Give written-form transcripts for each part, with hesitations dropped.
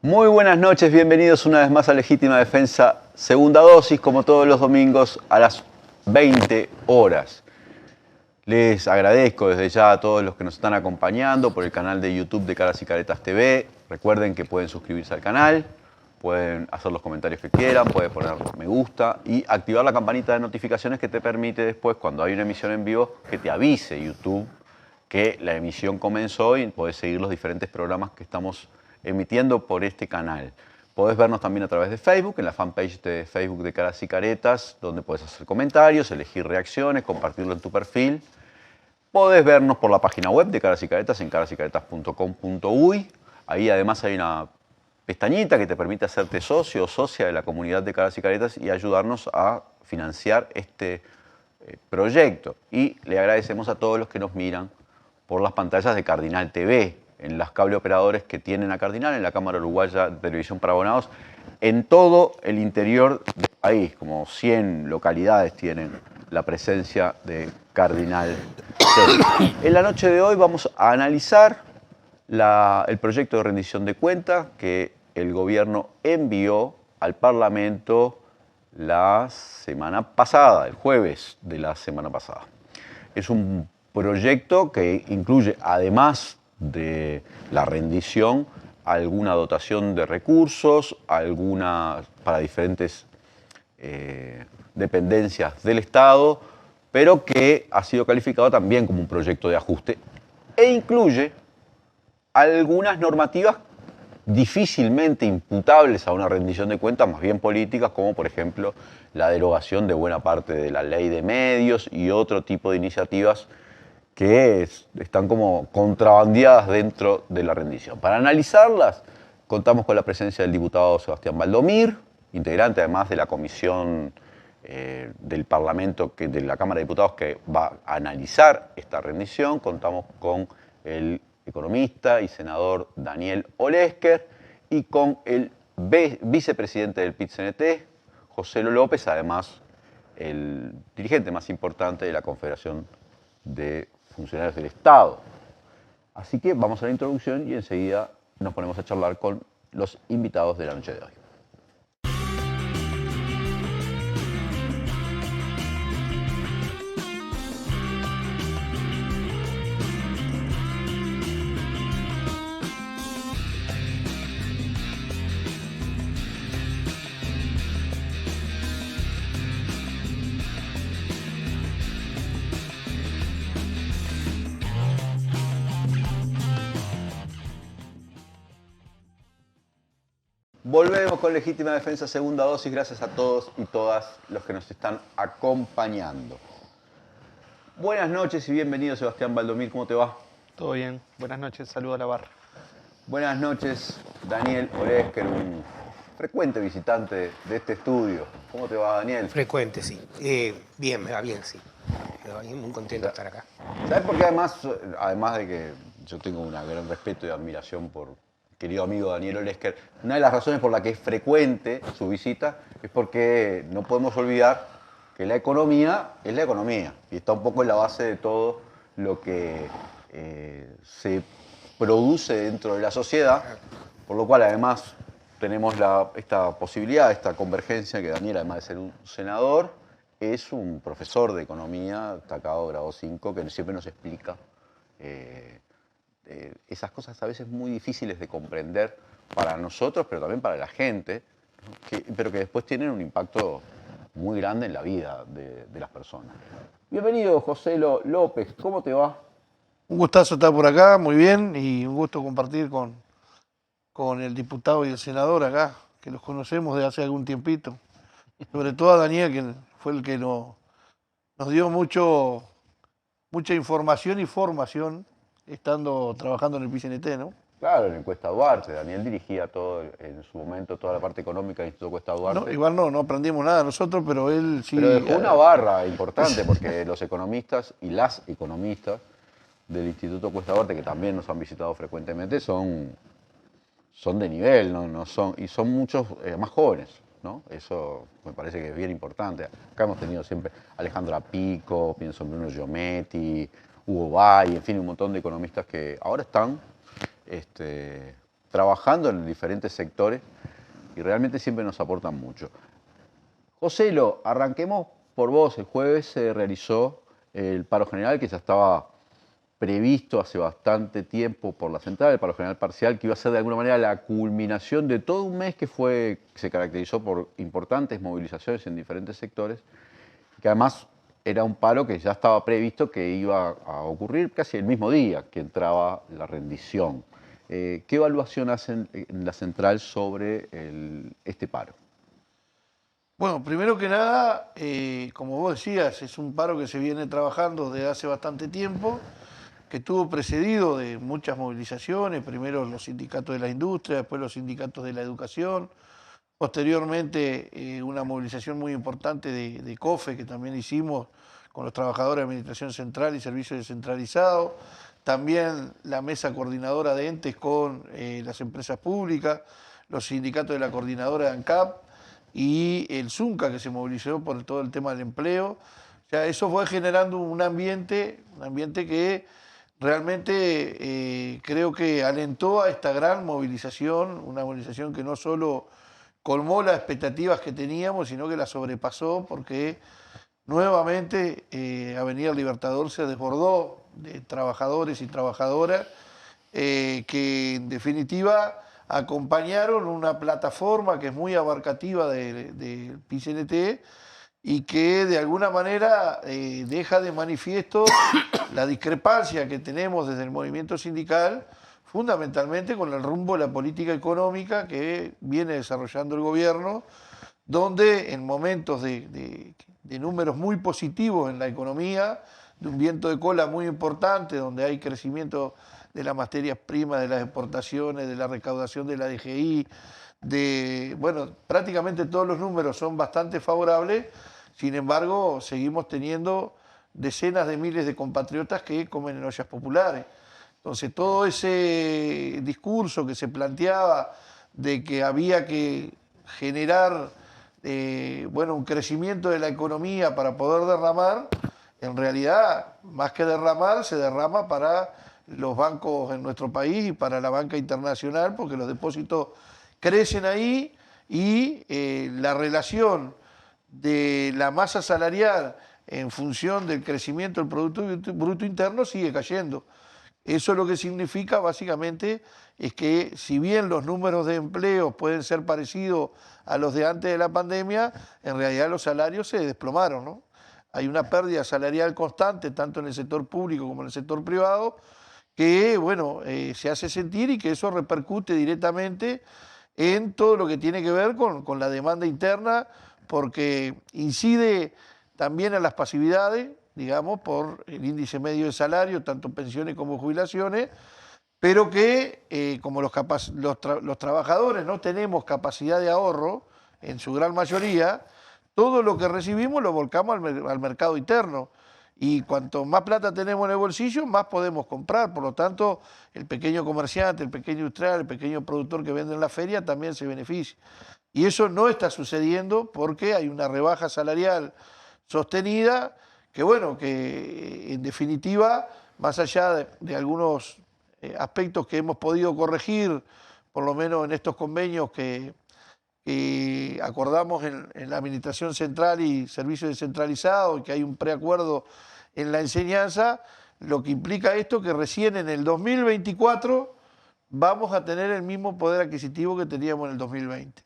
Muy buenas noches, bienvenidos una vez más a Legítima Defensa, segunda dosis, como todos los domingos a las 20 horas. Les agradezco desde ya a todos los que nos están acompañando por el canal de YouTube de Caras y Caretas TV. Recuerden que pueden suscribirse al canal, pueden hacer los comentarios que quieran, pueden poner me gusta y activar la campanita de notificaciones que te permite después, cuando hay una emisión en vivo, que te avise YouTube que la emisión comenzó y podés seguir los diferentes programas que estamos emitiendo por este canal. Podés vernos también a través de Facebook, en la fanpage de Facebook de Caras y Caretas, donde podés hacer comentarios, elegir reacciones, compartirlo en tu perfil. Podés vernos por la página web de Caras y Caretas en carasycaretas.com.uy. Ahí además hay una pestañita que te permite hacerte socio o socia de la comunidad de Caras y Caretas y ayudarnos a financiar este proyecto. Y le agradecemos a todos los que nos miran por las pantallas de Cardinal TV, en las cable operadores que tienen a Cardinal, en la Cámara Uruguaya de Televisión para Abonados, en todo el interior del país, como 100 localidades tienen la presencia de Cardinal TV. En la noche de hoy vamos a analizar el proyecto de rendición de cuentas que el gobierno envió al Parlamento la semana pasada, el jueves de la semana pasada. Es un proyecto que incluye, además de la rendición, alguna dotación de recursos, para diferentes dependencias del Estado, pero que ha sido calificado también como un proyecto de ajuste e incluye algunas normativas difícilmente imputables a una rendición de cuentas, más bien políticas, como por ejemplo la derogación de buena parte de la ley de medios y otro tipo de iniciativas que están como contrabandeadas dentro de la rendición. Para analizarlas, contamos con la presencia del diputado Sebastián Baldomir, integrante además de la comisión del Parlamento, de la Cámara de Diputados, que va a analizar esta rendición. Contamos con el economista y senador Daniel Olesker y con el vicepresidente del PIT-CNT, José López, además el dirigente más importante de la Confederación de Funcionarios del Estado. Así que vamos a la introducción y enseguida nos ponemos a charlar con los invitados de la noche de hoy. Volvemos con Legítima Defensa, segunda dosis. Gracias a todos y todas los que nos están acompañando. Buenas noches y bienvenido, Sebastián Baldomir. ¿Cómo te va? Todo bien. Buenas noches. Saludo a la barra. Buenas noches, Daniel Olesker, un frecuente visitante de este estudio. ¿Cómo te va, Daniel? Frecuente, sí. Bien, me va bien, sí. Me va bien, muy contento de estar acá. ¿Sabes por qué? Además de que yo tengo un gran respeto y admiración por querido amigo Daniel Olesker, una de las razones por la que es frecuente su visita es porque no podemos olvidar que la economía es la economía y está un poco en la base de todo lo que se produce dentro de la sociedad, por lo cual además tenemos esta posibilidad, esta convergencia, que Daniel, además de ser un senador, es un profesor de economía, destacado grado 5, que siempre nos explica esas cosas a veces muy difíciles de comprender para nosotros, pero también para la gente, pero que después tienen un impacto muy grande en la vida de las personas. Bienvenido, José López, ¿cómo te va? Un gustazo estar por acá, muy bien, y un gusto compartir con el diputado y el senador acá, que los conocemos de hace algún tiempito. Sobre todo a Daniel, que fue el que nos dio mucha información y formación trabajando en el PIT-CNT, ¿no? Claro, en el Cuesta Duarte. Daniel dirigía en su momento toda la parte económica del Instituto Cuesta Duarte. No, igual no aprendimos nada nosotros, pero él sí. Pero dejó una barra importante, porque los economistas y las economistas del Instituto Cuesta Duarte, que también nos han visitado frecuentemente, son de nivel, y son muchos más jóvenes, ¿no? Eso me parece que es bien importante. Acá hemos tenido siempre Alejandra Pico, pienso en Bruno Giometti, Hugo Bay, en fin, un montón de economistas que ahora están trabajando en diferentes sectores y realmente siempre nos aportan mucho. Joselo, arranquemos por vos. El jueves se realizó el paro general que ya estaba previsto hace bastante tiempo por la central, el paro general parcial, que iba a ser de alguna manera la culminación de todo un mes que se caracterizó por importantes movilizaciones en diferentes sectores, que además era un paro que ya estaba previsto que iba a ocurrir casi el mismo día que entraba la rendición. ¿Qué evaluación hacen en la central sobre este paro? Bueno, primero que nada, como vos decías, es un paro que se viene trabajando desde hace bastante tiempo, que estuvo precedido de muchas movilizaciones, primero los sindicatos de la industria, después los sindicatos de la educación, posteriormente una movilización muy importante de COFE que también hicimos con los trabajadores de Administración Central y Servicios Descentralizados, también la mesa coordinadora de entes con las empresas públicas, los sindicatos de la coordinadora de ANCAP y el ZUNCA que se movilizó por todo el tema del empleo. O sea, eso fue generando un ambiente que realmente creo que alentó a esta gran movilización, una movilización que no solo colmó las expectativas que teníamos, sino que las sobrepasó porque nuevamente Avenida Libertador se desbordó de trabajadores y trabajadoras que en definitiva acompañaron una plataforma que es muy abarcativa del PIT-CNT y que de alguna manera deja de manifiesto la discrepancia que tenemos desde el movimiento sindical, fundamentalmente con el rumbo de la política económica que viene desarrollando el gobierno, donde en momentos de números muy positivos en la economía, de un viento de cola muy importante, donde hay crecimiento de las materias primas, de las exportaciones, de la recaudación de la DGI, bueno, prácticamente todos los números son bastante favorables. Sin embargo, seguimos teniendo decenas de miles de compatriotas que comen en ollas populares. Entonces, todo ese discurso que se planteaba de que había que generar bueno, un crecimiento de la economía para poder derramar, en realidad, más que derramar, se derrama para los bancos en nuestro país y para la banca internacional, porque los depósitos crecen ahí y la relación de la masa salarial en función del crecimiento del Producto Bruto Interno sigue cayendo. Eso lo que significa básicamente es que si bien los números de empleo pueden ser parecidos a los de antes de la pandemia, en realidad los salarios se desplomaron, ¿no? Hay una pérdida salarial constante tanto en el sector público como en el sector privado que, bueno, se hace sentir y que eso repercute directamente en todo lo que tiene que ver con la demanda interna, porque incide también a las pasividades, digamos, por el índice medio de salario, tanto pensiones como jubilaciones, pero que como los trabajadores no tenemos capacidad de ahorro, en su gran mayoría, todo lo que recibimos lo volcamos al mercado interno. Y cuanto más plata tenemos en el bolsillo, más podemos comprar. Por lo tanto, el pequeño comerciante, el pequeño industrial, el pequeño productor que vende en la feria también se beneficia. Y eso no está sucediendo porque hay una rebaja salarial sostenida que, bueno, que en definitiva, más allá de algunos aspectos que hemos podido corregir, por lo menos en estos convenios que acordamos en la Administración Central y Servicios Descentralizados, y que hay un preacuerdo en la enseñanza, lo que implica esto que recién en el 2024 vamos a tener el mismo poder adquisitivo que teníamos en el 2020.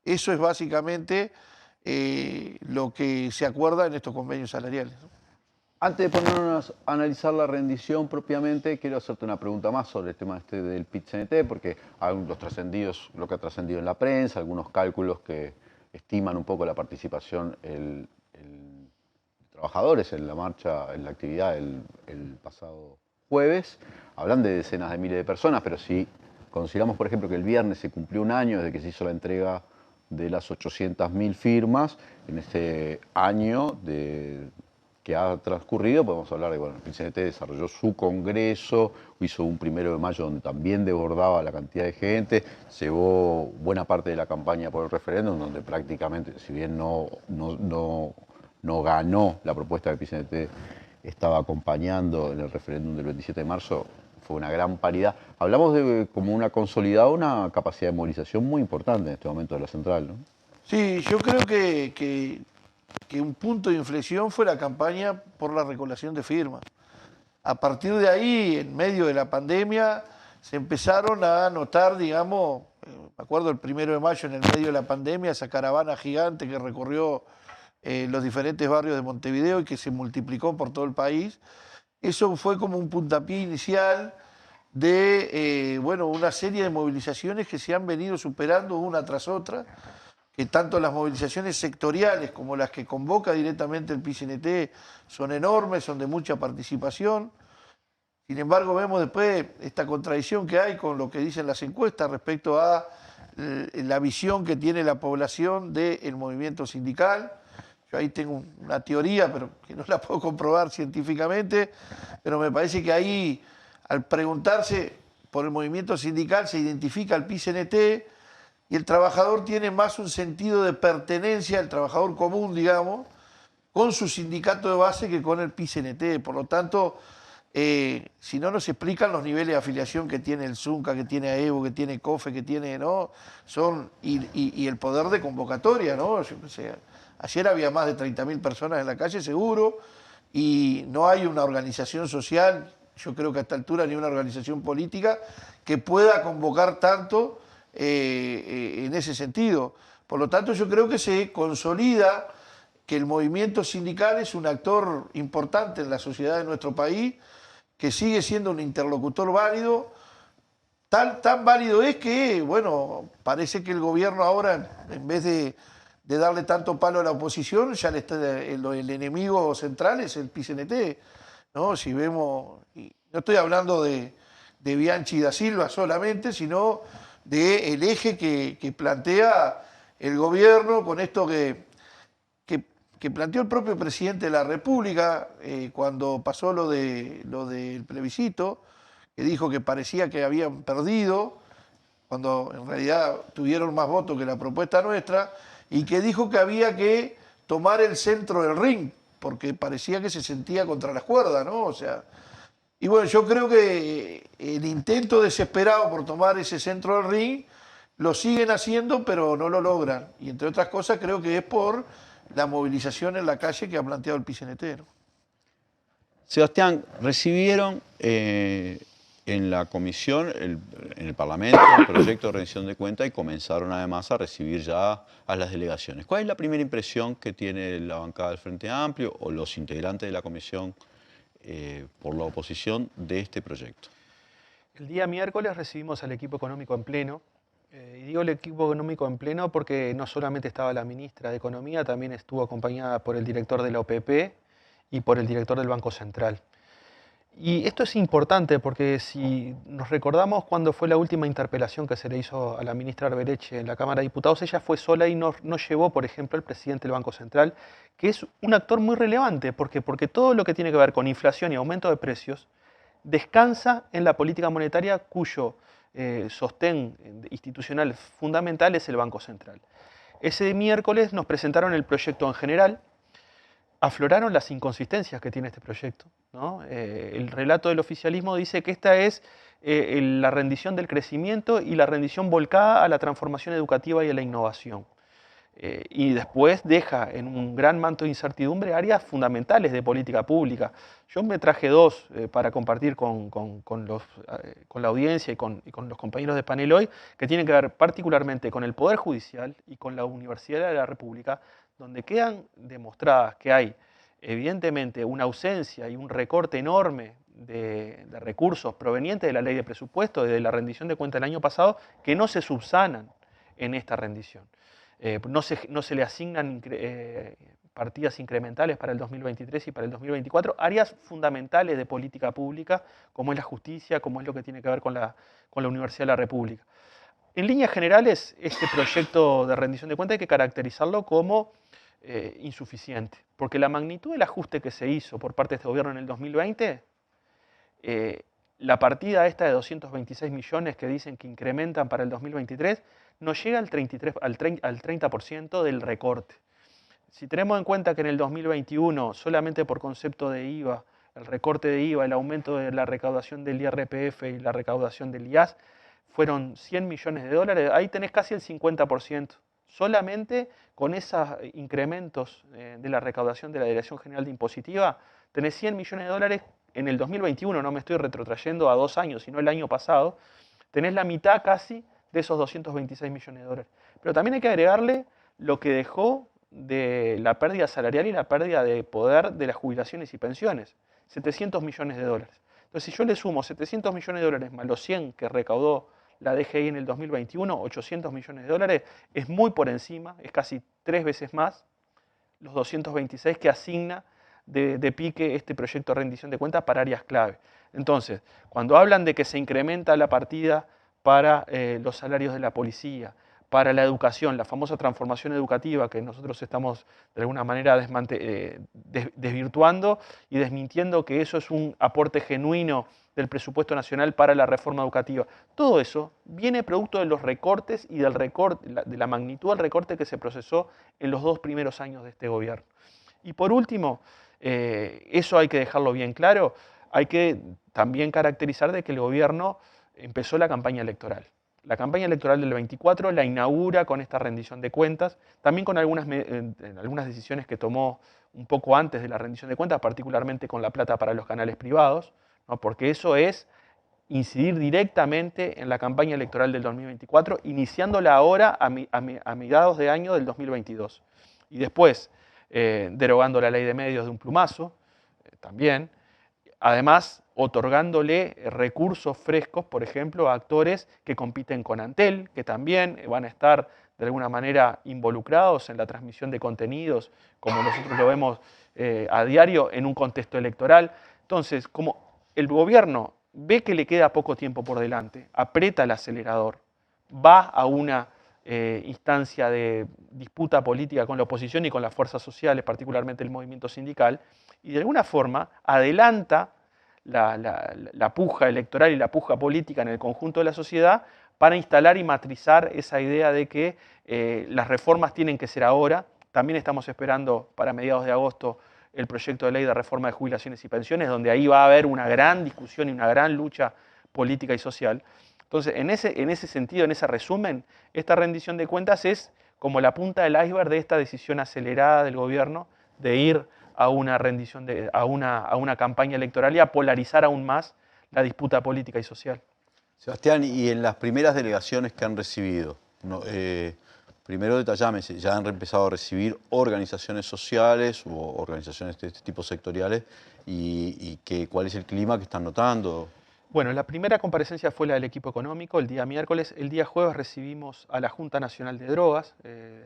Eso es básicamente lo que se acuerda en estos convenios salariales. Antes de ponernos a analizar la rendición propiamente, quiero hacerte una pregunta más sobre el tema del PIT-CNT, porque hay los trascendidos, lo que ha trascendido en la prensa, algunos cálculos que estiman un poco la participación de trabajadores en la marcha, en la actividad el pasado jueves. Hablan de decenas de miles de personas, pero si consideramos, por ejemplo, que el viernes se cumplió un año desde que se hizo la entrega de las 800.000 firmas, en este año que ha transcurrido, podemos hablar de, bueno, el PIT-CNT desarrolló su congreso, hizo un 1 de mayo donde también desbordaba la cantidad de gente, llevó buena parte de la campaña por el referéndum, donde prácticamente, si bien no ganó la propuesta del PIT-CNT, estaba acompañando en el referéndum del 27 de marzo, fue una gran paridad. Hablamos de como una consolidada, una capacidad de movilización muy importante en este momento de la central, ¿no? Sí, yo creo que un punto de inflexión fue la campaña por la recolección de firmas. A partir de ahí, en medio de la pandemia, se empezaron a notar, digamos, me acuerdo el 1 de mayo, en el medio de la pandemia, esa caravana gigante que recorrió los diferentes barrios de Montevideo y que se multiplicó por todo el país. Eso fue como un puntapié inicial de bueno, una serie de movilizaciones que se han venido superando una tras otra, que tanto las movilizaciones sectoriales como las que convoca directamente el PICNT son enormes, son de mucha participación. Sin embargo, vemos después esta contradicción que hay con lo que dicen las encuestas respecto a la visión que tiene la población del movimiento sindical. Yo ahí tengo una teoría, pero que no la puedo comprobar científicamente, pero me parece que ahí, al preguntarse por el movimiento sindical, se identifica al PICNT y el trabajador tiene más un sentido de pertenencia, el trabajador común, digamos, con su sindicato de base que con el PICNT. Por lo tanto, si no nos explican los niveles de afiliación que tiene el ZUNCA, que tiene AEBO, que tiene COFE, que tiene, ¿no? Y el poder de convocatoria, ¿no? O sea, ayer había más de 30.000 personas en la calle, seguro, y no hay una organización social, yo creo que a esta altura, ni una organización política que pueda convocar tanto en ese sentido. Por lo tanto, yo creo que se consolida que el movimiento sindical es un actor importante en la sociedad de nuestro país, que sigue siendo un interlocutor válido. Tan válido es que, bueno, parece que el gobierno ahora, en vez de darle tanto palo a la oposición, ya el enemigo central es el PICNT, ¿no? Si vemos, y no estoy hablando de Bianchi y da Silva solamente, sino del eje que plantea el gobierno con esto que planteó el propio presidente de la República cuando pasó lo del plebiscito, que dijo que parecía que habían perdido, cuando en realidad tuvieron más votos que la propuesta nuestra, y que dijo que había que tomar el centro del ring, porque parecía que se sentía contra las cuerdas, ¿no? O sea, y bueno, yo creo que el intento desesperado por tomar ese centro del ring lo siguen haciendo, pero no lo logran. Y entre otras cosas creo que es por la movilización en la calle que ha planteado el PICNT, ¿no? Sebastián, recibieron en la comisión, en el Parlamento, el proyecto de rendición de cuentas y comenzaron además a recibir ya a las delegaciones. ¿Cuál es la primera impresión que tiene la bancada del Frente Amplio o los integrantes de la comisión por la oposición de este proyecto? El día miércoles recibimos al equipo económico en pleno. Y digo el equipo económico en pleno porque no solamente estaba la ministra de Economía, también estuvo acompañada por el director de la OPP y por el director del Banco Central. Y esto es importante porque si nos recordamos cuando fue la última interpelación que se le hizo a la ministra Arbereche en la Cámara de Diputados, ella fue sola y no llevó, por ejemplo, al presidente del Banco Central, que es un actor muy relevante. ¿Por qué? Porque todo lo que tiene que ver con inflación y aumento de precios descansa en la política monetaria cuyo sostén institucional fundamental es el Banco Central. Ese miércoles nos presentaron el proyecto en general. Afloraron las inconsistencias que tiene este proyecto, ¿no? El relato del oficialismo dice que esta es la rendición del crecimiento y la rendición volcada a la transformación educativa y a la innovación. Y después deja en un gran manto de incertidumbre áreas fundamentales de política pública. Yo me traje dos para compartir con la audiencia y con los compañeros de panel hoy, que tienen que ver particularmente con el Poder Judicial y con la Universidad de la República, donde quedan demostradas que hay evidentemente una ausencia y un recorte enorme de recursos provenientes de la ley de presupuesto, de la rendición de cuentas del año pasado, que no se subsanan en esta rendición. No se le asignan partidas incrementales para el 2023 y para el 2024, áreas fundamentales de política pública, como es la justicia, como es lo que tiene que ver con la Universidad de la República. En líneas generales, este proyecto de rendición de cuentas hay que caracterizarlo como insuficiente, porque la magnitud del ajuste que se hizo por parte de este gobierno en el 2020, la partida esta de 226 millones que dicen que incrementan para el 2023, no llega al 30% del recorte. Si tenemos en cuenta que en el 2021, solamente por concepto de IVA, el recorte de IVA, el aumento de la recaudación del IRPF y la recaudación del IAS, fueron 100 millones de dólares, ahí tenés casi el 50%. Solamente con esos incrementos de la recaudación de la Dirección General de Impositiva, tenés 100 millones de dólares en el 2021, no me estoy retrotrayendo a 2 años, sino el año pasado, tenés la mitad casi de esos 226 millones de dólares. Pero también hay que agregarle lo que dejó de la pérdida salarial y la pérdida de poder de las jubilaciones y pensiones, 700 millones de dólares. Entonces, si yo le sumo 700 millones de dólares más los 100 que recaudó la DGI en el 2021, 800 millones de dólares, es muy por encima, es casi 3 veces más los 226 que asigna de pique este proyecto de rendición de cuentas para áreas clave. Entonces, cuando hablan de que se incrementa la partida para los salarios de la policía, para la educación, la famosa transformación educativa que nosotros estamos de alguna manera desvirtuando y desmintiendo que eso es un aporte genuino del presupuesto nacional para la reforma educativa. Todo eso viene producto de los recortes y de la magnitud del recorte que se procesó en los 2 primeros años de este gobierno. Y por último, eso hay que dejarlo bien claro, hay que también caracterizar de que el gobierno empezó la campaña electoral. La campaña electoral del 24 la inaugura con esta rendición de cuentas, también con algunas decisiones que tomó un poco antes de la rendición de cuentas, particularmente con la plata para los canales privados, ¿no? Porque eso es incidir directamente en la campaña electoral del 2024, iniciándola ahora a mediados de año del 2022. Y después, derogando la ley de medios de un plumazo, también. Además, otorgándole recursos frescos, por ejemplo, a actores que compiten con Antel, que también van a estar de alguna manera involucrados en la transmisión de contenidos, como nosotros lo vemos a diario en un contexto electoral. Entonces, como el gobierno ve que le queda poco tiempo por delante, aprieta el acelerador, va a una instancia de disputa política con la oposición y con las fuerzas sociales, particularmente el movimiento sindical, y de alguna forma adelanta la puja electoral y la puja política en el conjunto de la sociedad para instalar y matrizar esa idea de que las reformas tienen que ser ahora. También estamos esperando para mediados de agosto el proyecto de ley de reforma de jubilaciones y pensiones, donde ahí va a haber una gran discusión y una gran lucha política y social. Entonces, en ese sentido, en ese resumen, esta rendición de cuentas es como la punta del iceberg de esta decisión acelerada del gobierno de ir a una a una campaña electoral y a polarizar aún más la disputa política y social. Sebastián, y en las primeras delegaciones que han recibido, primero detallame, ya han empezado a recibir organizaciones sociales o organizaciones de este tipo sectoriales y cuál es el clima que están notando. Bueno, la primera comparecencia fue la del equipo económico el día miércoles. El día jueves recibimos a la Junta Nacional de Drogas.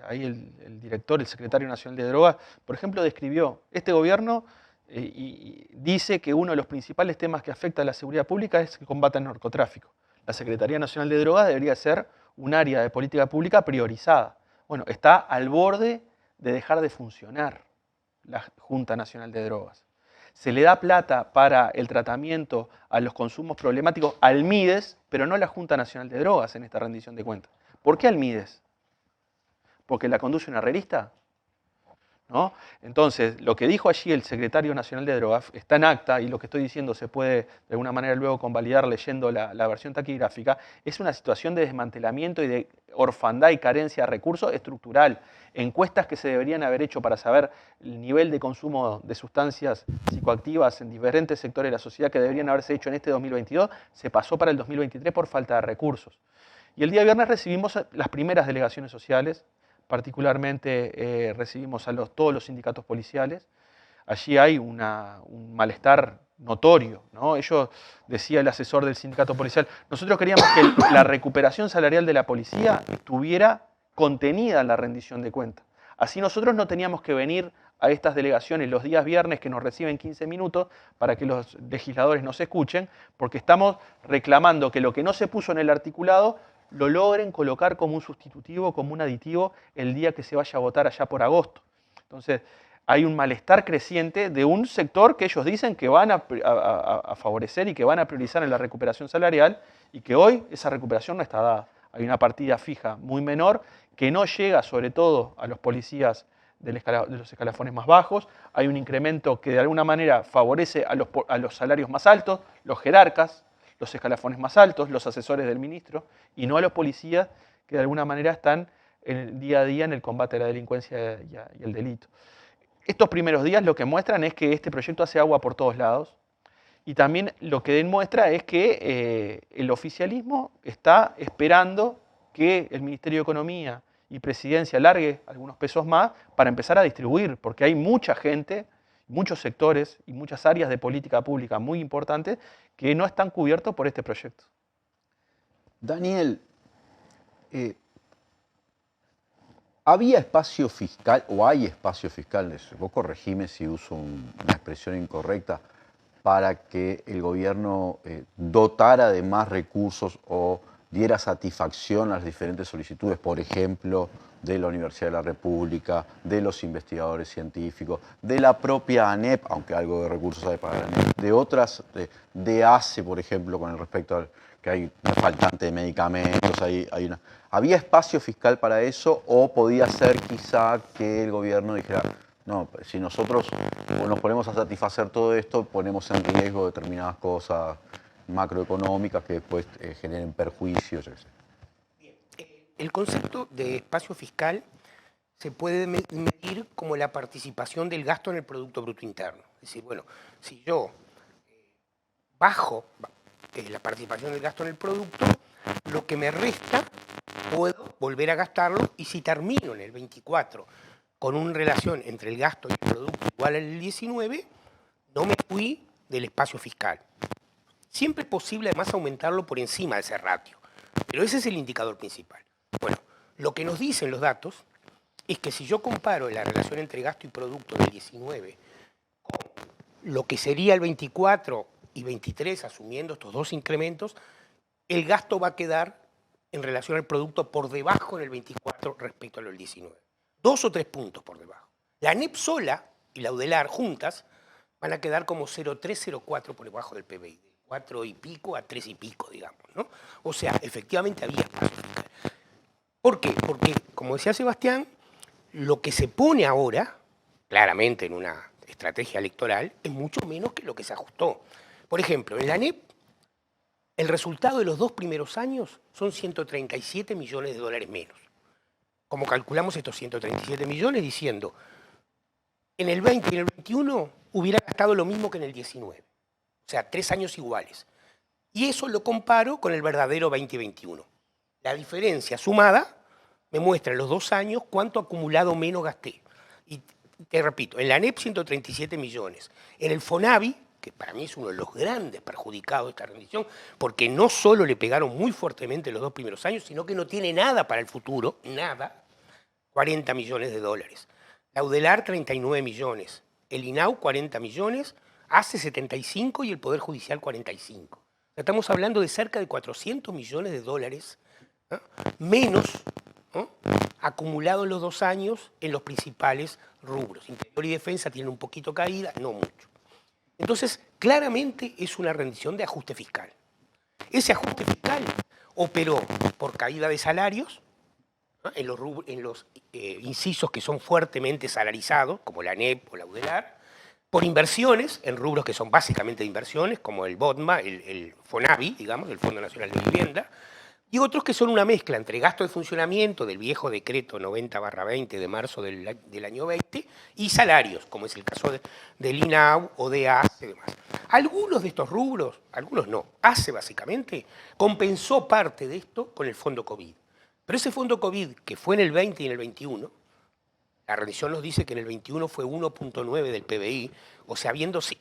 Ahí el director, el secretario nacional de Drogas, por ejemplo, describió este gobierno y dice que uno de los principales temas que afecta a la seguridad pública es que combate el narcotráfico. La Secretaría Nacional de Drogas debería ser un área de política pública priorizada. Bueno, está al borde de dejar de funcionar la Junta Nacional de Drogas. Se le da plata para el tratamiento a los consumos problemáticos al MIDES, pero no a la Junta Nacional de Drogas en esta rendición de cuentas. ¿Por qué al MIDES? ¿Porque la conduce un arreglista? ¿No? Entonces, lo que dijo allí el secretario nacional de Drogas está en acta y lo que estoy diciendo se puede de alguna manera luego convalidar leyendo la versión taquigráfica, es una situación de desmantelamiento y de orfandad y carencia de recursos estructural. Encuestas que se deberían haber hecho para saber el nivel de consumo de sustancias psicoactivas en diferentes sectores de la sociedad que deberían haberse hecho en este 2022, se pasó para el 2023 por falta de recursos. Y el día viernes recibimos las primeras delegaciones sociales. Particularmente recibimos a todos los sindicatos policiales. Allí hay un malestar notorio, ¿no? Decía el asesor del sindicato policial, nosotros queríamos que la recuperación salarial de la policía estuviera contenida en la rendición de cuentas. Así nosotros no teníamos que venir a estas delegaciones los días viernes que nos reciben 15 minutos para que los legisladores nos escuchen, porque estamos reclamando que lo que no se puso en el articulado lo logren colocar como un sustitutivo, como un aditivo, el día que se vaya a votar allá por agosto. Entonces, hay un malestar creciente de un sector que ellos dicen que van a favorecer y que van a priorizar en la recuperación salarial y que hoy esa recuperación no está dada. Hay una partida fija muy menor que no llega sobre todo a los policías de los escalafones más bajos, hay un incremento que de alguna manera favorece a los salarios más altos, los jerarcas, los escalafones más altos, los asesores del ministro, y no a los policías que de alguna manera están en el día a día en el combate a la delincuencia y el delito. Estos primeros días lo que muestran es que este proyecto hace agua por todos lados, y también lo que demuestra es que el oficialismo está esperando que el Ministerio de Economía y Presidencia largue algunos pesos más para empezar a distribuir, porque hay mucha gente, muchos sectores y muchas áreas de política pública muy importantes que no están cubiertos por este proyecto. Daniel, ¿había espacio fiscal o hay espacio fiscal, vos corregime si uso una expresión incorrecta, para que el gobierno dotara de más recursos o diera satisfacción a las diferentes solicitudes, por ejemplo, de la Universidad de la República, de los investigadores científicos, de la propia ANEP, aunque algo de recursos hay para la ANEP, de otras, de ACE, por ejemplo, con el respecto al que hay un faltante de medicamentos, ¿había espacio fiscal para eso o podía ser quizá que el gobierno dijera, no, si nosotros nos ponemos a satisfacer todo esto, ponemos en riesgo determinadas cosas macroeconómicas que después generen perjuicios? Yo qué sé. El concepto de espacio fiscal se puede medir como la participación del gasto en el Producto Bruto Interno. Es decir, bueno, si yo bajo la participación del gasto en el producto, lo que me resta puedo volver a gastarlo, y si termino en el 24 con una relación entre el gasto y el producto igual al 19, no me fui del espacio fiscal. Siempre es posible además aumentarlo por encima de ese ratio, pero ese es el indicador principal. Bueno, lo que nos dicen los datos es que si yo comparo la relación entre gasto y producto del 19 con lo que sería el 24 y 23, asumiendo estos dos incrementos, el gasto va a quedar en relación al producto por debajo en el 24 respecto al 19. 2 o 3 puntos por debajo. La ANEP sola y la UDELAR juntas van a quedar como 0,3, 0,4 por debajo del PBI. De 4 y pico a 3 y pico, digamos, ¿no? O sea, efectivamente había espacio fiscal. ¿Por qué? Porque, como decía Sebastián, lo que se pone ahora, claramente en una estrategia electoral, es mucho menos que lo que se ajustó. Por ejemplo, en la ANEP, el resultado de los 2 primeros años son 137 millones de dólares menos. Como calculamos estos 137 millones diciendo, en el 20 y en el 21 hubiera gastado lo mismo que en el 19. O sea, 3 años iguales. Y eso lo comparo con el verdadero 2021. La diferencia sumada me muestra en los 2 años cuánto acumulado menos gasté. Y te repito, en la ANEP 137 millones. En el FONAVI, que para mí es uno de los grandes perjudicados de esta rendición, porque no solo le pegaron muy fuertemente los 2 primeros años, sino que no tiene nada para el futuro, nada, 40 millones de dólares. La UDELAR 39 millones, el INAU 40 millones, ACE 75 y el Poder Judicial 45. Estamos hablando de cerca de 400 millones de dólares, ¿no?, menos, ¿no?, acumulado en los 2 años en los principales rubros. Interior y defensa tienen un poquito caída, no mucho. Entonces, claramente es una rendición de ajuste fiscal. Ese ajuste fiscal operó por caída de salarios, ¿no?, en los incisos que son fuertemente salarizados, como la ANEP o la UDELAR, por inversiones en rubros que son básicamente de inversiones, como el BOTMA, el FONAVI, digamos, el Fondo Nacional de Vivienda, y otros que son una mezcla entre gasto de funcionamiento del viejo decreto 90/20 de marzo del año 20 y salarios, como es el caso del INAU o de ACE y demás. Algunos de estos rubros, algunos no, ACE básicamente, compensó parte de esto con el fondo COVID. Pero ese fondo COVID, que fue en el 20 y en el 21, la rendición nos dice que en el 21 fue 1,9 del PBI, o sea,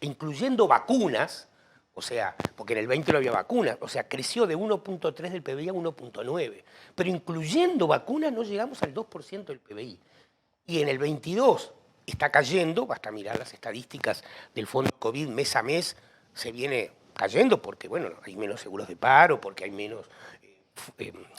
incluyendo vacunas, o sea, porque en el 20 no había vacunas, o sea, creció de 1,3 del PBI a 1,9. Pero incluyendo vacunas no llegamos al 2% del PBI. Y en el 22 está cayendo, basta mirar las estadísticas del fondo COVID mes a mes, se viene cayendo porque, bueno, hay menos seguros de paro, porque hay menos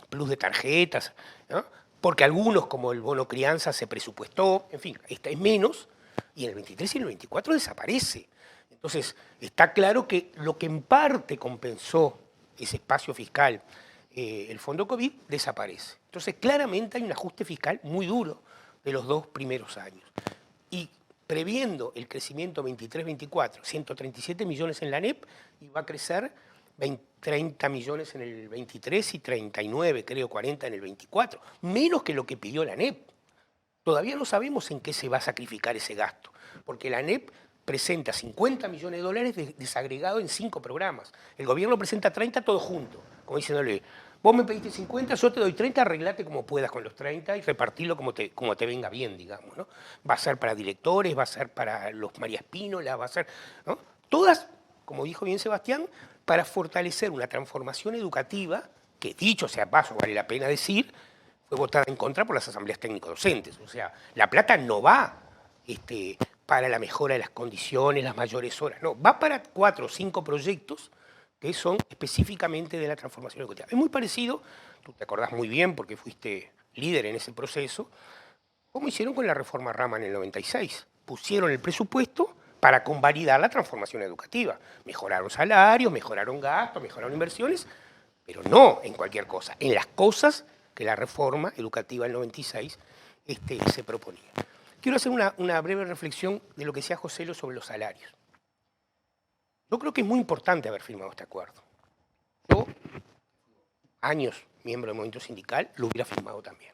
plus de tarjetas, ¿no?, porque algunos, como el bono crianza, se presupuestó, en fin, esta es menos, y en el 23 y en el 24 desaparece. Entonces, está claro que lo que en parte compensó ese espacio fiscal, el fondo COVID, desaparece. Entonces, claramente hay un ajuste fiscal muy duro, de los 2 primeros años. Y previendo el crecimiento 23-24, 137 millones en la ANEP, y va a crecer 30 millones en el 23 y 39, creo, 40 en el 24. Menos que lo que pidió la ANEP. Todavía no sabemos en qué se va a sacrificar ese gasto, porque la ANEP presenta 50 millones de dólares desagregado en 5 programas. El gobierno presenta 30 todo junto, como diciéndole, vos me pediste 50, yo te doy 30, arreglate como puedas con los 30 y repartirlo como te venga bien, digamos, ¿no? Va a ser para directores, va a ser para los María Espínola, va a ser, ¿no? Todas, como dijo bien Sebastián, para fortalecer una transformación educativa que, dicho sea paso, vale la pena decir, fue votada en contra por las asambleas técnico-docentes. O sea, la plata no va para la mejora de las condiciones, las mayores horas, no, va para 4 o 5 proyectos que son específicamente de la transformación educativa. Es muy parecido, tú te acordás muy bien porque fuiste líder en ese proceso, como hicieron con la reforma Rama en el 96. Pusieron el presupuesto para convalidar la transformación educativa. Mejoraron salarios, mejoraron gastos, mejoraron inversiones, pero no en cualquier cosa, en las cosas que la reforma educativa del 96 se proponía. Quiero hacer una breve reflexión de lo que decía José sobre los salarios. Yo creo que es muy importante haber firmado este acuerdo. Yo, años miembro del movimiento sindical, lo hubiera firmado también.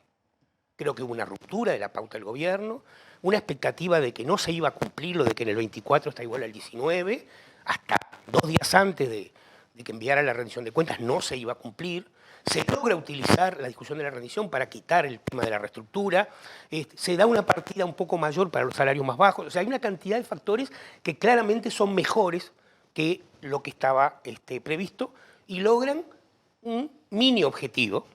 Creo que hubo una ruptura de la pauta del gobierno, una expectativa de que no se iba a cumplir lo de que en el 24 está igual al 19, hasta 2 días antes de que enviara la rendición de cuentas no se iba a cumplir. Se logra utilizar la discusión de la rendición para quitar el tema de la reestructura, se da una partida un poco mayor para los salarios más bajos, o sea, hay una cantidad de factores que claramente son mejores que lo que estaba previsto y logran un mini objetivo.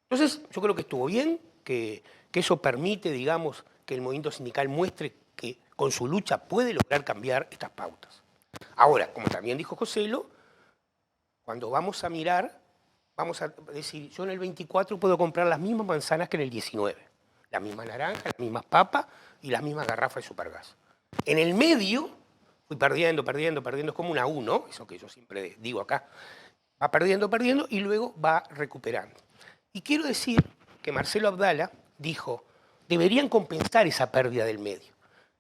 Entonces, yo creo que estuvo bien, que eso permite, digamos, que el movimiento sindical muestre que con su lucha puede lograr cambiar estas pautas. Ahora, como también dijo Joselo, cuando vamos a mirar, vamos a decir, yo en el 24 puedo comprar las mismas manzanas que en el 19, las mismas naranjas, las mismas papas y las mismas garrafas de Supergas. En el medio, fui perdiendo, es como una U, ¿no? Eso que yo siempre digo acá. Va perdiendo y luego va recuperando. Y quiero decir que Marcelo Abdala dijo, deberían compensar esa pérdida del medio.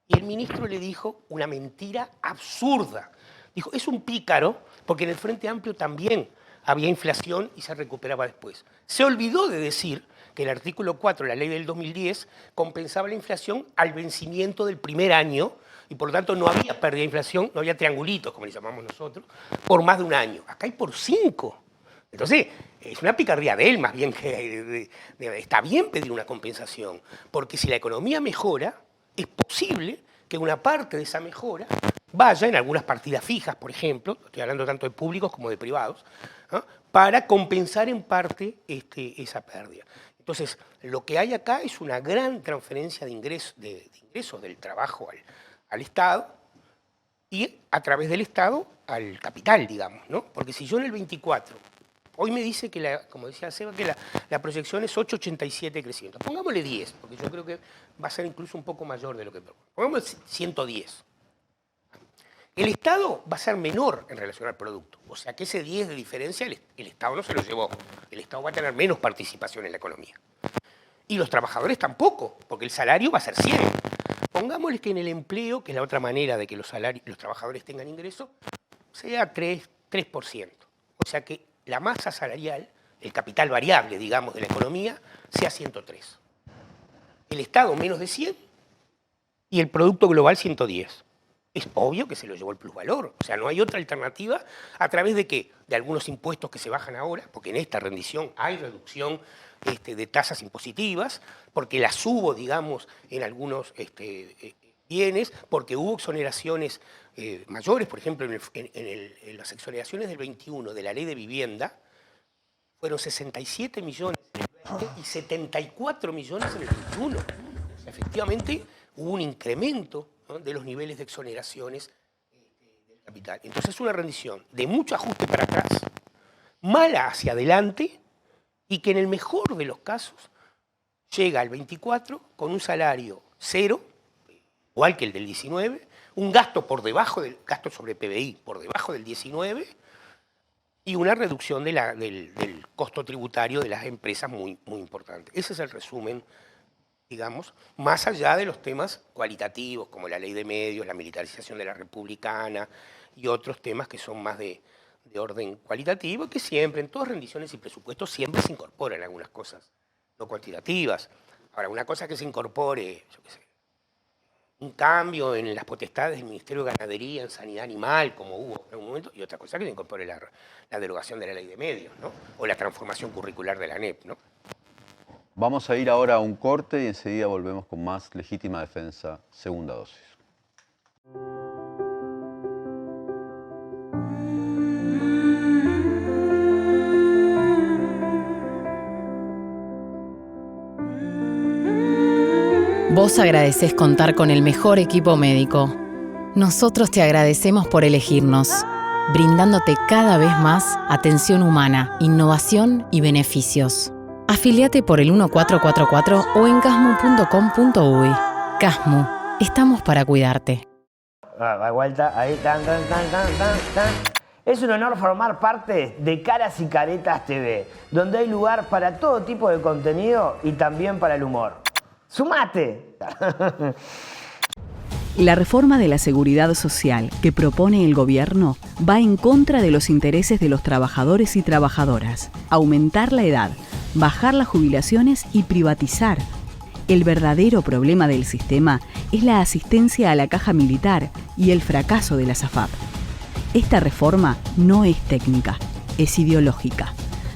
Y el ministro le dijo una mentira absurda. Dijo, es un pícaro, porque en el Frente Amplio también había inflación y se recuperaba después. Se olvidó de decir que el artículo 4 de la ley del 2010 compensaba la inflación al vencimiento del primer año y por lo tanto no había pérdida de inflación, no había triangulitos, como le llamamos nosotros, por más de un año. Acá hay por 5. Entonces, es una picardía de él, más bien que está bien pedir una compensación, porque si la economía mejora, es posible que una parte de esa mejora vaya en algunas partidas fijas, por ejemplo, estoy hablando tanto de públicos como de privados, ¿no?, para compensar en parte esa pérdida. Entonces, lo que hay acá es una gran transferencia de ingresos del trabajo al Estado y a través del Estado al capital, digamos, ¿no? Porque si yo en el 24, hoy me dice que, como decía Seba, que la proyección es 8,87 de crecimiento. Pongámosle 10, porque yo creo que va a ser incluso un poco mayor de lo que... Pongámosle 110. El Estado va a ser menor en relación al producto. O sea que ese 10 de diferencia el Estado no se lo llevó. El Estado va a tener menos participación en la economía. Y los trabajadores tampoco, porque el salario va a ser 100. Pongámosle que en el empleo, que es la otra manera de que los trabajadores tengan ingresos, sea 3%. O sea que la masa salarial, el capital variable, digamos, de la economía, sea 103. El Estado menos de 100 y el Producto Global 110. Es obvio que se lo llevó el plusvalor. O sea, no hay otra alternativa a través de qué, de algunos impuestos que se bajan ahora, porque en esta rendición hay reducción de tasas impositivas, porque las hubo, digamos, en algunos bienes, porque hubo exoneraciones mayores, por ejemplo, en las exoneraciones del 21 de la ley de vivienda, fueron 67 millones en el 20 y 74 millones en el 21. O sea, efectivamente hubo un incremento, ¿no?, de los niveles de exoneraciones del capital. Entonces es una rendición de mucho ajuste para atrás, mala hacia adelante, y que en el mejor de los casos llega al 24 con un salario cero, igual que el del 19, un gasto por debajo del gasto sobre PBI, por debajo del 19, y una reducción del costo tributario de las empresas muy, muy importante. Ese es el resumen digamos, más allá de los temas cualitativos, como la ley de medios, la militarización de la republicana y otros temas que son más de orden cualitativo, que siempre, en todas rendiciones y presupuestos, siempre se incorporan algunas cosas no cuantitativas. Ahora, una cosa que se incorpore, yo qué sé, un cambio en las potestades del Ministerio de Ganadería, en sanidad animal, como hubo en un momento, y otra cosa que se incorpore la derogación de la ley de medios, ¿no? O la transformación curricular de la ANEP, ¿no? Vamos a ir ahora a un corte y enseguida volvemos con más Legítima Defensa, segunda dosis. Vos agradecés contar con el mejor equipo médico. Nosotros te agradecemos por elegirnos, brindándote cada vez más atención humana, innovación y beneficios. Afiliate por el 1444 o en casmu.com.uy. Casmu, estamos para cuidarte. Va vuelta, ahí, tan. Es un honor formar parte de Caras y Caretas TV, donde hay lugar para todo tipo de contenido y también para el humor. ¡Sumate! La reforma de la seguridad social que propone el gobierno va en contra de los intereses de los trabajadores y trabajadoras. Aumentar la edad, bajar las jubilaciones y privatizar. El verdadero problema del sistema es la asistencia a la caja militar y el fracaso de la SAFAP. Esta reforma no es técnica, es ideológica.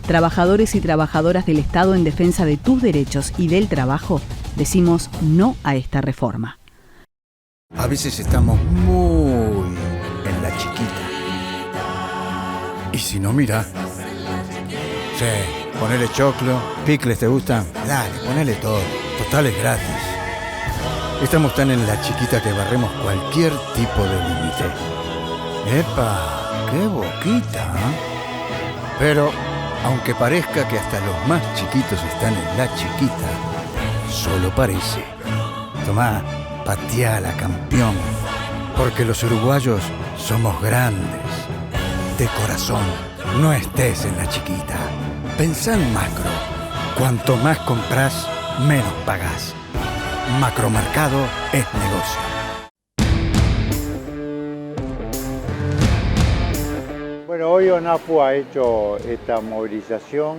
Trabajadores y trabajadoras del Estado en defensa de tus derechos y del trabajo, decimos no a esta reforma. A veces estamos muy en la chiquita. Y si no, mira. Sí, ponele choclo, picles, ¿te gustan? Dale, ponele todo. Total es gratis. Estamos tan en la chiquita que barremos cualquier tipo de límite. ¡Epa! ¡Qué boquita! ¿Eh? Pero, aunque parezca que hasta los más chiquitos están en la chiquita, solo parece. Tomá, pateala, campeón. Porque los uruguayos somos grandes. De corazón, no estés en la chiquita. Pensá en macro. Cuanto más compras, menos pagás. Macromercado es negocio. Bueno, hoy ONAFU ha hecho esta movilización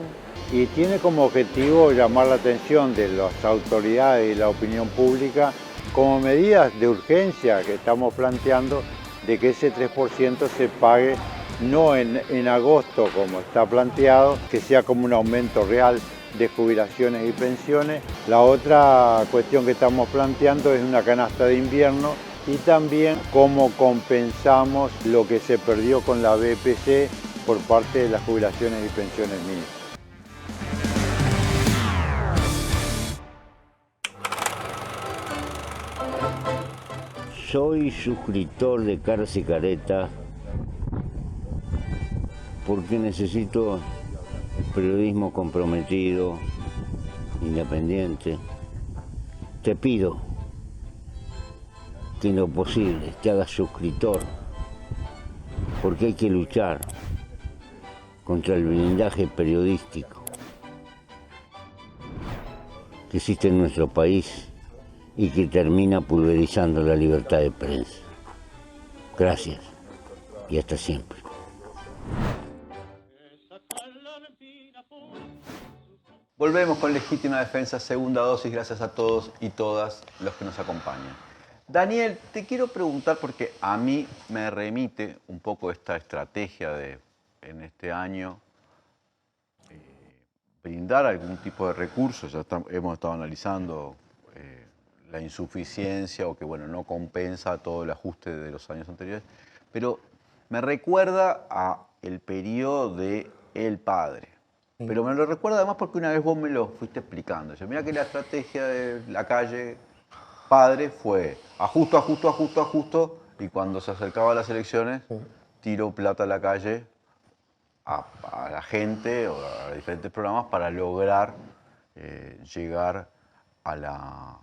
y tiene como objetivo llamar la atención de las autoridades y la opinión pública como medidas de urgencia que estamos planteando de que ese 3% se pague no en agosto como está planteado, que sea como un aumento real de jubilaciones y pensiones. La otra cuestión que estamos planteando es una canasta de invierno y también cómo compensamos lo que se perdió con la BPC por parte de las jubilaciones y pensiones mínimas. Soy suscriptor de Caras y Caretas porque necesito periodismo comprometido, independiente. Te pido que en lo posible te hagas suscriptor, porque hay que luchar contra el blindaje periodístico que existe en nuestro país y que termina pulverizando la libertad de prensa. Gracias y hasta siempre. Volvemos con Legítima Defensa, segunda dosis, gracias a todos y todas los que nos acompañan. Daniel, te quiero preguntar, porque a mí me remite un poco esta estrategia de, en este año, brindar algún tipo de recursos. Ya hemos estado analizando la insuficiencia o que bueno, no compensa todo el ajuste de los años anteriores, pero me recuerda a el periodo de El Padre. Pero me lo recuerda además porque una vez vos me lo fuiste explicando. Yo, mira que la estrategia de la calle Padre fue ajusto, ajusto, ajusto, ajusto, y cuando se acercaba a las elecciones, tiró plata a la calle a la gente o a diferentes programas para lograr llegar a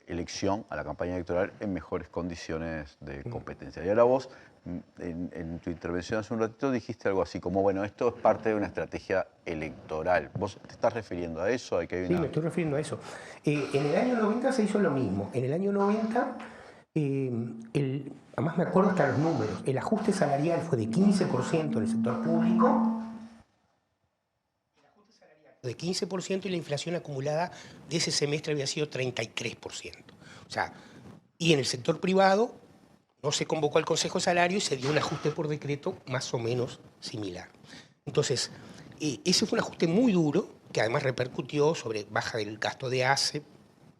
elección, a la campaña electoral, en mejores condiciones de competencia. Y ahora vos, en tu intervención hace un ratito, dijiste algo así como, bueno, esto es parte de una estrategia electoral. ¿Vos te estás refiriendo a eso? Sí, me estoy refiriendo a eso. En el año 90 se hizo lo mismo. En el año 90, además me acuerdo hasta los números, el ajuste salarial fue de 15% en el sector público, de 15%, y la inflación acumulada de ese semestre había sido 33%. O sea, y en el sector privado no se convocó al Consejo de Salario y se dio un ajuste por decreto más o menos similar. Entonces, ese fue un ajuste muy duro, que además repercutió sobre baja del gasto de ACE,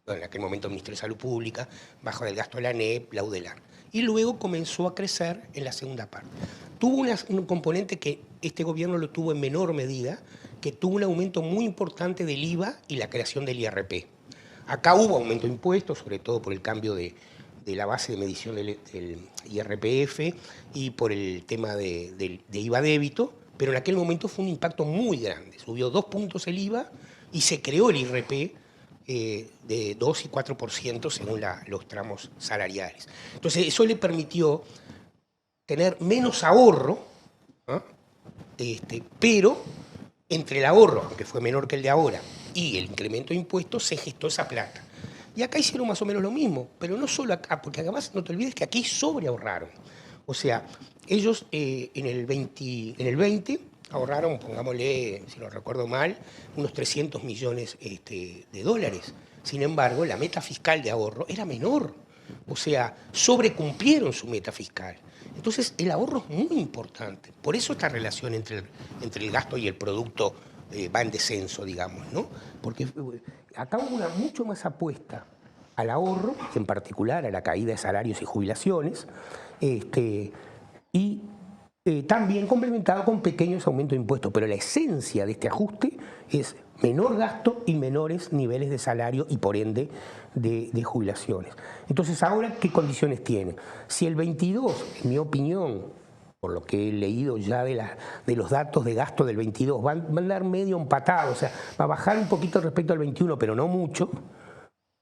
en aquel momento Ministerio de Salud Pública, baja del gasto de la ANEP, la UDELAR. Y luego comenzó a crecer en la segunda parte. Tuvo un componente que este gobierno lo tuvo en menor medida, que tuvo un aumento muy importante del IVA y la creación del IRP. Acá hubo aumento de impuestos, sobre todo por el cambio de la base de medición del IRPF y por el tema de IVA débito, pero en aquel momento fue un impacto muy grande. Subió 2 puntos el IVA y se creó el IRP de 2 y 4% según los tramos salariales. Entonces eso le permitió tener menos ahorro, ¿no? Pero entre el ahorro, aunque fue menor que el de ahora, y el incremento de impuestos, se gestó esa plata. Y acá hicieron más o menos lo mismo, pero no solo acá, porque además no te olvides que aquí sobreahorraron. O sea, ellos en el 20 ahorraron, pongámosle, si no recuerdo mal, unos 300 millones de dólares. Sin embargo, la meta fiscal de ahorro era menor. O sea, sobrecumplieron su meta fiscal. Entonces, el ahorro es muy importante. Por eso esta relación entre el gasto y el producto va en descenso, digamos, ¿no? Porque acá hubo una mucho más apuesta al ahorro, en particular a la caída de salarios y jubilaciones, y también complementado con pequeños aumentos de impuestos. Pero la esencia de este ajuste es menor gasto y menores niveles de salario y por ende de jubilaciones. Entonces, ahora, ¿qué condiciones tiene? Si el 22, en mi opinión, por lo que he leído ya de los datos de gasto del 22, van a andar medio empatados, o sea, va a bajar un poquito respecto al 21, pero no mucho.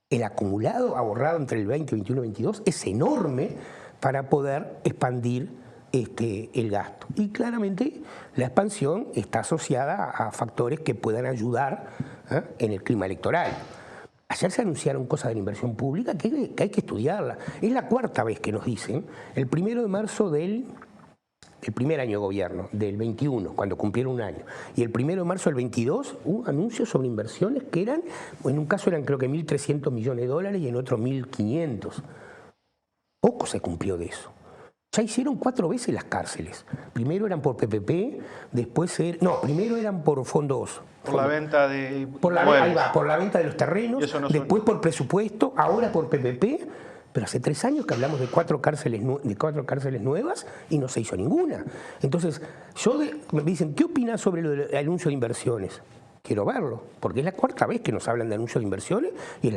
El acumulado ahorrado entre el 20, 21 y 22 es enorme para poder expandir el gasto. Y claramente la expansión está asociada a factores que puedan ayudar en el clima electoral. Ayer se anunciaron cosas de la inversión pública que hay que estudiarla. Es la 4ª vez que nos dicen, el 1 de marzo del primer año de gobierno, del 21, cuando cumplieron un año, y el 1 de marzo del 22, un anuncio sobre inversiones que eran, en un caso eran creo que 1.300 millones de dólares y en otro 1.500. Poco se cumplió de eso. Ya hicieron 4 veces las cárceles. Primero eran por PPP, después primero eran por fondos. Por la venta de por la venta de los terrenos, después por presupuesto, ahora por PPP. Pero hace 3 años que hablamos de 4 cárceles nuevas y no se hizo ninguna. Entonces, me dicen, ¿qué opinas sobre el anuncio de inversiones? Quiero verlo, porque es la 4ª vez que nos hablan de anuncios de inversiones y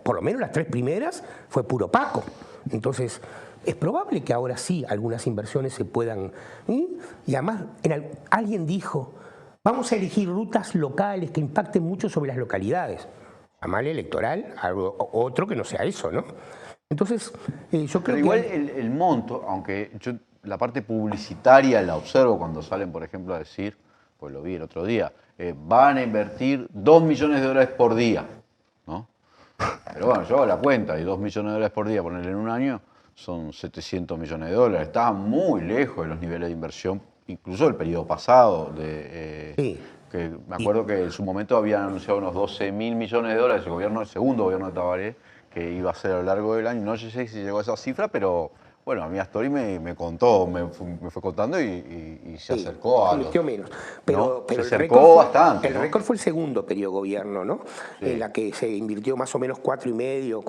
por lo menos las 3 primeras fue puro paco. Entonces, es probable que ahora sí algunas inversiones se puedan... Y además, alguien dijo, vamos a elegir rutas locales que impacten mucho sobre las localidades. Llamarle electoral, otro que no sea eso, ¿no? Entonces, yo creo igual que... el monto, aunque yo la parte publicitaria la observo cuando salen, por ejemplo, a decir, pues lo vi el otro día, van a invertir 2 millones de dólares por día, ¿no? Pero bueno, yo hago la cuenta, y 2 millones de dólares por día, ponerle en un año, son 700 millones de dólares. Está muy lejos de los niveles de inversión, incluso del periodo pasado. Que me acuerdo que en su momento habían anunciado unos 12.000 millones de dólares el segundo gobierno de Tabaré, que iba a ser a lo largo del año. No sé si llegó a esa cifra, pero bueno, a mí Astori me contó, me fue contando y se acercó a los, menos. Pero se acercó bastante. El récord fue el segundo periodo de gobierno, ¿no? Sí. En la que se invirtió más o menos 4,5,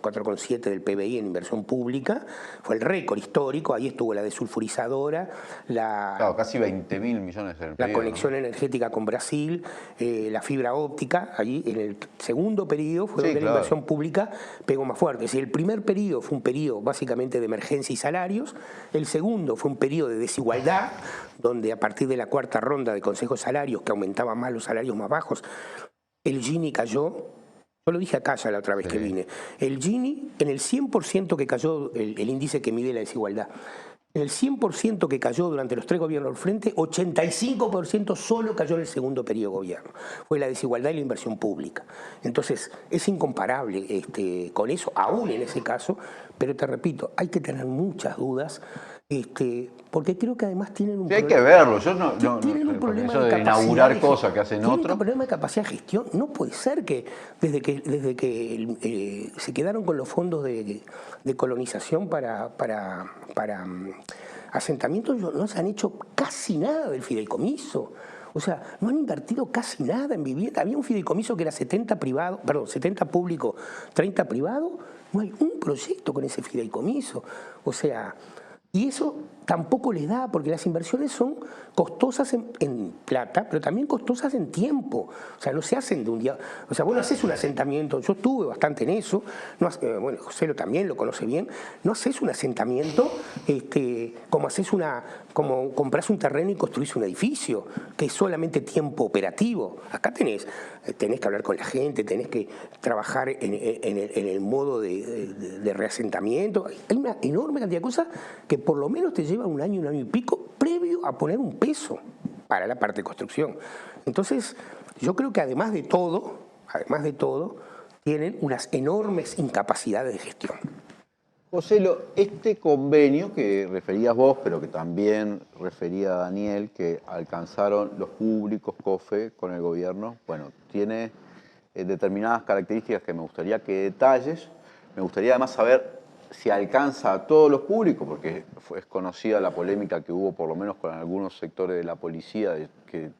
4,7 del PBI en inversión pública. Fue el récord histórico. Ahí estuvo la desulfurizadora, claro, casi 20.000 millones en el periodo, la conexión energética con Brasil, la fibra óptica. Allí en el segundo periodo fue donde la inversión pública pegó más fuerte. Si el primer periodo fue un periodo básicamente de emergencia y salarios, el segundo fue un periodo de desigualdad, donde a partir de la 4ª ronda de Consejo de Salarios, que aumentaba más los salarios más bajos, el Gini cayó Yo lo dije acá ya la otra vez que vine. El Gini, en el 100% que cayó, el índice que mide la desigualdad, en el 100% que cayó durante los 3 gobiernos del frente, 85% solo cayó en el segundo periodo de gobierno. Fue la desigualdad y la inversión pública. Entonces, es incomparable con eso, aún en ese caso, pero te repito, hay que tener muchas dudas, porque creo que además tienen un problema. Hay que verlo, yo tienen un problema eso de de inaugurar cosas que hacen otros. Tienen un problema de capacidad de gestión. No puede ser que desde que se quedaron con los fondos de colonización para asentamientos, no se han hecho casi nada del fideicomiso. O sea, no han invertido casi nada en vivienda. Había un fideicomiso que era 70 público, 30 privado. No hay un proyecto con ese fideicomiso. O sea, y eso tampoco les da, porque las inversiones son costosas en plata, pero también costosas en tiempo. O sea, no se hacen de un día. O sea, vos no haces un asentamiento, yo estuve bastante en eso, bueno, José también lo conoce bien, no haces un asentamiento como comprás un terreno y construís un edificio, que es solamente tiempo operativo. Acá tenés que hablar con la gente, tenés que trabajar en el modo de reasentamiento. Hay una enorme cantidad de cosas que por lo menos te llevan un año y pico previo a poner un peso para la parte de construcción. Entonces, yo creo que además de todo, tienen unas enormes incapacidades de gestión. José, este convenio que referías vos, pero que también refería Daniel, que alcanzaron los públicos COFE con el gobierno, bueno, tiene determinadas características que me gustaría que detalles. Me gustaría además saber si alcanza a todos los públicos, porque es conocida la polémica que hubo por lo menos con algunos sectores de la policía, que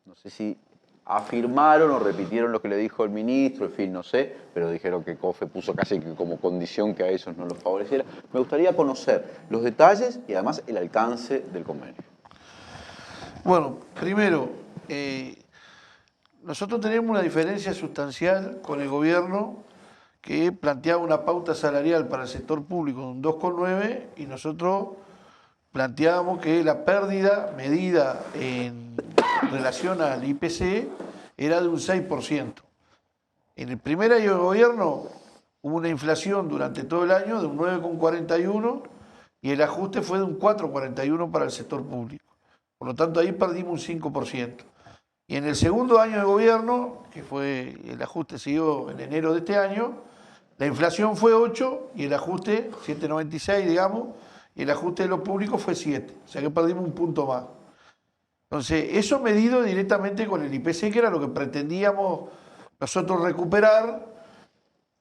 no sé si afirmaron o repitieron lo que le dijo el ministro, en fin, no sé, pero dijeron que COFE puso casi que como condición que a ellos no los favoreciera. Me gustaría conocer los detalles y además el alcance del convenio. Bueno, primero, nosotros tenemos una diferencia sustancial con el gobierno que planteaba una pauta salarial para el sector público de un 2,9 y nosotros planteábamos que la pérdida medida en relación al IPC era de un 6%. En el primer año de gobierno hubo una inflación durante todo el año de un 9,41 y el ajuste fue de un 4,41 para el sector público. Por lo tanto, ahí perdimos un 5%. Y en el segundo año de gobierno, que fue el ajuste siguió en enero de este año, la inflación fue 8 y el ajuste, 7,96 digamos, y el ajuste de lo público fue 7. O sea que perdimos un punto más. Entonces, eso medido directamente con el IPC, que era lo que pretendíamos nosotros recuperar,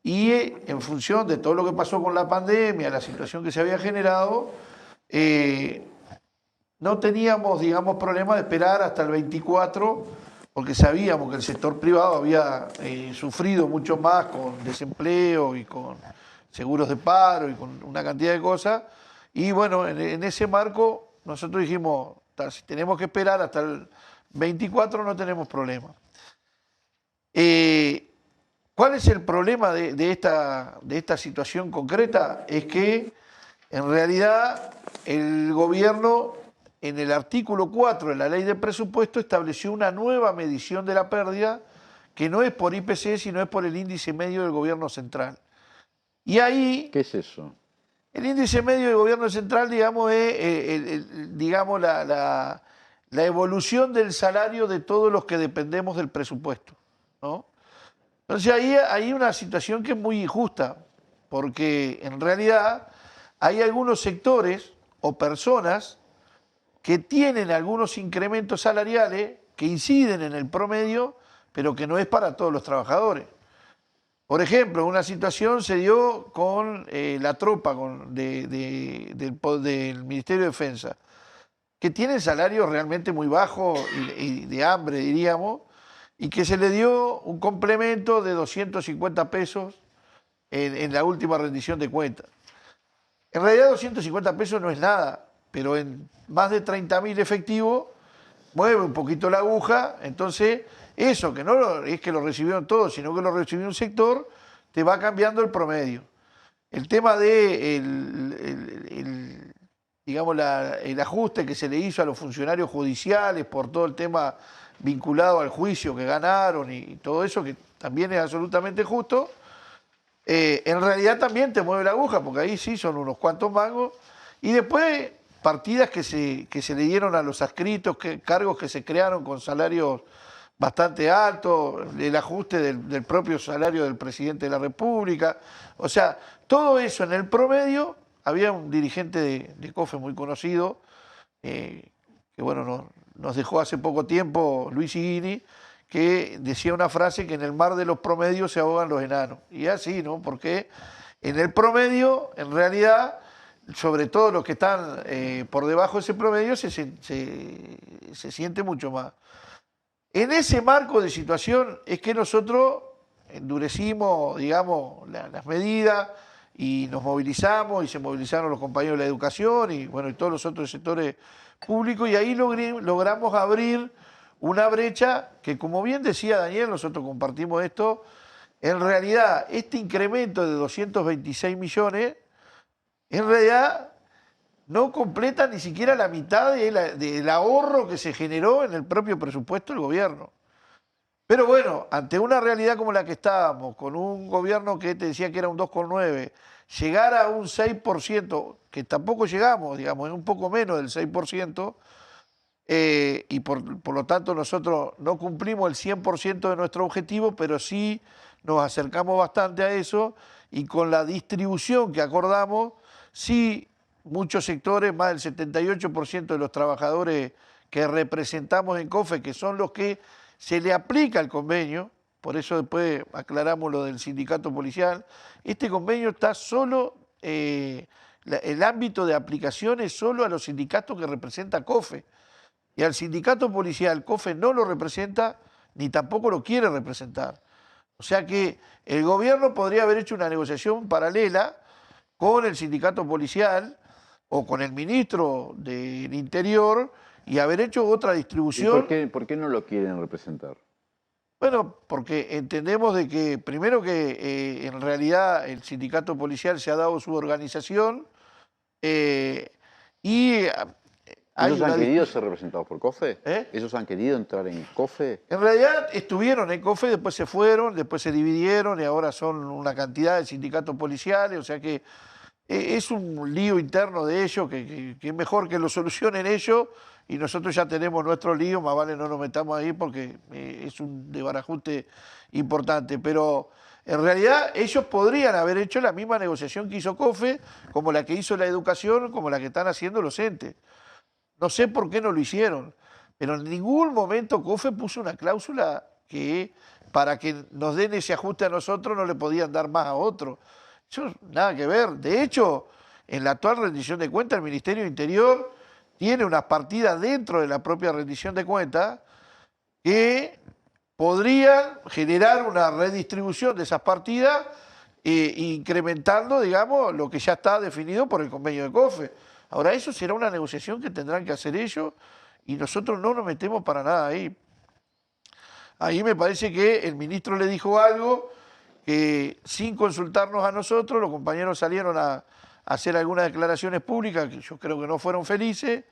y en función de todo lo que pasó con la pandemia, la situación que se había generado, no teníamos, digamos, problema de esperar hasta el 24, porque sabíamos que el sector privado había sufrido mucho más con desempleo y con seguros de paro y con una cantidad de cosas. Y bueno, en ese marco nosotros dijimos, si tenemos que esperar hasta el 24 no tenemos problema. ¿Cuál es el problema de esta situación concreta? Es que en realidad el gobierno en el artículo 4 de la ley de presupuesto estableció una nueva medición de la pérdida que no es por IPC, sino es por el índice medio del gobierno central. Y ahí... ¿Qué es eso? El índice medio del gobierno central, digamos, es la evolución del salario de todos los que dependemos del presupuesto, ¿no? Entonces ahí hay una situación que es muy injusta, porque en realidad hay algunos sectores o personas que tienen algunos incrementos salariales que inciden en el promedio, pero que no es para todos los trabajadores. Por ejemplo, una situación se dio con la tropa del Ministerio de Defensa, que tienen salarios realmente muy bajos y de hambre, diríamos, y que se le dio un complemento de 250 pesos en la última rendición de cuentas. En realidad 250 pesos no es nada, pero en más de 30.000 efectivos mueve un poquito la aguja, entonces eso, que no es que lo recibieron todos, sino que lo recibió un sector, te va cambiando el promedio. El tema de digamos, el ajuste que se le hizo a los funcionarios judiciales por todo el tema vinculado al juicio que ganaron y todo eso, que también es absolutamente justo, en realidad también te mueve la aguja, porque ahí sí son unos cuantos mangos. Y después partidas que se le dieron a los adscritos, cargos que se crearon con salarios bastante altos, el ajuste del propio salario del presidente de la República. O sea, todo eso en el promedio. Había un dirigente de COFE muy conocido, que bueno, nos dejó hace poco tiempo, Luis Higuini, que decía una frase que en el mar de los promedios se ahogan los enanos. Y así, ¿no? Porque en el promedio, en realidad, sobre todo los que están por debajo de ese promedio, se siente mucho más. En ese marco de situación es que nosotros endurecimos, digamos, las medidas y nos movilizamos y se movilizaron los compañeros de la educación y, bueno, y todos los otros sectores públicos, y ahí logramos abrir una brecha que, como bien decía Daniel, nosotros compartimos esto. En realidad, este incremento de 226 millones, en realidad no completa ni siquiera la mitad del ahorro que se generó en el propio presupuesto del gobierno. Pero bueno, ante una realidad como la que estábamos, con un gobierno que te decía que era un 2,9, llegar a un 6%, que tampoco llegamos, digamos, en un poco menos del 6%, y por lo tanto nosotros no cumplimos el 100% de nuestro objetivo, pero sí nos acercamos bastante a eso, y con la distribución que acordamos, sí muchos sectores, más del 78% de los trabajadores que representamos en COFE, que son los que se le aplica el convenio, por eso después aclaramos lo del sindicato policial, este convenio está solo, el ámbito de aplicación es solo a los sindicatos que representa COFE, y al sindicato policial COFE no lo representa ni tampoco lo quiere representar. O sea que el gobierno podría haber hecho una negociación paralela con el sindicato policial o con el ministro del Interior y haber hecho otra distribución. ¿Y por qué no lo quieren representar? Bueno, porque entendemos de que, primero que en realidad el sindicato policial se ha dado su organización y... ¿Ellos han querido ser representados por COFE? ¿Eh? ¿Ellos han querido entrar en COFE? En realidad estuvieron en COFE, después se fueron, después se dividieron y ahora son una cantidad de sindicatos policiales, o sea que es un lío interno de ellos, que es mejor que lo solucionen ellos y nosotros ya tenemos nuestro lío, más vale no nos metamos ahí porque es un desbarajuste importante. Pero en realidad ellos podrían haber hecho la misma negociación que hizo COFE, como la que hizo la educación, como la que están haciendo los entes. No sé por qué no lo hicieron, pero en ningún momento COFE puso una cláusula que para que nos den ese ajuste a nosotros no le podían dar más a otro. Eso nada que ver. De hecho, en la actual rendición de cuentas, el Ministerio del Interior tiene unas partidas dentro de la propia rendición de cuentas que podrían generar una redistribución de esas partidas incrementando, digamos, lo que ya está definido por el convenio de COFE. Ahora, eso será una negociación que tendrán que hacer ellos y nosotros no nos metemos para nada ahí. Ahí me parece que el ministro le dijo algo que sin consultarnos a nosotros, los compañeros salieron a hacer algunas declaraciones públicas que yo creo que no fueron felices,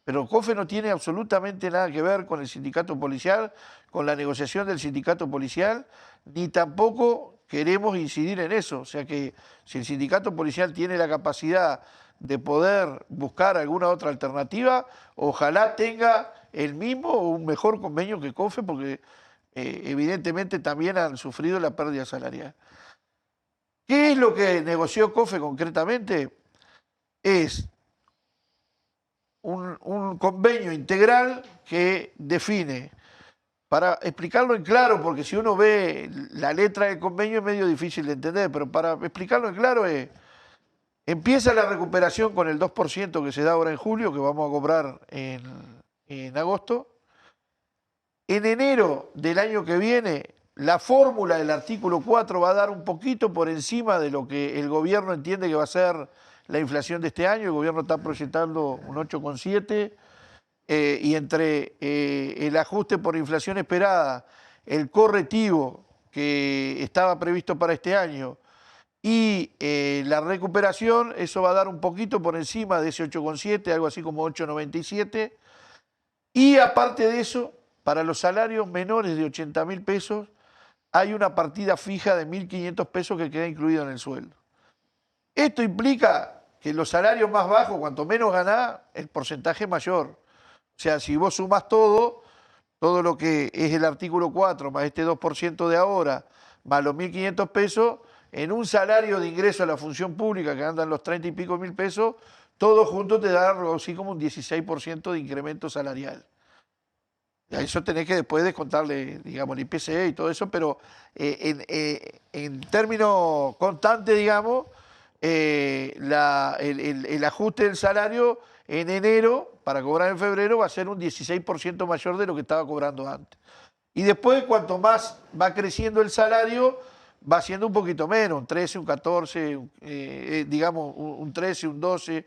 pero COFE no tiene absolutamente nada que ver con el sindicato policial, con la negociación del sindicato policial, ni tampoco queremos incidir en eso. O sea que si el sindicato policial tiene la capacidad de poder buscar alguna otra alternativa, ojalá tenga el mismo o un mejor convenio que COFE, porque evidentemente también han sufrido la pérdida salarial. ¿Qué es lo que negoció COFE concretamente? Es un convenio integral que define, para explicarlo en claro, porque si uno ve la letra del convenio es medio difícil de entender, pero para explicarlo en claro es: empieza la recuperación con el 2% que se da ahora en julio, que vamos a cobrar en agosto. En enero del año que viene, la fórmula del artículo 4 va a dar un poquito por encima de lo que el gobierno entiende que va a ser la inflación de este año. El gobierno está proyectando un 8,7%, y entre el ajuste por inflación esperada, el correctivo que estaba previsto para este año, y la recuperación, eso va a dar un poquito por encima de ese 8,7, algo así como 8,97. Y aparte de eso, para los salarios menores de 80.000 pesos hay una partida fija de 1.500 pesos que queda incluido en el sueldo. Esto implica que los salarios más bajos, cuanto menos ganás, el porcentaje es mayor. O sea, si vos sumás todo lo que es el artículo 4, más este 2% de ahora, más los 1.500 pesos, en un salario de ingreso a la función pública que andan los 30 y pico mil pesos, todo junto te da algo así como un 16% de incremento salarial. A eso tenés que después descontarle, digamos, el IPC y todo eso, pero en términos constantes, digamos, el ajuste del salario en enero para cobrar en febrero va a ser un 16% mayor de lo que estaba cobrando antes. Y después, cuanto más va creciendo el salario, va siendo un poquito menos, un 13, un 14, digamos, un 13, un 12.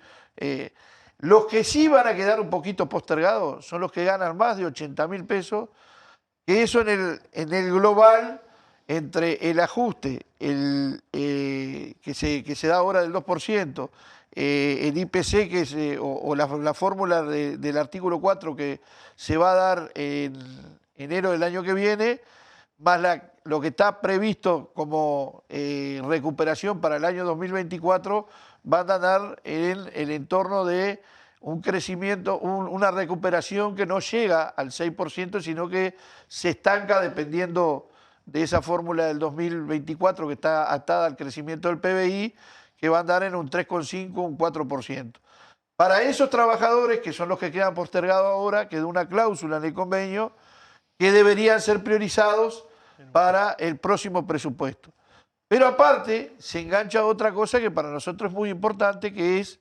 Los que sí van a quedar un poquito postergados son los que ganan más de 80.000 pesos, que eso en el global, entre el ajuste que se da ahora del 2%, el IPC que es, o la fórmula del artículo 4 que se va a dar en enero del año que viene, más lo que está previsto como recuperación para el año 2024, van a dar en el entorno de un crecimiento, una recuperación que no llega al 6%, sino que se estanca dependiendo de esa fórmula del 2024 que está atada al crecimiento del PBI, que va a andar en un 3,5, un 4%. Para esos trabajadores, que son los que quedan postergados ahora, queda una cláusula en el convenio que deberían ser priorizados para el próximo presupuesto. Pero aparte, se engancha otra cosa que para nosotros es muy importante, que es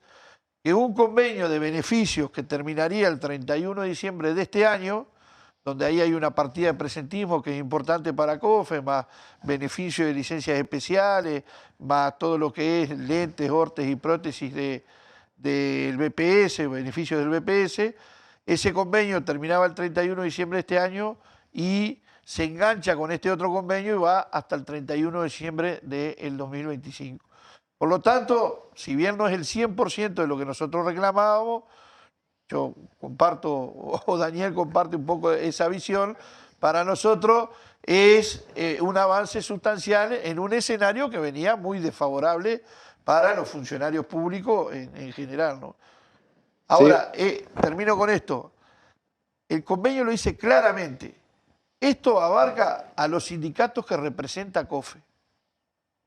que un convenio de beneficios que terminaría el 31 de diciembre de este año, donde ahí hay una partida de presentismo que es importante para COFE, más beneficios de licencias especiales, más todo lo que es lentes, órtesis y prótesis del BPS, beneficios del BPS. Ese convenio terminaba el 31 de diciembre de este año y se engancha con este otro convenio y va hasta el 31 de diciembre del 2025. Por lo tanto, si bien no es el 100% de lo que nosotros reclamábamos, yo comparto, o Daniel comparte un poco esa visión, para nosotros es un avance sustancial en un escenario que venía muy desfavorable para los funcionarios públicos en general, ¿no? Ahora, sí. Termino con esto. El convenio lo dice claramente. Esto abarca a los sindicatos que representa COFE.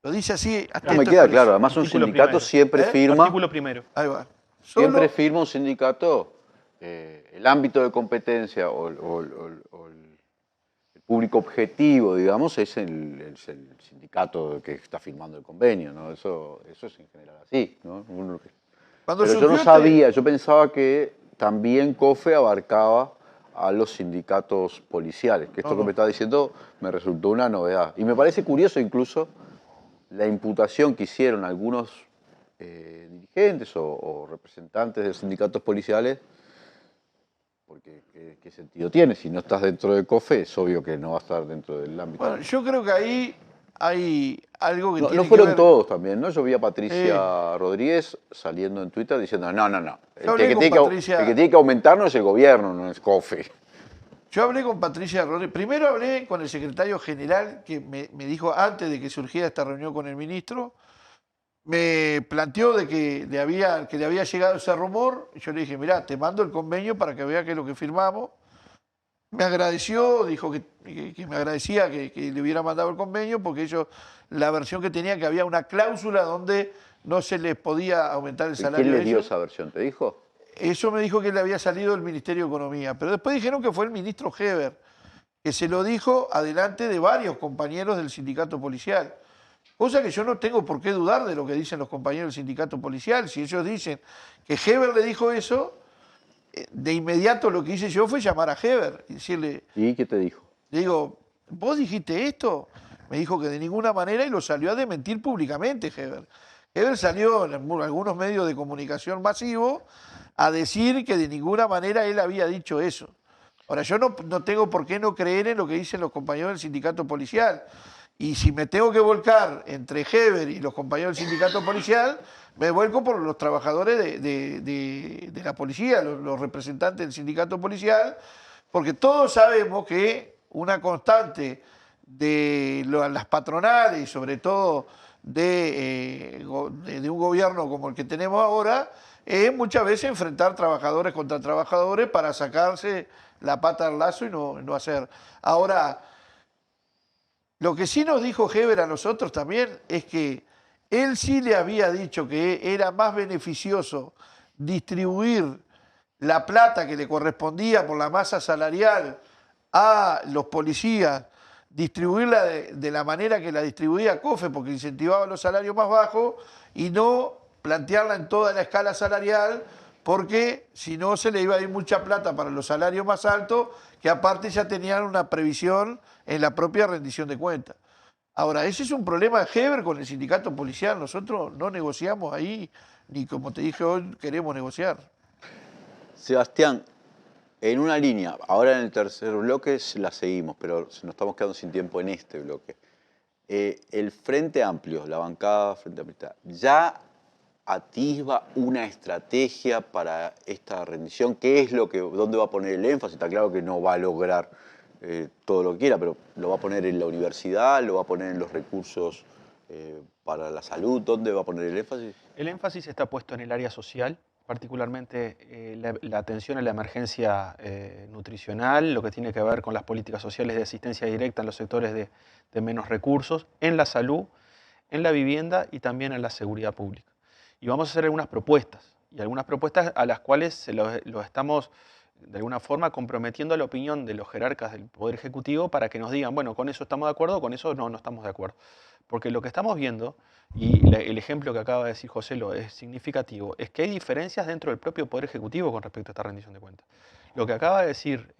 Lo dice así. No me queda claro. Además, un sindicato siempre firma. Artículo primero. Ahí va. Siempre firma un sindicato el ámbito de competencia o el público objetivo, digamos, es el sindicato que está firmando el convenio, ¿no? Eso es en general así, ¿no? Pero yo no sabía, yo pensaba que también COFE abarcaba a los sindicatos policiales, que esto que me estaba diciendo me resultó una novedad. Y me parece curioso incluso la imputación que hicieron algunos dirigentes o representantes de sindicatos policiales, porque ¿qué sentido tiene? Si no estás dentro de COFE, es obvio que no va a estar dentro del ámbito. Bueno, yo creo que ahí hay algo que tiene no fueron que ver... todos también, ¿no? Yo vi a Patricia Rodríguez saliendo en Twitter diciendo no. El que tiene que aumentar no es el gobierno, no es COFE. Yo hablé con Patricia Rodríguez. Primero hablé con el secretario general que me dijo antes de que surgiera esta reunión con el ministro. Me planteó de que le había llegado ese rumor. Y yo le dije, mirá, te mando el convenio para que vea qué es lo que firmamos. Me agradeció, dijo que me agradecía que le hubiera mandado el convenio, porque ellos, la versión que tenía, que había una cláusula donde no se les podía aumentar el salario. ¿Quién les dio esa versión? ¿Te dijo? Eso me dijo que le había salido del Ministerio de Economía. Pero después dijeron que fue el ministro Heber, que se lo dijo adelante de varios compañeros del sindicato policial. Cosa que yo no tengo por qué dudar de lo que dicen los compañeros del sindicato policial. Si ellos dicen que Heber le dijo eso, de inmediato lo que hice yo fue llamar a Heber y decirle... ¿Y qué te dijo? Le digo, ¿vos dijiste esto? Me dijo que de ninguna manera, y lo salió a desmentir públicamente Heber. Heber salió en algunos medios de comunicación masivos a decir que de ninguna manera él había dicho eso. Ahora, yo no tengo por qué no creer en lo que dicen los compañeros del sindicato policial. Y si me tengo que volcar entre Heber y los compañeros del sindicato policial, me vuelco por los trabajadores de la policía, los representantes del sindicato policial, Porque todos sabemos que una constante de las patronales y sobre todo de un gobierno como el que tenemos ahora es muchas veces enfrentar trabajadores contra trabajadores para sacarse la pata del lazo y no hacer. Ahora, lo que sí nos dijo Heber a nosotros también es que él sí le había dicho que era más beneficioso distribuir la plata que le correspondía por la masa salarial a los policías, distribuirla de la manera que la distribuía COFE, porque incentivaba los salarios más bajos, y no plantearla en toda la escala salarial, porque si no se le iba a ir mucha plata para los salarios más altos, que aparte ya tenían una previsión en la propia rendición de cuentas. Ahora, ese es un problema de Heber con el sindicato policial. Nosotros no negociamos ahí, ni como te dije hoy, queremos negociar. Sebastián, en una línea, ahora en el tercer bloque la seguimos, pero nos estamos quedando sin tiempo en este bloque. El Frente Amplio, la bancada Frente Amplio, ¿ya atisba una estrategia para esta rendición? ¿Qué es dónde va a poner el énfasis? Está claro que no va a lograr todo lo que quiera, pero ¿lo va a poner en la universidad? ¿Lo va a poner en los recursos para la salud? ¿Dónde va a poner el énfasis? El énfasis está puesto en el área social, particularmente la atención a la emergencia nutricional, lo que tiene que ver con las políticas sociales de asistencia directa en los sectores de menos recursos, en la salud, en la vivienda y también en la seguridad pública. Y vamos a hacer algunas propuestas a las cuales lo estamos de alguna forma comprometiendo a la opinión de los jerarcas del Poder Ejecutivo para que nos digan, bueno, con eso estamos de acuerdo, con eso no estamos de acuerdo. Porque lo que estamos viendo, y el ejemplo que acaba de decir José lo es significativo, es que hay diferencias dentro del propio Poder Ejecutivo con respecto a esta rendición de cuentas. Lo que acaba de decir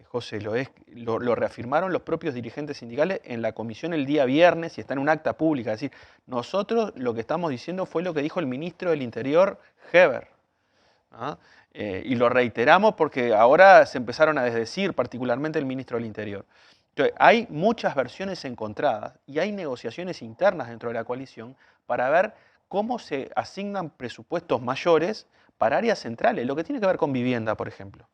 José lo reafirmaron los propios dirigentes sindicales en la comisión el día viernes y está en un acta pública. Es decir, nosotros lo que estamos diciendo fue lo que dijo el ministro del Interior, Heber. ¿Ah? Y lo reiteramos porque ahora se empezaron a desdecir, particularmente el ministro del Interior. Entonces, hay muchas versiones encontradas y hay negociaciones internas dentro de la coalición para ver cómo se asignan presupuestos mayores para áreas centrales, lo que tiene que ver con vivienda, por ejemplo.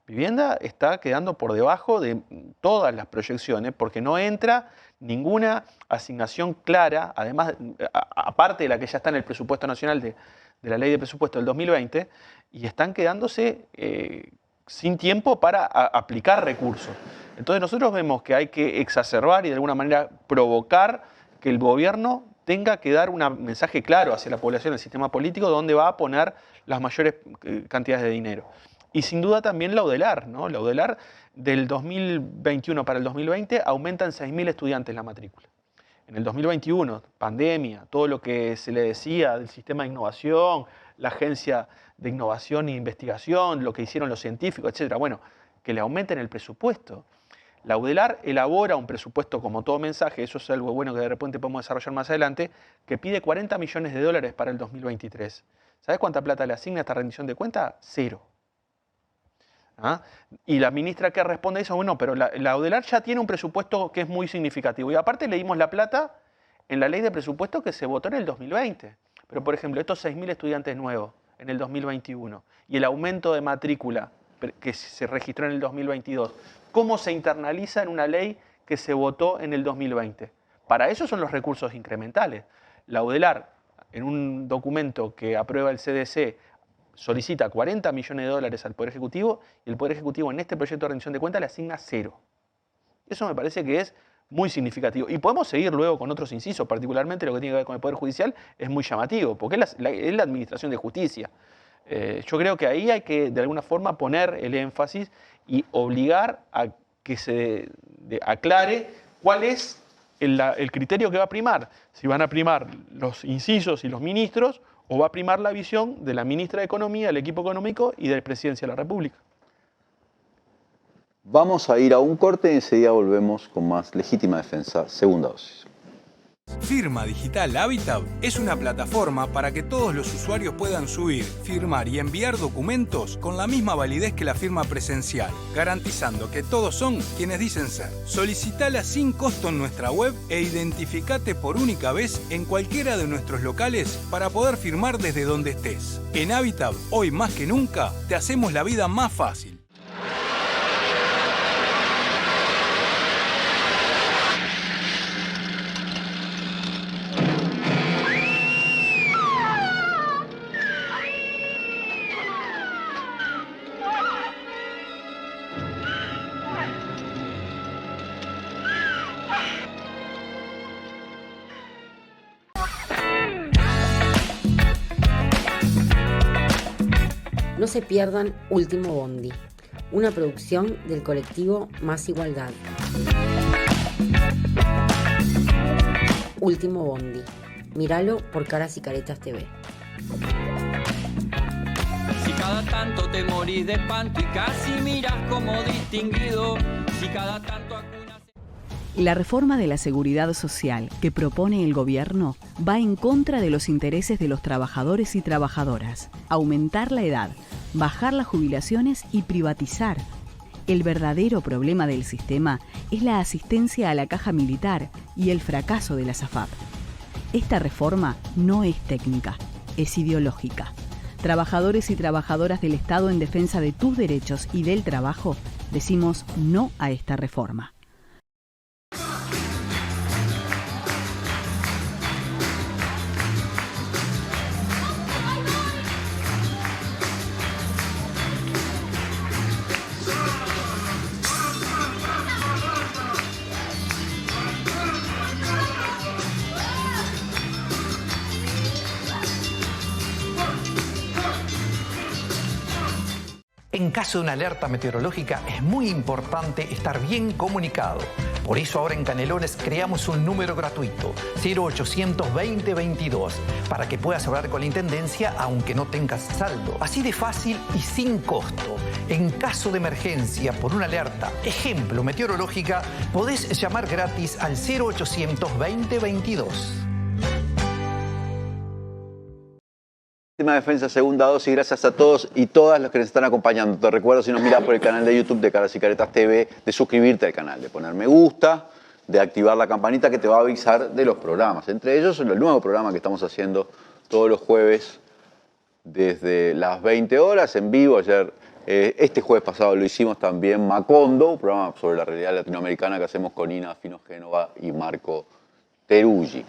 Vivienda está quedando por debajo de todas las proyecciones porque no entra ninguna asignación clara, además, aparte de la que ya está en el presupuesto nacional de la ley de presupuesto del 2020, y están quedándose sin tiempo para aplicar recursos. Entonces nosotros vemos que hay que exacerbar y de alguna manera provocar que el gobierno tenga que dar un mensaje claro hacia la población del sistema político donde va a poner las mayores cantidades de dinero. Y sin duda también la UDELAR, ¿no? La UDELAR del 2021 para el 2020 aumenta en 6.000 estudiantes la matrícula. En el 2021, pandemia, todo lo que se le decía del sistema de innovación, la agencia de innovación e investigación, lo que hicieron los científicos, etcétera. Bueno, que le aumenten el presupuesto. La UDELAR elabora un presupuesto como todo mensaje, eso es algo bueno que de repente podemos desarrollar más adelante, que pide 40 millones de dólares para el 2023. ¿Sabes cuánta plata le asigna esta rendición de cuentas? 0. ¿Ah? Y la ministra que responde eso, bueno, pero la UDELAR ya tiene un presupuesto que es muy significativo. Y aparte le dimos la plata en la ley de presupuesto que se votó en el 2020. Pero, por ejemplo, estos 6.000 estudiantes nuevos en el 2021 y el aumento de matrícula que se registró en el 2022, ¿cómo se internaliza en una ley que se votó en el 2020? Para eso son los recursos incrementales. La UDELAR, en un documento que aprueba el CDC, solicita 40 millones de dólares al Poder Ejecutivo y el Poder Ejecutivo en este proyecto de rendición de cuentas le asigna 0. Eso me parece que es muy significativo. Y podemos seguir luego con otros incisos, particularmente lo que tiene que ver con el Poder Judicial es muy llamativo, porque es la administración de justicia. Yo creo que ahí hay que de alguna forma poner el énfasis y obligar a que se aclare cuál es el criterio que va a primar. Si van a primar los incisos y los ministros o va a primar la visión de la ministra de Economía, del equipo económico y de la Presidencia de la República. Vamos a ir a un corte y enseguida volvemos con más Legítima Defensa, segunda dosis. Firma Digital Habitat es una plataforma para que todos los usuarios puedan subir, firmar y enviar documentos con la misma validez que la firma presencial, garantizando que todos son quienes dicen ser. Solicitala sin costo en nuestra web e identificate por única vez en cualquiera de nuestros locales para poder firmar desde donde estés. En Habitat, hoy más que nunca, te hacemos la vida más fácil. No se pierdan Último Bondi, una producción del colectivo Más Igualdad. Último Bondi. Míralo por Caras y Caretas TV. Si cada tanto te morís de espanto y casi miras como distinguido, si cada tanto acunas... La reforma de la seguridad social que propone el gobierno va en contra de los intereses de los trabajadores y trabajadoras. Aumentar la edad, bajar las jubilaciones y privatizar. El verdadero problema del sistema es la asistencia a la caja militar y el fracaso de la SAFAP. Esta reforma no es técnica, es ideológica. Trabajadores y trabajadoras del Estado en defensa de tus derechos y del trabajo, decimos no a esta reforma. En caso de una alerta meteorológica es muy importante estar bien comunicado. Por eso ahora en Canelones creamos un número gratuito, 0800 2022, para que puedas hablar con la Intendencia aunque no tengas saldo. Así de fácil y sin costo. En caso de emergencia por una alerta, ejemplo meteorológica, podés llamar gratis al 0800 2022. Tema de Defensa Segunda Dosis, gracias a todos y todas los que nos están acompañando. Te recuerdo, si nos mirás por el canal de YouTube de Caras y Caretas TV, de suscribirte al canal, de poner me gusta, de activar la campanita que te va a avisar de los programas. Entre ellos, el nuevo programa que estamos haciendo todos los jueves desde las 20 horas en vivo. Ayer, este jueves pasado lo hicimos también Macondo, un programa sobre la realidad latinoamericana que hacemos con Ina Fino Génova y Marco Teruggi.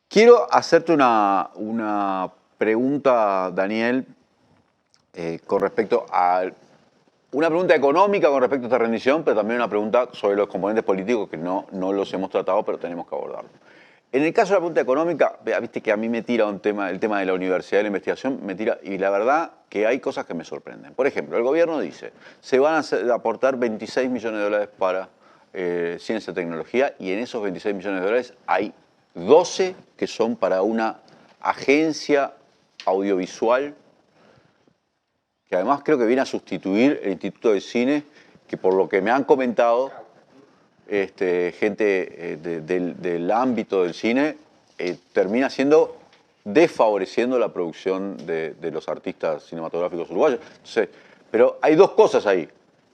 Quiero hacerte una pregunta, Daniel, con respecto a una pregunta económica con respecto a esta rendición, pero también una pregunta sobre los componentes políticos que no los hemos tratado, pero tenemos que abordarlo. En el caso de la pregunta económica, viste que a mí me tira el tema de la universidad y la investigación, me tira, y la verdad que hay cosas que me sorprenden. Por ejemplo, el gobierno dice, se van a aportar 26 millones de dólares para ciencia y tecnología, y en esos 26 millones de dólares hay 12 que son para una agencia audiovisual, que además creo que viene a sustituir el Instituto de Cine, que por lo que me han comentado gente del ámbito del cine, termina desfavoreciendo la producción de los artistas cinematográficos uruguayos. Entonces, pero hay dos cosas ahí.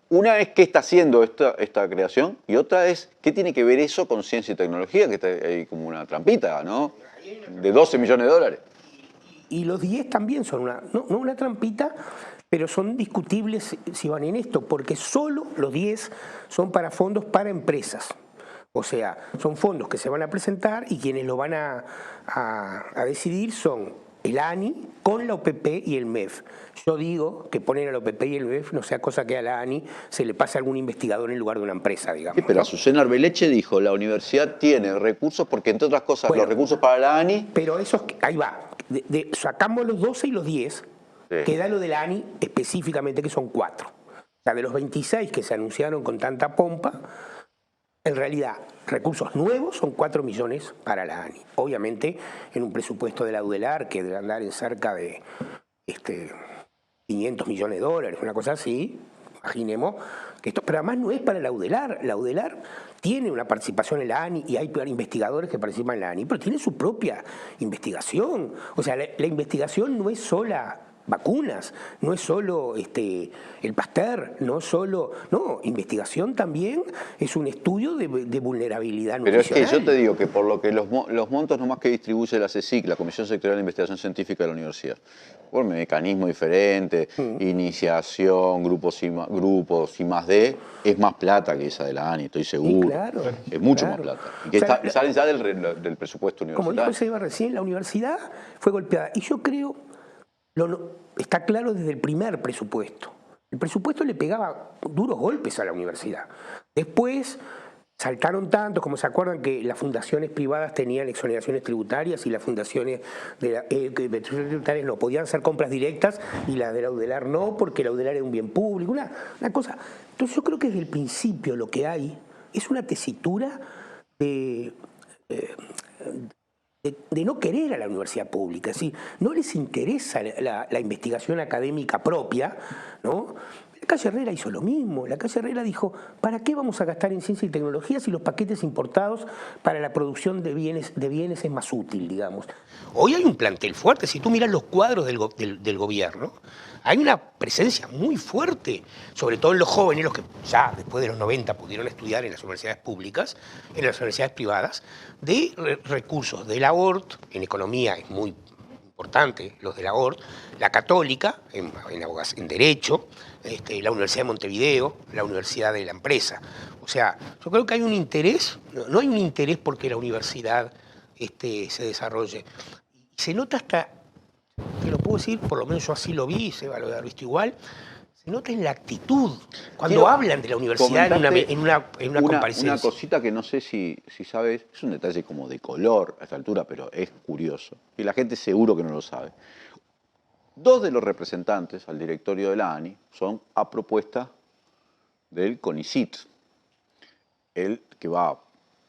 Una es qué está haciendo esta creación y otra es qué tiene que ver eso con ciencia y tecnología, que está ahí como una trampita, ¿no? De 12 millones de dólares. Y los 10 también son no una trampita, pero son discutibles si van en esto, porque solo los 10 son para fondos para empresas. O sea, son fondos que se van a presentar y quienes lo van a decidir son el ANI con la OPP y el MEF. Yo digo que poner a la OPP y el MEF no sea cosa que a la ANI se le pase a algún investigador en lugar de una empresa, digamos. Sí, pero ¿no? Azucena Arbeleche dijo, la universidad tiene recursos porque, entre otras cosas, bueno, los recursos para la ANI... Pero eso, ahí va, sacamos los 12 y los 10, sí. Queda lo de la ANI específicamente, que son 4. O sea, de los 26 que se anunciaron con tanta pompa, en realidad, recursos nuevos son 4 millones para la ANI. Obviamente, en un presupuesto de la UDELAR, que debe andar en cerca de 500 millones de dólares, una cosa así, imaginemos que esto, pero además no es para la UDELAR. La UDELAR tiene una participación en la ANI y hay investigadores que participan en la ANI, pero tiene su propia investigación. O sea, la investigación no es sola vacunas, no es solo el Pasteur, no, investigación también es un estudio de vulnerabilidad nutricional. Pero es que yo te digo que por lo que los montos nomás que distribuye la CSIC, la Comisión Sectorial de Investigación Científica de la Universidad, por mecanismo diferente, iniciación, grupos y más D, es más plata que esa de la ANI, estoy seguro. Sí, claro, es mucho más plata. Y que sale ya del presupuesto universitario. Como dijo Seba recién, la universidad fue golpeada. Y yo creo... está claro desde el primer presupuesto. El presupuesto le pegaba duros golpes a la universidad. Después saltaron tanto, como se acuerdan que las fundaciones privadas tenían exoneraciones tributarias y las fundaciones tributarias no podían hacer compras directas y las de la UDELAR no, porque la UDELAR era un bien público, una cosa. Entonces yo creo que desde el principio lo que hay es una tesitura de no querer a la universidad pública, es decir, no les interesa la investigación académica propia, ¿no? La calle Herrera hizo lo mismo. La calle Herrera dijo, ¿para qué vamos a gastar en ciencia y tecnología si los paquetes importados para la producción de bienes es más útil, digamos? Hoy hay un plantel fuerte. Si tú miras los cuadros del gobierno, hay una presencia muy fuerte, sobre todo en los jóvenes, los que ya después de los 90 pudieron estudiar en las universidades públicas, en las universidades privadas, de recursos de la ORT, en economía es muy importante los de la ORT, la Católica, en Derecho, la Universidad de Montevideo, la Universidad de la Empresa. O sea, yo creo que hay un interés, no hay un interés porque la universidad se desarrolle. Se nota hasta, te lo puedo decir, por lo menos yo así lo vi, Seba lo haber visto igual, se nota en la actitud, cuando hablan de la universidad en una comparecencia. Una cosita que no sé si sabes, es un detalle como de color a esta altura, pero es curioso, y la gente seguro que no lo sabe. 2 de los representantes al directorio de la ANI son a propuesta del CONICYT, el que va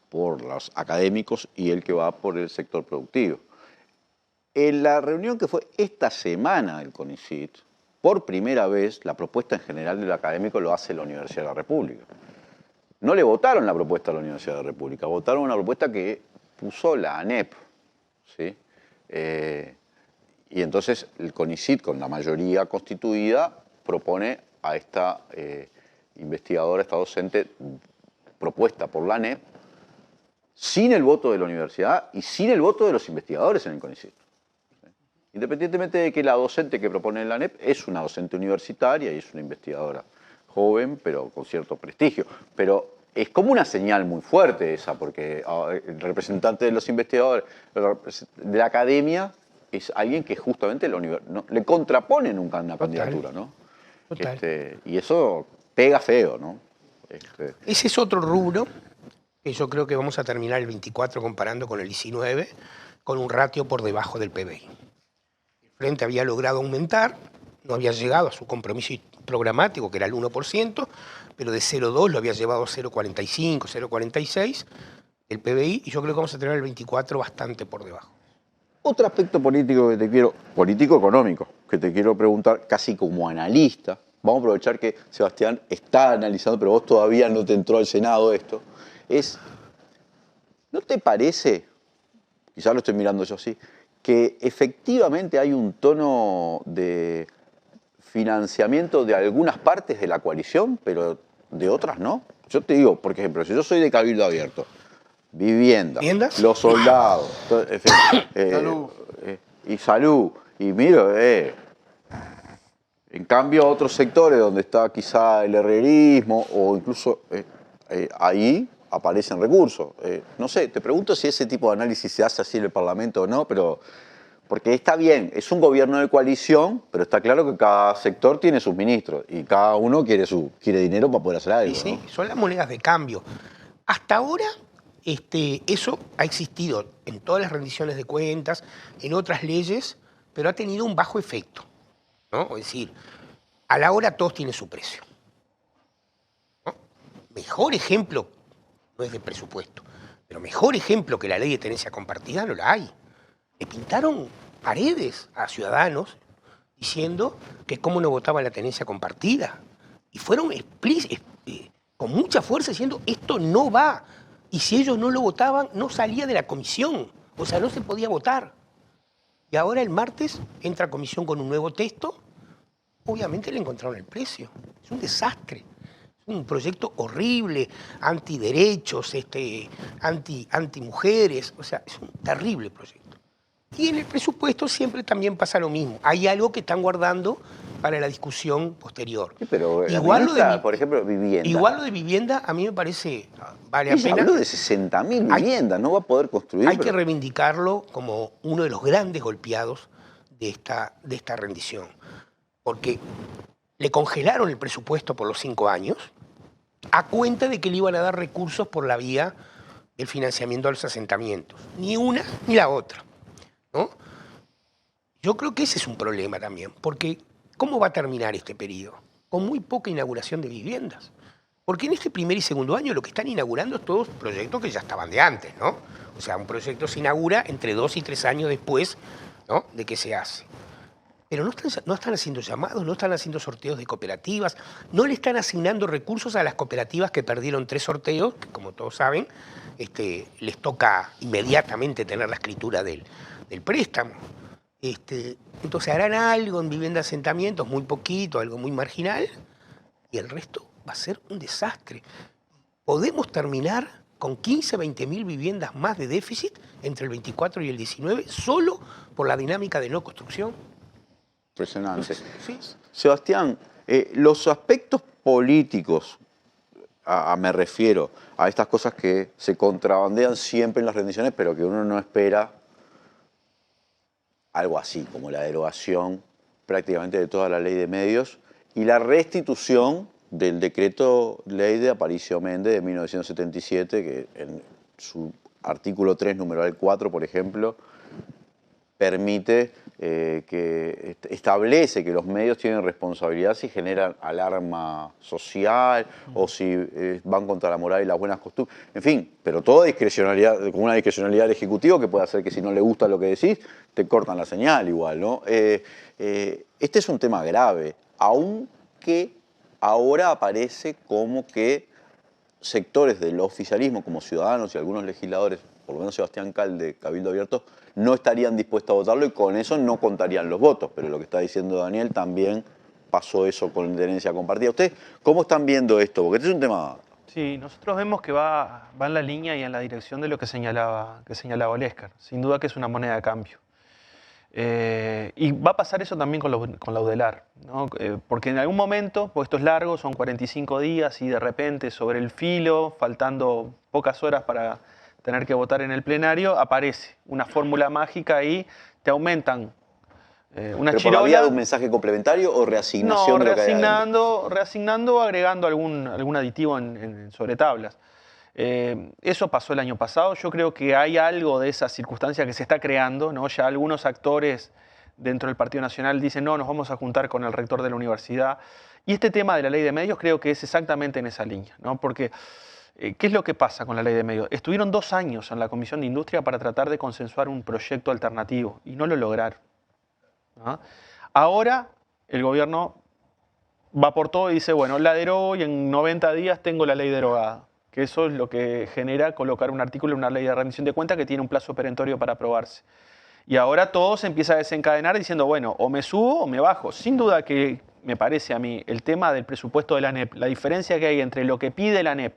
por los académicos y el que va por el sector productivo. En la reunión que fue esta semana del CONICYT, por primera vez la propuesta en general del académico lo hace la Universidad de la República. No le votaron la propuesta a la Universidad de la República, votaron una propuesta que puso la ANEP, ¿sí? Y entonces el CONICYT, con la mayoría constituida, propone a esta investigadora, esta docente, propuesta por la ANEP, sin el voto de la universidad y sin el voto de los investigadores en el CONICYT. Independientemente de que la docente que propone la ANEP es una docente universitaria y es una investigadora joven, pero con cierto prestigio. Pero es como una señal muy fuerte esa, porque el representante de los investigadores, de la academia, es alguien que justamente le contrapone nunca una candidatura, ¿no? Total. Y eso pega feo, ¿no? Ese es otro rubro que yo creo que vamos a terminar el 24 comparando con el 19, con un ratio por debajo del PBI. El Frente había logrado aumentar, no había llegado a su compromiso programático, que era el 1%, pero de 0,2 lo había llevado a 0,45, 0,46 el PBI, y yo creo que vamos a tener el 24 bastante por debajo. Otro aspecto político-económico, que te quiero preguntar casi como analista. Vamos a aprovechar que Sebastián está analizando, pero vos todavía no te entró al Senado esto. ¿No te parece, quizás lo estoy mirando yo así, que efectivamente hay un tono de financiamiento de algunas partes de la coalición, pero de otras no? Yo te digo, por ejemplo, si yo soy de Cabildo Abierto, vivienda, los soldados, y salud, y miro, en cambio otros sectores donde está quizá el herrerismo o incluso ahí aparecen recursos. No sé, te pregunto si ese tipo de análisis se hace así en el Parlamento o no, pero porque está bien, es un gobierno de coalición, pero está claro que cada sector tiene sus ministros y cada uno quiere dinero para poder hacer algo. Sí, son las monedas de cambio. Hasta ahora eso ha existido en todas las rendiciones de cuentas, en otras leyes, pero ha tenido un bajo efecto, ¿no? Es decir, a la hora todos tienen su precio, ¿no? Mejor ejemplo, no es de presupuesto, pero mejor ejemplo que la ley de tenencia compartida no la hay. Le pintaron paredes a ciudadanos diciendo que cómo no votaban la tenencia compartida. Y fueron con mucha fuerza diciendo esto no va. Y si ellos no lo votaban, no salía de la comisión. O sea, no se podía votar. Y ahora el martes entra a comisión con un nuevo texto. Obviamente le encontraron el precio. Es un desastre. Es un proyecto horrible, antiderechos, antimujeres. O sea, es un terrible proyecto. Y en el presupuesto siempre también pasa lo mismo. Hay algo que están guardando para la discusión posterior. Sí, pero igual por ejemplo, vivienda. Igual lo de vivienda a mí me parece vale la pena. Habló de 60.000 viviendas, no va a poder construir. Hay que reivindicarlo como uno de los grandes golpeados de esta rendición. Porque le congelaron el presupuesto por los 5 años, a cuenta de que le iban a dar recursos por la vía del financiamiento de los asentamientos. Ni una ni la otra, ¿no? Yo creo que ese es un problema también, porque ¿cómo va a terminar este periodo? Con muy poca inauguración de viviendas. Porque en este primer y segundo año lo que están inaugurando es todos proyectos que ya estaban de antes, ¿no? O sea, un proyecto se inaugura entre 2 y 3 años después, ¿no?, de que se hace. Pero no están haciendo llamados, no están haciendo sorteos de cooperativas, no le están asignando recursos a las cooperativas que perdieron 3 sorteos, que como todos saben, les toca inmediatamente tener la escritura del préstamo. Entonces harán algo en vivienda de asentamientos, muy poquito, algo muy marginal, y el resto va a ser un desastre. Podemos terminar con 15, 20 mil viviendas más de déficit entre el 24 y el 19, solo por la dinámica de no construcción. Impresionante. Sí. Sebastián, los aspectos políticos, me refiero a estas cosas que se contrabandean siempre en las rendiciones, pero que uno no espera, algo así como la derogación prácticamente de toda la ley de medios y la restitución del decreto ley de Aparicio Méndez de 1977, que en su artículo 3, numeral 4, por ejemplo, permite que establece que los medios tienen responsabilidad si generan alarma social o si van contra la moral y las buenas costumbres. En fin, pero toda discrecionalidad, con una discrecionalidad del Ejecutivo que puede hacer que si no le gusta lo que decís, te cortan la señal igual, ¿no? Este es un tema grave, aunque ahora aparece como que sectores del oficialismo, como Ciudadanos y algunos legisladores, por lo menos Sebastián Cal de Cabildo Abierto, no estarían dispuestos a votarlo y con eso no contarían los votos. Pero lo que está diciendo Daniel, también pasó eso con tenencia compartida. ¿Ustedes cómo están viendo esto? Porque este es un tema... Sí, nosotros vemos que va en la línea y en la dirección de lo que señalaba Olescar. Sin duda que es una moneda de cambio. Y va a pasar eso también con la UDELAR, ¿no? Porque en algún momento, pues esto es largo, son 45 días y de repente sobre el filo, faltando pocas horas para tener que votar en el plenario, aparece una fórmula mágica y te aumentan una ¿Pero chirola. por la vía de un mensaje complementario o reasignación de lo que hay adentro? Reasignando, agregando algún aditivo sobre tablas. Eso pasó el año pasado. Yo creo que hay algo de esa circunstancia que se está creando, ¿no? Ya algunos actores dentro del Partido Nacional dicen, no, nos vamos a juntar con el rector de la universidad. Y este tema de la ley de medios creo que es exactamente en esa línea, ¿no? Porque, ¿qué es lo que pasa con la ley de medios? Estuvieron 2 años en la Comisión de Industria para tratar de consensuar un proyecto alternativo y no lo lograron, ¿no? Ahora el gobierno va por todo y dice, bueno, la derogo y en 90 días tengo la ley derogada. Que eso es lo que genera colocar un artículo en una ley de rendición de cuentas que tiene un plazo perentorio para aprobarse. Y ahora todo se empieza a desencadenar diciendo, bueno, o me subo o me bajo. Sin duda que, me parece a mí, el tema del presupuesto de la ANEP, la diferencia que hay entre lo que pide la ANEP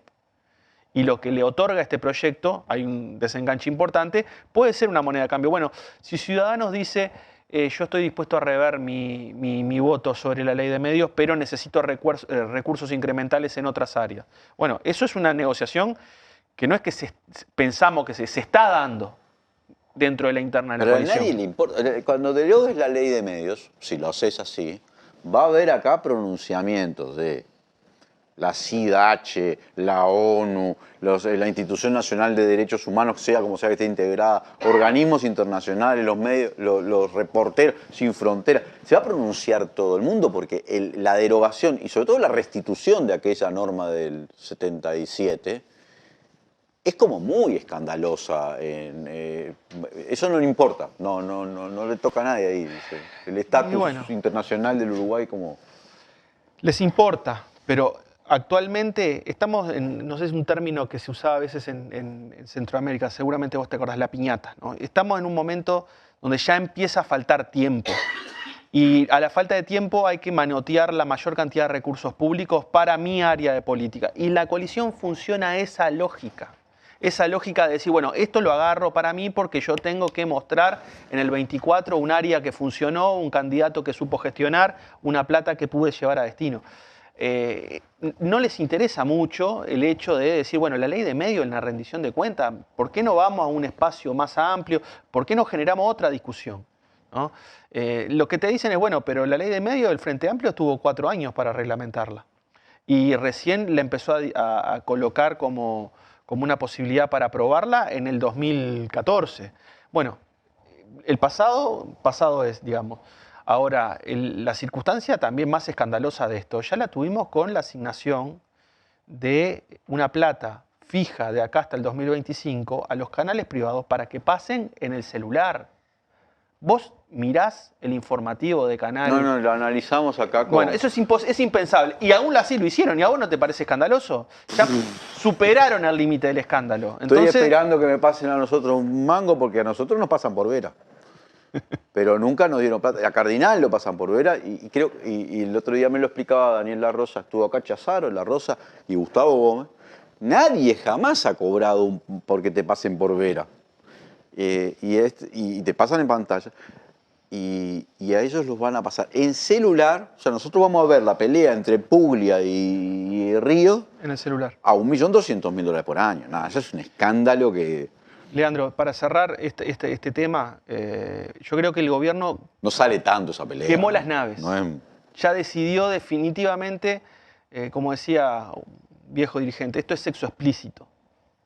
y lo que le otorga este proyecto, hay un desenganche importante, puede ser una moneda de cambio. Bueno, si Ciudadanos dice, yo estoy dispuesto a rever mi voto sobre la ley de medios, pero necesito recursos incrementales en otras áreas. Bueno, eso es una negociación que no es que pensamos que se está dando dentro de la interna de la Pero coalición. a nadie le importa. Cuando derogues la ley de medios, si lo haces así, va a haber acá pronunciamientos de la CIDH, la ONU, la Institución Nacional de Derechos Humanos, sea como sea que esté integrada, organismos internacionales, los medios, los reporteros sin fronteras. Se va a pronunciar todo el mundo porque la derogación y sobre todo la restitución de aquella norma del 77 es como muy escandalosa. Eso no le importa, no le toca a nadie ahí. Dice. El estatus internacional del Uruguay como... Les importa, pero... Actualmente estamos en, no sé, es un término que se usaba a veces en Centroamérica, seguramente vos te acordás, la piñata, ¿no? Estamos en un momento donde ya empieza a faltar tiempo y a la falta de tiempo hay que manotear la mayor cantidad de recursos públicos para mi área de política. Y la coalición funciona esa lógica de decir, bueno, esto lo agarro para mí porque yo tengo que mostrar en el 24 un área que funcionó, un candidato que supo gestionar, una plata que pude llevar a destino. No les interesa mucho el hecho de decir, bueno, la ley de medios en la rendición de cuentas, ¿por qué no vamos a un espacio más amplio? ¿Por qué no generamos otra discusión? ¿No? Lo que te dicen es, bueno, pero la ley de medios del Frente Amplio tuvo 4 años para reglamentarla. y recién la empezó a colocar como una posibilidad para aprobarla en el 2014. Bueno, el pasado es, digamos. Ahora, la circunstancia también más escandalosa de esto, ya la tuvimos con la asignación de una plata fija de acá hasta el 2025 a los canales privados para que pasen en el celular. Vos mirás el informativo de Canal. No, lo analizamos acá con... Bueno, eso es impensable. Y aún así lo hicieron. ¿Y a vos no te parece escandaloso? Ya superaron el límite del escándalo. Estoy esperando que me pasen a nosotros un mango porque a nosotros nos pasan por Vera. Pero nunca nos dieron plata. A Cardinal lo pasan por Vera y el otro día me lo explicaba Daniel La Rosa. Estuvo acá Chazaro, La Rosa y Gustavo Gómez. Nadie jamás ha cobrado porque te pasen por Vera. Y te pasan en pantalla. Y a ellos los van a pasar en celular. O sea, nosotros vamos a ver la pelea entre Puglia y Río. En el celular. A $1.200.000 por año. Nada, eso es un escándalo que... Leandro, para cerrar este tema, yo creo que el gobierno... No sale tanto esa pelea. Quemó las naves. No es... Ya decidió definitivamente, como decía un viejo dirigente, esto es sexo explícito,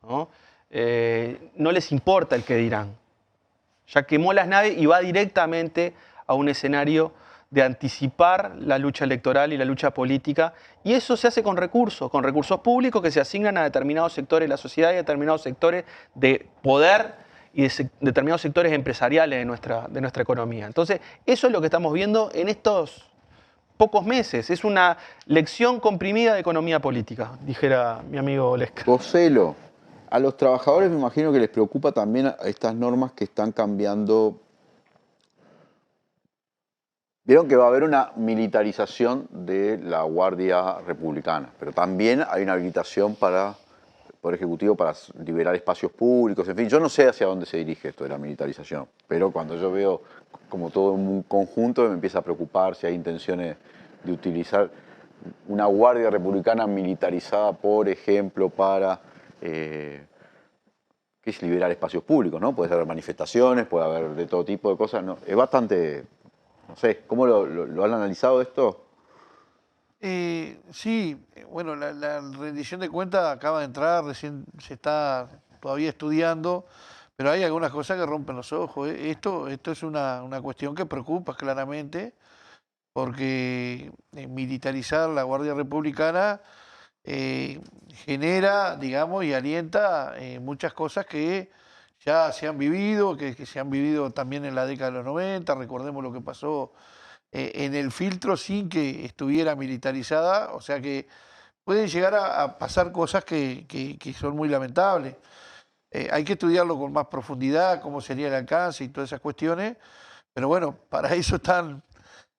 ¿no? No les importa el que dirán. Ya quemó las naves y va directamente a un escenario de anticipar la lucha electoral y la lucha política. Y eso se hace con recursos públicos que se asignan a determinados sectores de la sociedad y a determinados sectores de poder y de determinados sectores empresariales de nuestra economía. Entonces, eso es lo que estamos viendo en estos pocos meses. Es una lección comprimida de economía política, dijera mi amigo Lesca. Joselo, a los trabajadores me imagino que les preocupa también estas normas que están cambiando. Vieron que va a haber una militarización de la Guardia Republicana, pero también hay una habilitación para Poder Ejecutivo para liberar espacios públicos, en fin, yo no sé hacia dónde se dirige esto de la militarización, pero cuando yo veo como todo un conjunto me empieza a preocupar si hay intenciones de utilizar una Guardia Republicana militarizada, por ejemplo, para ¿qué es liberar espacios públicos? ¿No? Puede haber manifestaciones, puede haber de todo tipo de cosas, ¿no? Es bastante... No sé, ¿cómo lo han analizado esto? Sí, bueno, la rendición de cuentas acaba de entrar, recién se está todavía estudiando, pero hay algunas cosas que rompen los ojos. Esto es una cuestión que preocupa claramente, porque militarizar la Guardia Republicana genera, digamos, y alienta muchas cosas que ya se han vivido, que se han vivido también en la década de los 90, recordemos lo que pasó en el filtro sin que estuviera militarizada, o sea que pueden llegar a pasar cosas que son muy lamentables. Hay que estudiarlo con más profundidad, cómo sería el alcance y todas esas cuestiones, pero bueno, para eso están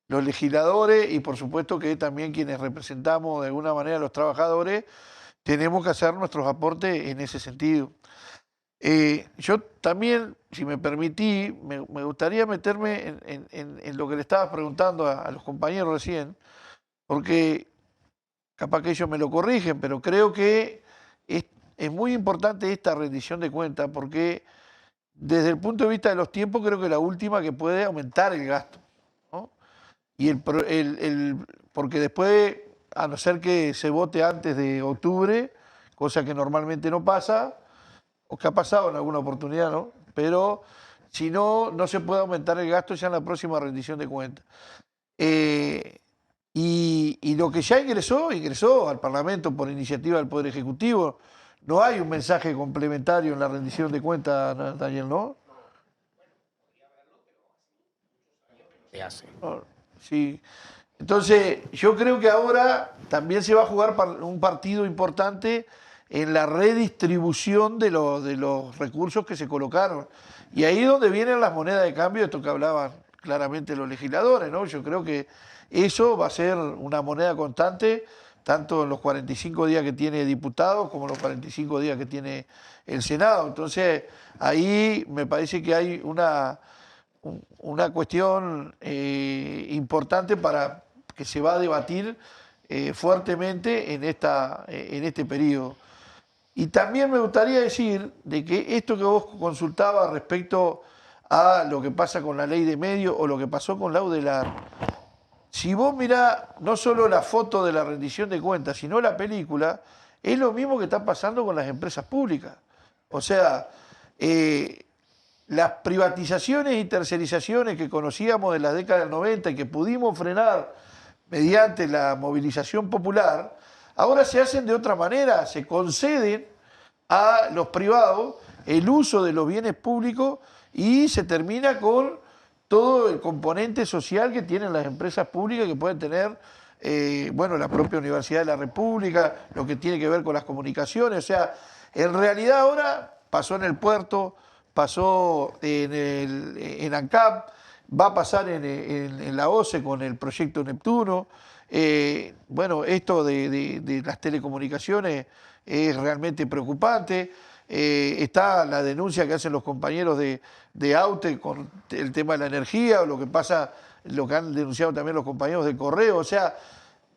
los legisladores y por supuesto que también quienes representamos de alguna manera a los trabajadores tenemos que hacer nuestros aportes en ese sentido. Yo también, si me permití, me gustaría meterme en lo que le estabas preguntando a los compañeros recién, porque capaz que ellos me lo corrigen, pero creo que es muy importante esta rendición de cuentas, porque desde el punto de vista de los tiempos creo que la última que puede aumentar el gasto, ¿no? Y porque después, a no ser que se vote antes de octubre, cosa que normalmente no pasa, o que ha pasado en alguna oportunidad, ¿no? Pero si no, no se puede aumentar el gasto ya en la próxima rendición de cuentas. Y lo que ya ingresó al Parlamento por iniciativa del Poder Ejecutivo. No hay un mensaje complementario en la rendición de cuentas, Daniel, ¿no? Se hace. Sí. Entonces, yo creo que ahora también se va a jugar un partido importante en la redistribución de los recursos que se colocaron. Y ahí es donde vienen las monedas de cambio, esto que hablaban claramente los legisladores, ¿no? Yo creo que eso va a ser una moneda constante, tanto en los 45 días que tiene diputados como en los 45 días que tiene el Senado. Entonces, ahí me parece que hay una cuestión importante para que se va a debatir fuertemente en este periodo. Y también me gustaría decir de que esto que vos consultabas respecto a lo que pasa con la ley de medios o lo que pasó con la UDELAR, si vos mirás no solo la foto de la rendición de cuentas, sino la película, es lo mismo que está pasando con las empresas públicas. O sea, las privatizaciones y tercerizaciones que conocíamos de las décadas del 90 y que pudimos frenar mediante la movilización popular, ahora se hacen de otra manera, se conceden a los privados el uso de los bienes públicos y se termina con todo el componente social que tienen las empresas públicas, que pueden tener, bueno, la propia Universidad de la República, lo que tiene que ver con las comunicaciones. O sea, en realidad ahora pasó en el puerto, pasó en ANCAP, va a pasar en la OCE con el proyecto Neptuno. Bueno, esto de las telecomunicaciones es realmente preocupante. Está la denuncia que hacen los compañeros de AUTE con el tema de la energía, o lo que pasa, lo que han denunciado también los compañeros de Correo. O sea,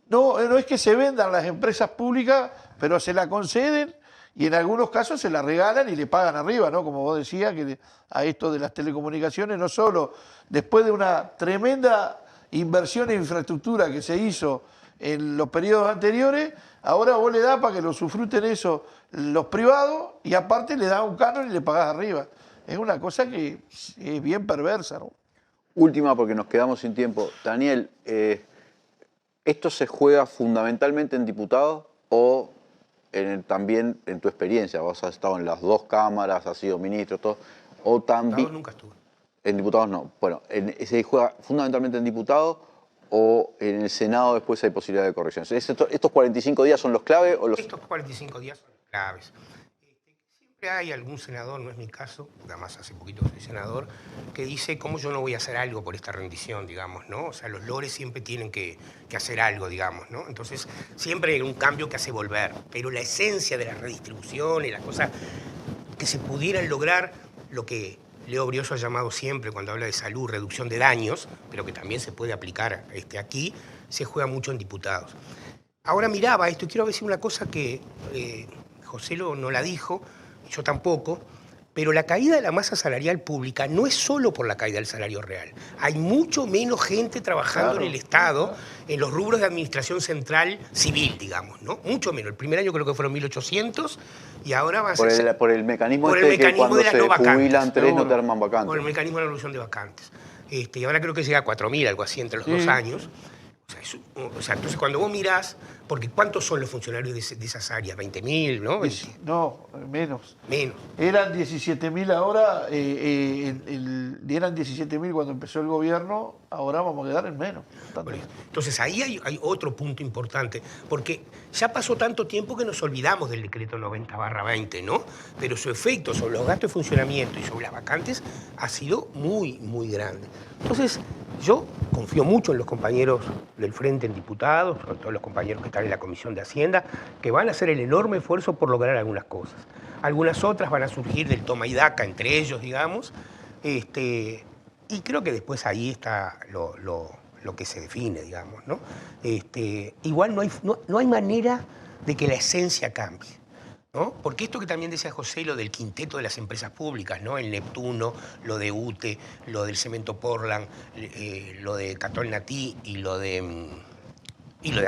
no es que se vendan las empresas públicas, pero se la conceden y en algunos casos se la regalan y le pagan arriba, ¿no? Como vos decías, que a esto de las telecomunicaciones, no solo después de una tremenda inversión en infraestructura que se hizo en los periodos anteriores, ahora vos le das para que lo sufruten eso los privados y aparte le das un canon y le pagás arriba. Es una cosa que es bien perversa, ¿no? Última, porque nos quedamos sin tiempo. Daniel, ¿esto se juega fundamentalmente en diputados o también en tu experiencia? Vos has estado en las dos cámaras, has sido ministro, todo. O también... Nunca estuve. En diputados no. Bueno, ¿se juega fundamentalmente en diputados o en el Senado después hay posibilidad de correcciones? ¿Estos 45 días son los claves o los...? Estos 45 días son los claves. Siempre hay algún senador, no es mi caso, porque además hace poquito soy senador, que dice cómo yo no voy a hacer algo por esta rendición, digamos, ¿no? O sea, los lores siempre tienen que hacer algo, digamos, ¿no? Entonces, siempre hay un cambio que hace volver. Pero la esencia de la redistribución y las cosas que se pudieran lograr, lo que Leo Brioso ha llamado siempre cuando habla de salud, reducción de daños, pero que también se puede aplicar aquí, se juega mucho en diputados. Ahora miraba esto y quiero decir una cosa que José no la dijo, yo tampoco, pero la caída de la masa salarial pública no es solo por la caída del salario real. Hay mucho menos gente trabajando en el Estado, en los rubros de administración central civil, digamos, ¿no? Mucho menos. El primer año creo que fueron 1.800 y ahora va a ser... Por el mecanismo que cuando se jubilan tres no te arman vacantes. Por el mecanismo de la reducción de vacantes. Y ahora creo que llega a 4.000, algo así, entre los 2 años. O sea, entonces cuando vos mirás, porque ¿cuántos son los funcionarios de esas áreas? ¿20.000, no? No, menos. Menos. Eran 17.000 ahora, eran 17.000 cuando empezó el gobierno, ahora vamos a quedar en menos. Entonces ahí hay otro punto importante, porque ya pasó tanto tiempo que nos olvidamos del decreto 90/20, ¿no? Pero su efecto sobre los gastos de funcionamiento y sobre las vacantes ha sido muy, muy grande. Entonces, yo confío mucho en los compañeros del Frente en diputados, sobre todo los compañeros que están en la Comisión de Hacienda, que van a hacer el enorme esfuerzo por lograr algunas cosas. Algunas otras van a surgir del toma y daca entre ellos, digamos, y creo que después ahí está lo que se define, digamos, ¿no? Igual no hay manera de que la esencia cambie, ¿no? Porque esto que también decía José, lo del quinteto de las empresas públicas, ¿no? El Neptuno, lo de UTE, lo del Cemento Portland, lo de Catol Natí y lo de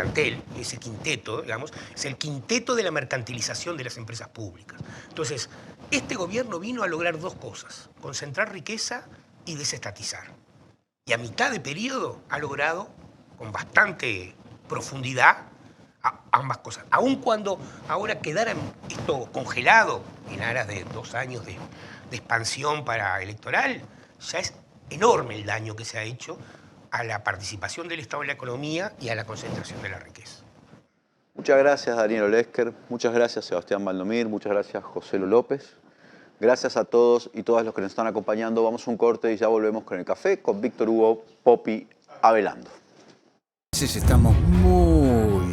Antel, ese quinteto, digamos, es el quinteto de la mercantilización de las empresas públicas. Entonces, este gobierno vino a lograr dos cosas: concentrar riqueza y desestatizar. Y a mitad de periodo ha logrado, con bastante profundidad, ambas cosas. Aun cuando ahora quedara esto congelado en aras de 2 años de expansión electoral, ya es enorme el daño que se ha hecho a la participación del Estado en la economía y a la concentración de la riqueza. Muchas gracias, Daniel Olesker. Muchas gracias, Sebastián Valdomir. Muchas gracias, José López. Gracias a todos y todas los que nos están acompañando. Vamos a un corte y ya volvemos con el café con Víctor Hugo Popi Avelando. A veces estamos muy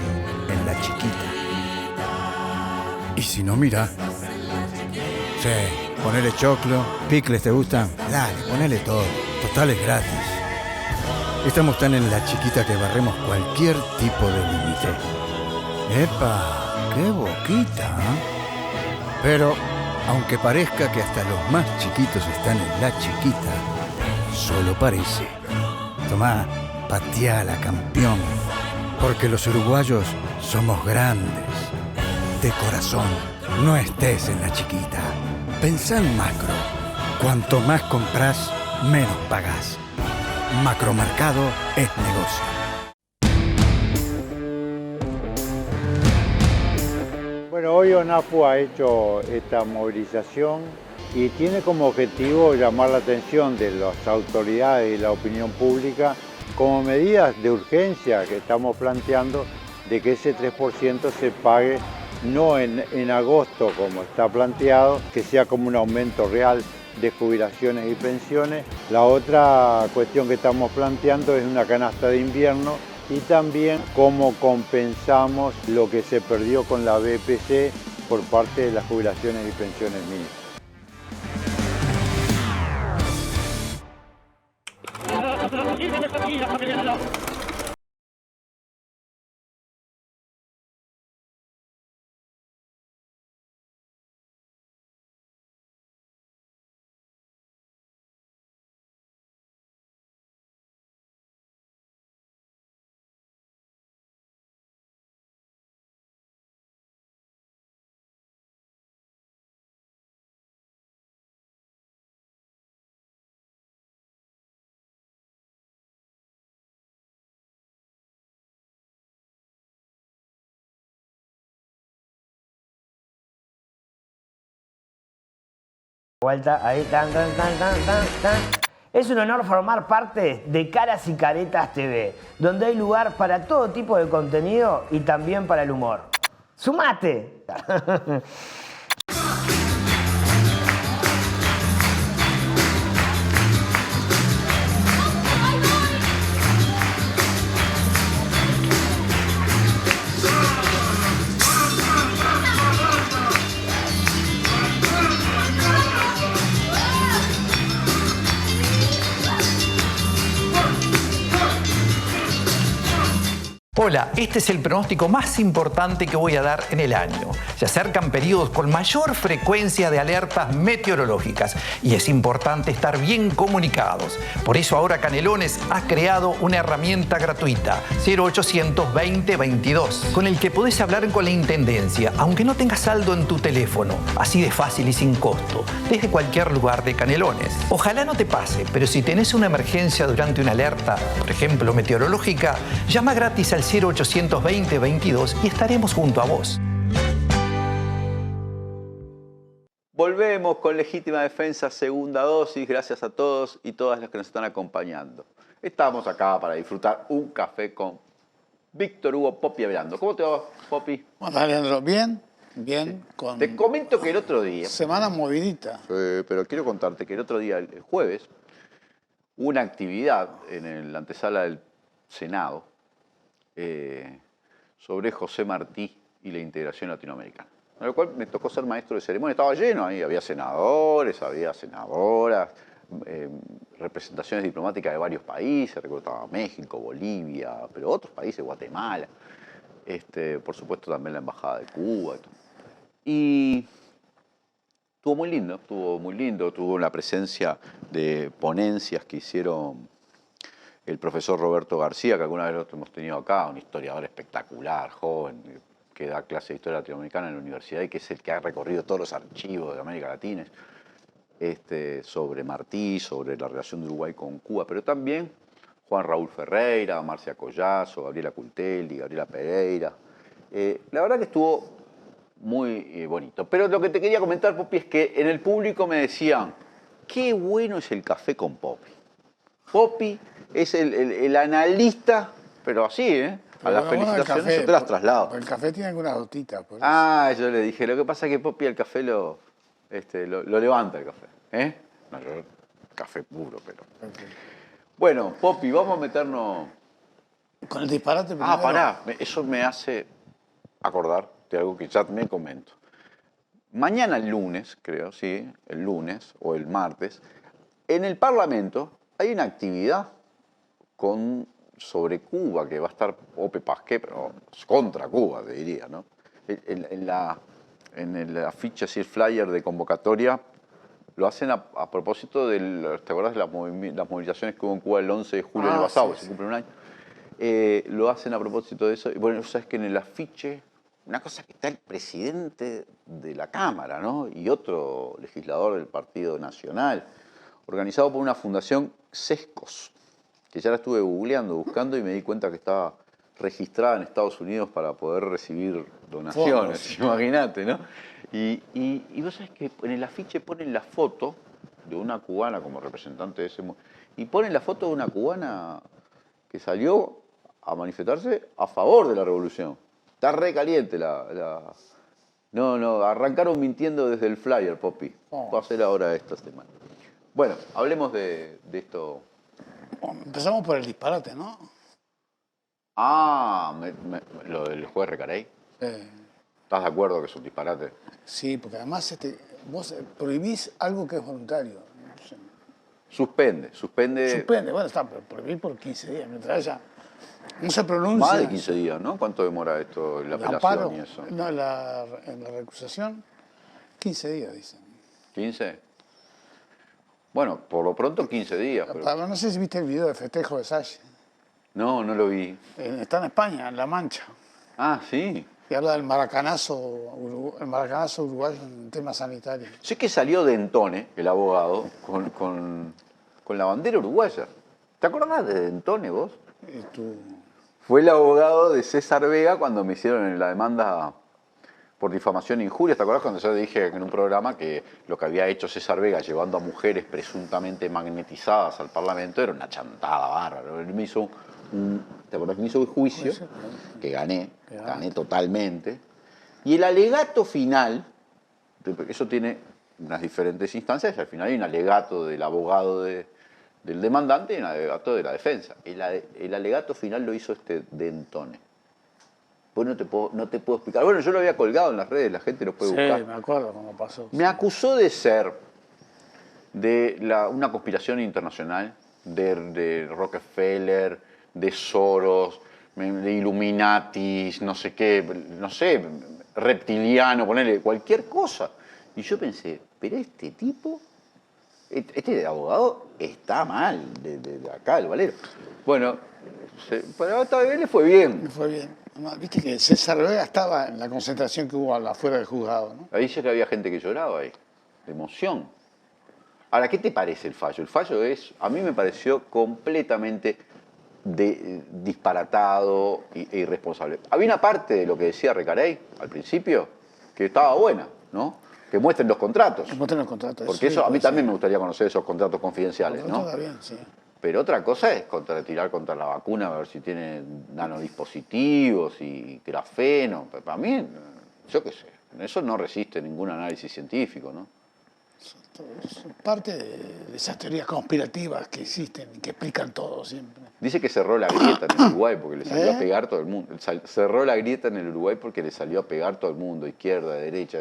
en la chiquita. Y si no, mira. Sí, ponele choclo, picles, ¿te gustan? Dale, ponele todo. Total es gratis. Estamos tan en la chiquita que barremos cualquier tipo de límite. ¡Epa! ¡Qué boquita! Pero, aunque parezca que hasta los más chiquitos están en la chiquita, solo parece. Tomá, pateala, campeón. Porque los uruguayos somos grandes. De corazón, no estés en la chiquita. Pensá en macro. Cuanto más compras, menos pagás. Macromercado es negocio. Bueno, hoy ONAPU ha hecho esta movilización y tiene como objetivo llamar la atención de las autoridades y la opinión pública como medidas de urgencia que estamos planteando de que ese 3% se pague no en agosto como está planteado, que sea como un aumento real de jubilaciones y pensiones. La otra cuestión que estamos planteando es una canasta de invierno y también cómo compensamos lo que se perdió con la BPC por parte de las jubilaciones y pensiones mínimas. Vuelta, ahí, Es un honor formar parte de Caras y Caretas TV, donde hay lugar para todo tipo de contenido y también para el humor. ¡Sumate! Hola, este es el pronóstico más importante que voy a dar en el año. Se acercan periodos con mayor frecuencia de alertas meteorológicas y es importante estar bien comunicados. Por eso ahora Canelones ha creado una herramienta gratuita, 0800 20 22, con el que podés hablar con la Intendencia, aunque no tengas saldo en tu teléfono, así de fácil y sin costo, desde cualquier lugar de Canelones. Ojalá no te pase, pero si tenés una emergencia durante una alerta, por ejemplo meteorológica, llama gratis al 0800 20 22 y estaremos junto a vos. Volvemos con Legítima Defensa, segunda dosis. Gracias a todos y todas los que nos están acompañando. Estamos acá para disfrutar un café con Víctor Hugo Poppi Avelando. ¿Cómo te va, Poppi? Bueno, Alejandro, bien, bien. Con Te comento que el otro día... Semana movidita. Pero quiero contarte que el otro día, el jueves, hubo una actividad en la antesala del Senado sobre José Martí y la integración latinoamericana. En lo cual me tocó ser maestro de ceremonia. Estaba lleno ahí, había senadores, había senadoras, representaciones diplomáticas de varios países, recuerdo México, Bolivia, pero otros países, Guatemala, por supuesto también la Embajada de Cuba. Y estuvo muy lindo, tuvo la presencia de ponencias que hicieron el profesor Roberto García, que alguna vez lo hemos tenido acá, un historiador espectacular, joven, que da clase de historia latinoamericana en la universidad y que es el que ha recorrido todos los archivos de América Latina, sobre Martí, sobre la relación de Uruguay con Cuba, pero también Juan Raúl Ferreira, Marcia Collazo, Gabriela Cultelli, Gabriela Pereira. La verdad que estuvo muy bonito. Pero lo que te quería comentar, Poppi, es que en el público me decían, qué bueno es el café con Poppi. Poppi es el analista, pero así, ¿eh? A las felicitaciones yo te las traslado. El café tiene algunas gotitas. Por eso. Yo le dije, lo que pasa es que Poppi el café lo levanta el café. No, yo café puro, pero... Okay. Bueno, Poppi, vamos a meternos... Con el disparate primero. Pará, eso me hace acordar de algo que ya me comento. Mañana, el lunes, creo, sí, el lunes o el martes, en el Parlamento hay una actividad sobre Cuba, que va a estar Ope Pasqué, pero contra Cuba, te diría, ¿no? En el afiche, así el flyer de convocatoria, lo hacen a propósito ¿te acuerdas de las movilizaciones que hubo en Cuba el 11 de julio del pasado? Sí, se cumple un año. lo hacen a propósito de eso. Y bueno, sabes que en el afiche, una cosa que está el presidente de la Cámara, ¿no? Y otro legislador del Partido Nacional, organizado por una fundación Sescos, que ya la estuve googleando, buscando, y me di cuenta que estaba registrada en Estados Unidos para poder recibir donaciones, imagínate, ¿no? Y vos sabés que en el afiche ponen la foto de una cubana como representante de ese... Y ponen la foto de una cubana que salió a manifestarse a favor de la revolución. Está re caliente No, arrancaron mintiendo desde el flyer, Poppy. Va a ser ahora esta semana. Bueno, hablemos de esto. Bueno, empezamos por el disparate, ¿no? Ah, lo del juez Recarey. ¿Estás de acuerdo que es un disparate? Sí, porque además vos prohibís algo que es voluntario. Suspende. Suspende, bueno, está, pero prohibir por 15 días, mientras haya... No se pronuncia... Más de 15 días, ¿no? ¿Cuánto demora esto, la apelación amparo, y eso? No, en la recusación, 15 días, dicen. ¿15? Bueno, por lo pronto 15 días. Pero... No sé si viste el video de festejo de Salle. No, no lo vi. Está en España, en La Mancha. Ah, sí. Y habla del maracanazo uruguayo en temas sanitarios. Sé que salió Dentone, el abogado, con la bandera uruguaya. ¿Te acordás de Dentone vos? Fue el abogado de César Vega cuando me hicieron la demanda por difamación e injurias. ¿Te acordás cuando yo dije en un programa que lo que había hecho César Vega llevando a mujeres presuntamente magnetizadas al Parlamento era una chantada bárbara? Él me hizo ¿te acordás que me hizo un juicio? Que gané totalmente. Y el alegato final, eso tiene unas diferentes instancias, y al final hay un alegato del abogado del demandante y un alegato de la defensa. El alegato final lo hizo Dentone. Pues no te puedo explicar. Bueno, yo lo había colgado en las redes, la gente lo puede buscar. Sí, me acuerdo cómo pasó. Me acusó de ser de una conspiración internacional, de Rockefeller, de Soros, de Illuminatis, no sé qué, reptiliano, ponerle cualquier cosa. Y yo pensé, pero este tipo, este abogado está mal, de acá, el Valero. Bueno, pero esta vez le fue bien. Le fue bien. Viste que César Vega estaba en la concentración que hubo afuera del juzgado, ¿no? Ahí dice que había gente que lloraba ahí, de emoción. Ahora, ¿qué te parece el fallo? El fallo a mí me pareció completamente disparatado e irresponsable. Había una parte de lo que decía Recarey al principio que estaba buena, ¿no? Que muestren los contratos. Que muestren los contratos. Porque eso a mí también me gustaría conocer esos contratos confidenciales, ¿no? Está bien, sí. Pero otra cosa es tirar contra la vacuna, a ver si tiene nanodispositivos y grafeno. Para mí, yo qué sé, eso no resiste ningún análisis científico, ¿no? Es parte de esas teorías conspirativas que existen y que explican todo siempre. Dice que cerró la grieta en el Uruguay porque le salió a pegar todo el mundo. Cerró la grieta en el Uruguay porque le salió a pegar todo el mundo, izquierda, derecha.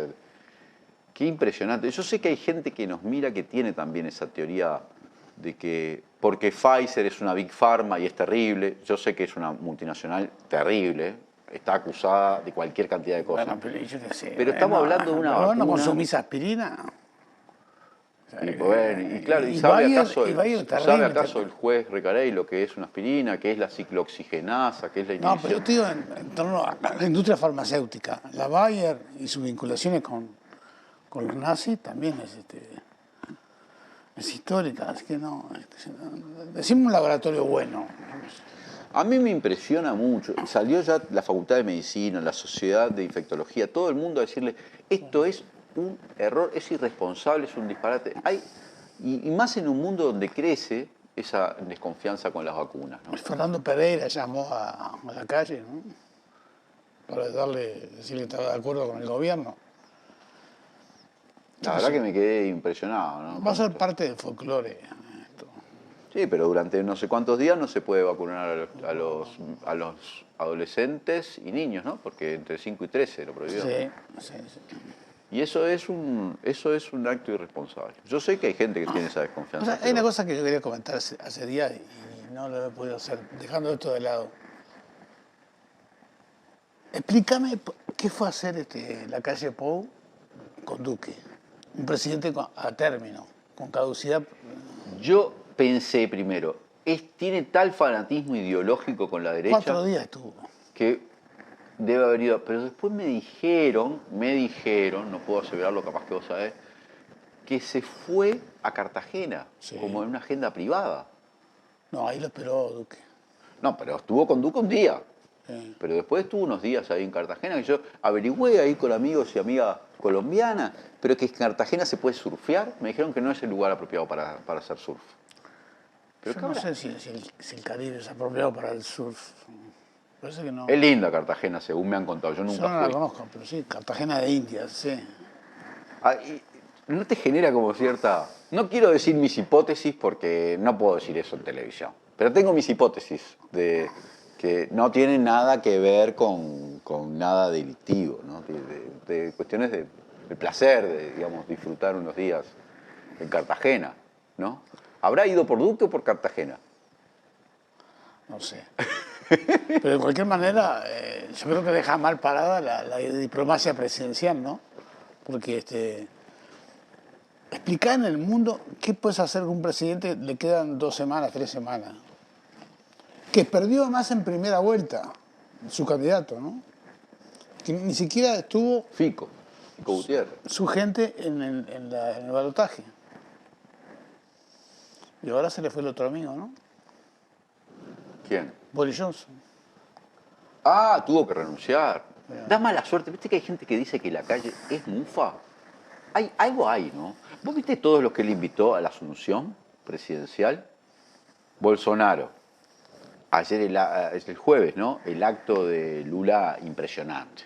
Qué impresionante. Yo sé que hay gente que nos mira que tiene también esa teoría de que porque Pfizer es una Big Pharma y es terrible, yo sé que es una multinacional terrible, está acusada de cualquier cantidad de cosas. Bueno, pero estamos hablando de una vacuna... ¿No consumís aspirina? ¿Sabe acaso el juez Recarey lo que es una aspirina, qué es la ciclooxigenasa, qué es la inhibición? No, pero yo te digo en torno a la industria farmacéutica. La Bayer y sus vinculaciones con los nazis también es histórica, así que no. Decimos un laboratorio bueno. A mí me impresiona mucho. Salió ya la Facultad de Medicina, la Sociedad de Infectología, todo el mundo a decirle, esto es un error, es irresponsable, es un disparate. Y más en un mundo donde crece esa desconfianza con las vacunas, ¿no? Fernando Pereira llamó a la calle, ¿no? Para decirle que estaba de acuerdo con el gobierno. La verdad que me quedé impresionado, ¿no? Va a ser parte del folclore. Sí, pero durante no sé cuántos días no se puede vacunar a los adolescentes y niños, ¿no? Porque entre 5 y 13 lo prohibió. Sí. Y eso es un acto irresponsable. Yo sé que hay gente que tiene esa desconfianza. Hay una cosa que yo quería comentar hace días y no lo he podido hacer, dejando esto de lado. Explícame qué fue hacer la calle Pou con Duque. Un presidente a término, con caducidad. Yo pensé primero, tiene tal fanatismo ideológico con la derecha 4 días estuvo. que debe haber ido. Pero después me dijeron, no puedo asegurarlo, capaz que vos sabés, que se fue a Cartagena, como en una agenda privada. No, ahí lo esperó Duque. No, pero estuvo con Duque un día. Sí. Pero después estuvo unos días ahí en Cartagena, que yo averigüé ahí con amigos y amigas colombianas, pero que en Cartagena se puede surfear. Me dijeron que no es el lugar apropiado para hacer surf. Pero Yo no sé si el Caribe es apropiado para el surf. Parece que no. Es linda Cartagena, según me han contado. Yo nunca Yo no la fui. conozco, pero sí, Cartagena de Indias, sí. Ah, y ¿no te genera como cierta... No quiero decir mis hipótesis porque no puedo decir eso en televisión, pero tengo mis hipótesis de que no tienen nada que ver con nada delictivo, ¿no? De cuestiones de placer, de, digamos, disfrutar unos días en Cartagena, ¿no? ¿Habrá ido por Duque o por Cartagena? No sé. Pero de cualquier manera, yo creo que deja mal parada la diplomacia presidencial, ¿no? Porque explicar en el mundo qué puedes hacer con un presidente, le quedan 2 semanas, 3 semanas. Que perdió además en primera vuelta su candidato, ¿no? Que ni siquiera estuvo Fico Gutiérrez. su gente en el balotaje. Y ahora se le fue el otro amigo, ¿no? ¿Quién? Boris Johnson. Ah, tuvo que renunciar. Da mala suerte. ¿Viste que hay gente que dice que la calle es mufa? Algo hay, ¿no? ¿Vos viste todos los que él invitó a la asunción presidencial? Bolsonaro. Ayer, el jueves, ¿no? El acto de Lula impresionante.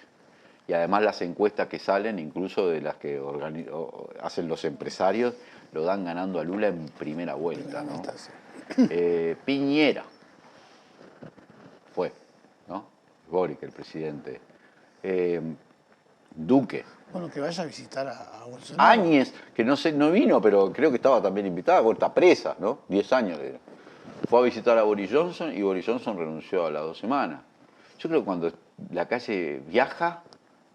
Y además las encuestas que salen, incluso de las que hacen los empresarios, lo dan ganando a Lula en primera vuelta, ¿no? Piñera. Fue, ¿no? Boric, el presidente. Duque. Bueno, que vaya a visitar a Bolsonaro. Áñez, que no vino, pero creo que estaba también invitada, porque está presa, ¿no? 10 años. Fue a visitar a Boris Johnson y Boris Johnson renunció a las 2 semanas. Yo creo que cuando la calle viaja,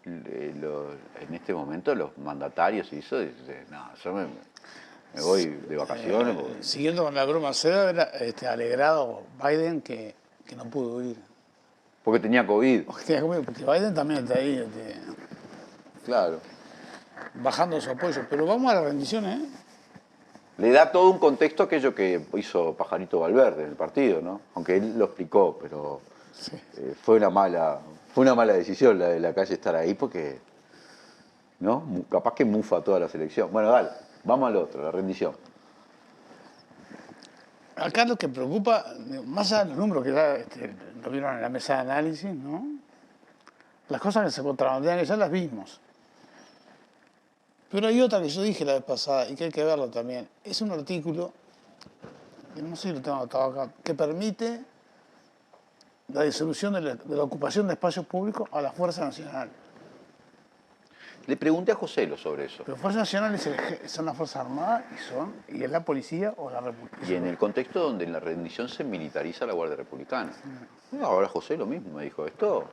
en este momento los mandatarios y eso, dicen, no, yo me voy de vacaciones. Siguiendo con la broma, se debe haber alegrado Biden que no pudo ir. Porque tenía COVID. Porque Biden también está ahí. Claro. Bajando su apoyo. Pero vamos a las rendiciones, ¿eh? Le da todo un contexto aquello que hizo Pajarito Valverde en el partido, ¿no? Aunque él lo explicó, pero sí. Fue una mala decisión la de la calle estar ahí porque, ¿no? Capaz que mufa toda la selección. Bueno, dale, vamos al otro, la rendición. Acá lo que preocupa, más allá de los números que ya lo vieron en la mesa de análisis, ¿no? Las cosas que se contrabandean, que ya las vimos. Pero hay otra que yo dije la vez pasada y que hay que verlo también. Es un artículo, que no sé si lo tengo anotado acá, que permite la disolución de la ocupación de espacios públicos a la Fuerza Nacional. Le pregunté a Joselo sobre eso. Pero Fuerza Nacional son las Fuerzas Armadas y es la policía o la República. Y en el contexto donde en la rendición se militariza la Guardia Republicana. Ahora José lo mismo me dijo, esto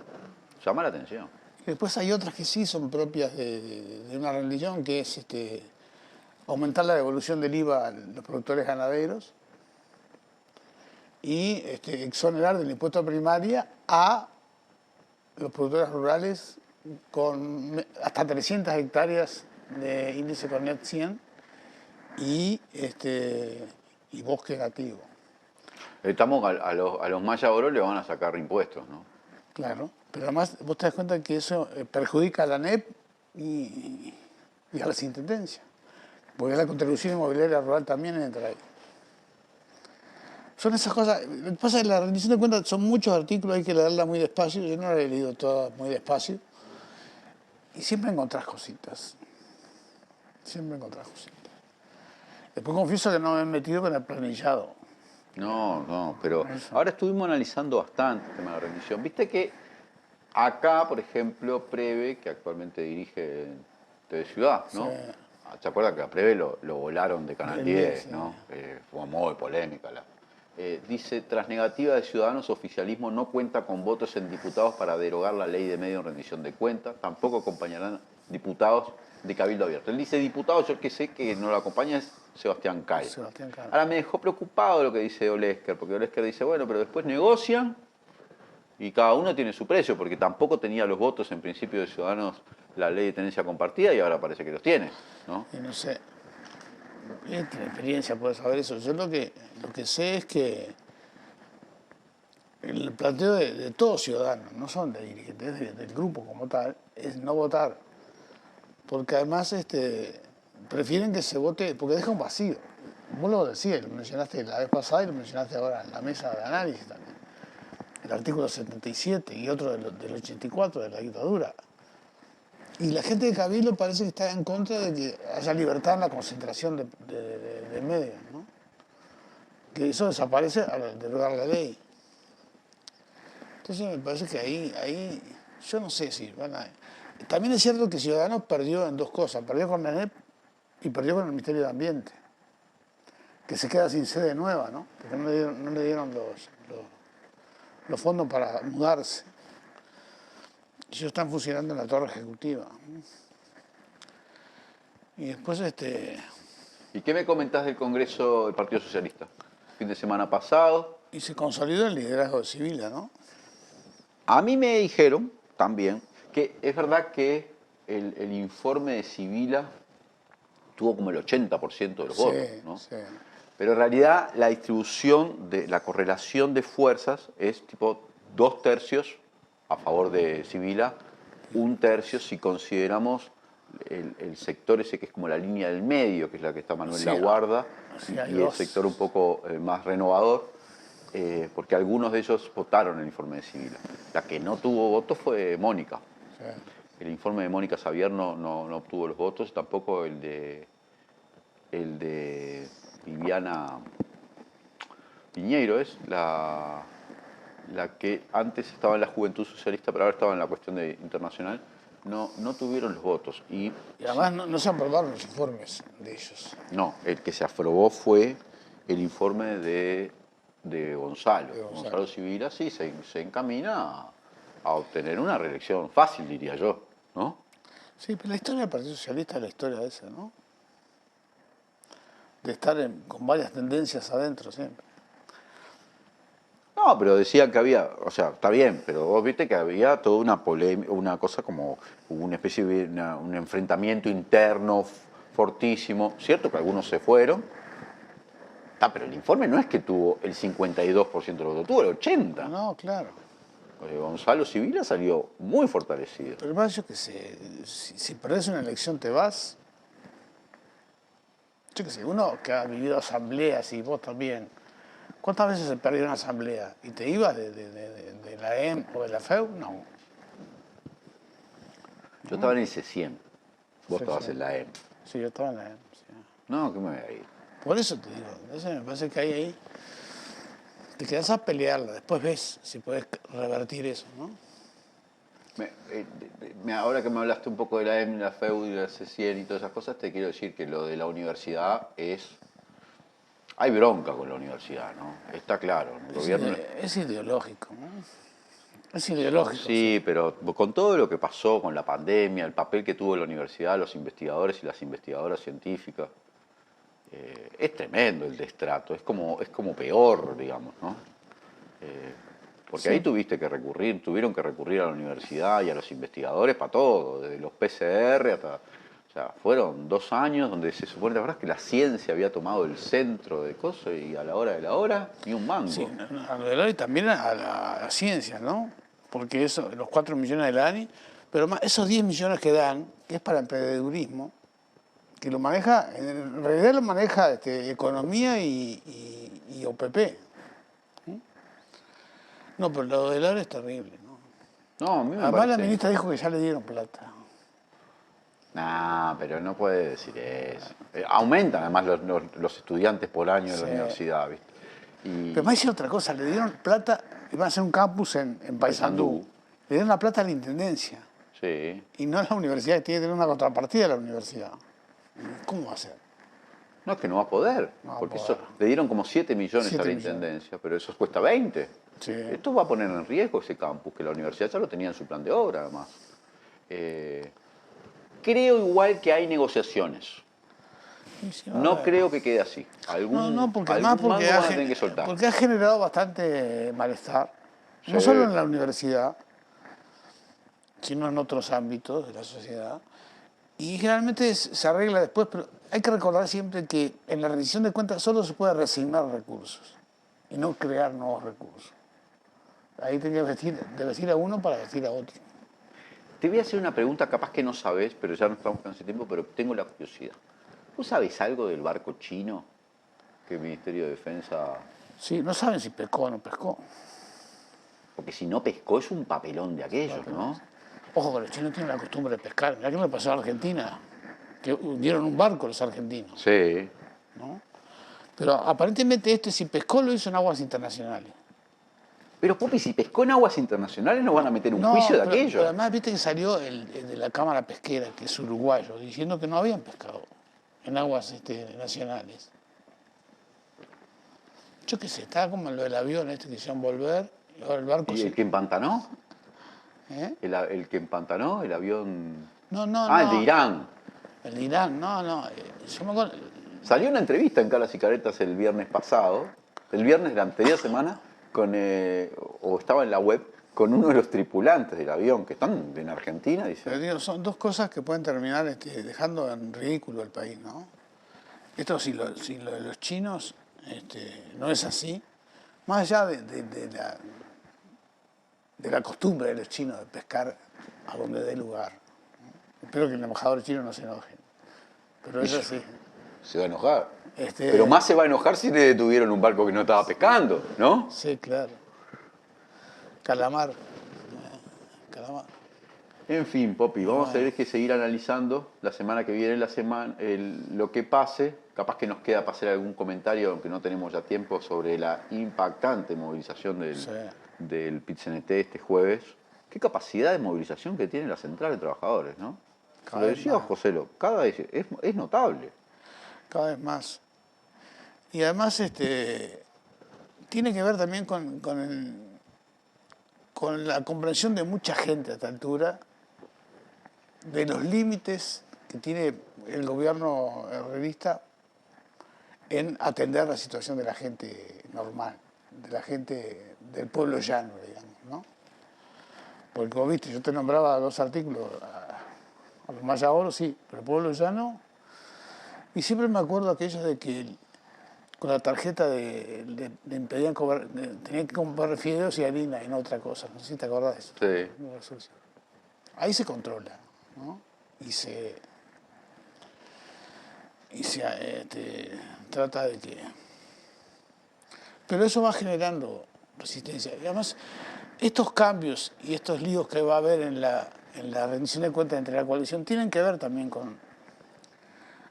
llama la atención. Después hay otras que sí son propias de una rendición, que es aumentar la devolución del IVA a los productores ganaderos y exonerar del impuesto a primaria a los productores rurales con hasta 300 hectáreas de índice Cornet 100 y bosque nativo. Estamos a los Maya Oro le van a sacar impuestos, ¿no? Claro, pero además vos te das cuenta que eso perjudica a la ANEP y a las intendencias, porque la contribución inmobiliaria rural también entra ahí. Son esas cosas. Lo que pasa es que la rendición de cuentas son muchos artículos, hay que leerla muy despacio. Yo no la he leído toda muy despacio. Y siempre encontrás cositas. Siempre encontrás cositas. Después confieso que no me he metido con el planillado. No, pero ahora estuvimos analizando bastante el tema de la rendición. Viste que acá, por ejemplo, Preve, que actualmente dirige TV Ciudad, ¿no? Sí. ¿Se acuerdan que a Preve lo volaron de Canal 10, sí, ¿no? Fue muy polémica. Dice, tras negativa de Ciudadanos, oficialismo no cuenta con votos en diputados para derogar la ley de medio en rendición de cuentas. Tampoco acompañarán diputados de Cabildo Abierto. Él dice diputado, yo el que sé que no lo acompaña es Sebastián Cal. Sebastián Cal. Ahora me dejó preocupado lo que dice Olesker, porque Olesker dice, bueno, pero después negocian y cada uno tiene su precio, porque tampoco tenía los votos en principio de Ciudadanos la ley de tenencia compartida y ahora parece que los tiene, ¿no? Y no sé, él tiene experiencia, puede saber eso. Yo lo que sé es que el planteo de todos ciudadanos, no son de dirigentes, del grupo como tal, es no votar. Porque además prefieren que se vote, porque deja un vacío. Vos lo decías, lo mencionaste la vez pasada y lo mencionaste ahora en la mesa de análisis también. El artículo 77 y otro del 84 de la dictadura. Y la gente de Cabildo parece que está en contra de que haya libertad en la concentración de medios, ¿no? Que eso desaparece al derogar la ley. Entonces me parece que ahí yo no sé si van a... También es cierto que Ciudadanos perdió en dos cosas. Perdió con la ANEP y perdió con el Ministerio de Ambiente. Que se queda sin sede nueva, ¿no? Porque no le dieron los fondos para mudarse. Ellos están funcionando en la torre ejecutiva. Y después ¿Y qué me comentás del Congreso del Partido Socialista? Fin de semana pasado. Y se consolidó el liderazgo de Sibila, ¿no? A mí me dijeron también que es verdad que el informe de Sibila tuvo como el 80% de los votos, ¿no? Sí. Pero en realidad la distribución, la correlación de fuerzas es tipo 2/3 a favor de Sibila, 1/3 si consideramos el sector ese que es como la línea del medio, que es la que está Manuel Laguarda, y el sector un poco más renovador, porque algunos de ellos votaron el informe de Sibila. La que no tuvo votos fue Mónica. Sí. El informe de Mónica Xavier no obtuvo los votos, tampoco el de Viviana Piñeiro, es la que antes estaba en la Juventud Socialista, pero ahora estaba en la cuestión internacional, no tuvieron los votos. Y además no se aprobaron los informes de ellos. No, el que se aprobó fue el informe de Gonzalo. Gonzalo Sibila sí se encamina a obtener una reelección fácil, diría yo, ¿no? Sí, pero la historia del Partido Socialista es la historia esa, ¿no? De estar con varias tendencias adentro siempre. No, pero decían que había, o sea, está bien, pero vos viste que había toda una polémica, una cosa como una especie de un enfrentamiento interno fortísimo. Cierto que algunos se fueron, pero el informe no es que tuvo el 52% de los votos, tuvo el 80%. No, claro. Gonzalo Sibila salió muy fortalecido. Pero además yo que sé, si perdés una elección te vas. Yo que sé, uno que ha vivido asambleas y vos también. ¿Cuántas veces se perdió una asamblea? ¿Y te ibas de la EM o de la FEU? No. Yo estaba en el C100. Vos estabas en la EM. Sí, yo estaba en la EM. Sí. No, ¿qué me voy a ir? Por eso te digo. Entonces me parece que ahí te quedas a pelearla. Después ves si puedes revertir eso, ¿no? Ahora que me hablaste un poco de la EM, la FEU y la C100 y todas esas cosas, te quiero decir que lo de la universidad es... Hay bronca con la universidad, ¿no? Está claro. El gobierno... Es ideológico, ¿no? Es ideológico. Sí, pero con todo lo que pasó con la pandemia, el papel que tuvo la universidad, los investigadores y las investigadoras científicas, es tremendo el destrato. Es como peor, digamos, ¿no? Porque Sí. ahí tuvieron que recurrir a la universidad y a los investigadores para todo, desde los PCR hasta... O sea, fueron 2 años donde se supone, la verdad, que la ciencia había tomado el centro de cosas y a la hora de la hora, ni un mango. Sí, a lo de la y también a la ciencia, ¿no? Porque eso, los 4 millones del ANI, pero más, esos 10 millones que dan, que es para emprendedurismo, que lo maneja, en realidad lo maneja Economía y OPP. ¿Sí? No, pero lo de la es terrible, ¿no? No, a mí me Además parece... la ministra dijo que ya le dieron plata. No, pero no puede decir eso. Aumentan además los estudiantes por año de la Sí. universidad, ¿viste? Pero me dice otra cosa, le dieron plata, iban a hacer un campus en Paysandú. Le dieron la plata a la intendencia. Sí. Y no a la universidad, que tiene que tener una contrapartida de la universidad. ¿Cómo va a ser? No, es que no va a poder. No va a porque poder. eso, le dieron como 7 millones 7 a la millones. intendencia, pero eso cuesta 20. Sí. Esto va a poner en riesgo ese campus, que la universidad ya lo tenía en su plan de obra, además. ¿Qué creo igual que hay negociaciones. No creo que quede así. Porque algún más mango van a tener que soltar. porque ha generado bastante malestar, no Sí. solo en la universidad, sino en otros ámbitos de la sociedad. Y generalmente se arregla después, pero hay que recordar siempre que en la rendición de cuentas solo se puede resignar recursos y no crear nuevos recursos. Ahí tenía que vestir a uno para vestir a otro. Te voy a hacer una pregunta, capaz que no sabes, pero ya no estamos con ese tiempo, pero tengo la curiosidad. ¿Vos sabés algo del barco chino que el Ministerio de Defensa... Sí, no saben si pescó o no pescó. Porque si no pescó es un papelón de aquellos, ¿no? Ojo, que los chinos tienen la costumbre de pescar. Mirá qué le pasó a Argentina, que hundieron un barco los argentinos. Sí. ¿No? Pero aparentemente si pescó lo hizo en aguas internacionales. Pero Popi, si pescó en aguas internacionales no van a meter un juicio de aquello. Pero además viste que salió el de la Cámara Pesquera, que es uruguayo, diciendo que no habían pescado en aguas nacionales. Yo qué sé, estaba como lo del avión que hicieron volver, y ahora el barco... ¿Y el que empantanó? ¿Eh? ¿El que empantanó? ¿El avión...? No. El de Irán. El de Irán, no. Yo me acuerdo... Salió una entrevista en Caras y Caretas el viernes pasado, el viernes de la anterior semana, o estaba en la web, con uno de los tripulantes del avión, que están en Argentina. Dice. Pero digo, son dos cosas que pueden terminar dejando en ridículo al país, ¿no? Esto si lo de los chinos no es así, más allá de la costumbre de los chinos de pescar a donde dé lugar. Espero que el embajador chino no se enoje, pero es así. Se va a enojar. Pero más se va a enojar si le detuvieron un barco que no estaba pescando, ¿no? Sí, claro. Calamar. En fin, Popi, vamos a tener que seguir analizando la semana que viene, lo que pase. Capaz que nos queda para hacer algún comentario, aunque no tenemos ya tiempo, sobre la impactante movilización del PIT-CNT este jueves. Qué capacidad de movilización que tiene la Central de Trabajadores, ¿no? Lo decía Joselo, cada vez es notable. Cada vez más. Y además tiene que ver también con la comprensión de mucha gente a esta altura de los límites que tiene el gobierno herrerista en atender la situación de la gente normal, de la gente del pueblo llano, digamos, ¿no? Porque como viste, yo te nombraba 2 artículos, a los Maya Oro sí, pero el pueblo llano, y siempre me acuerdo aquellos de que con la tarjeta le impedían cobrar, tenían que comprar fideos y harina y no otra cosa, no sé si te acordás de eso. Sí. Ahí se controla, ¿no? Y se trata de que... Pero eso va generando resistencia. Y además, estos cambios y estos líos que va a haber en la rendición de cuentas entre la coalición tienen que ver también con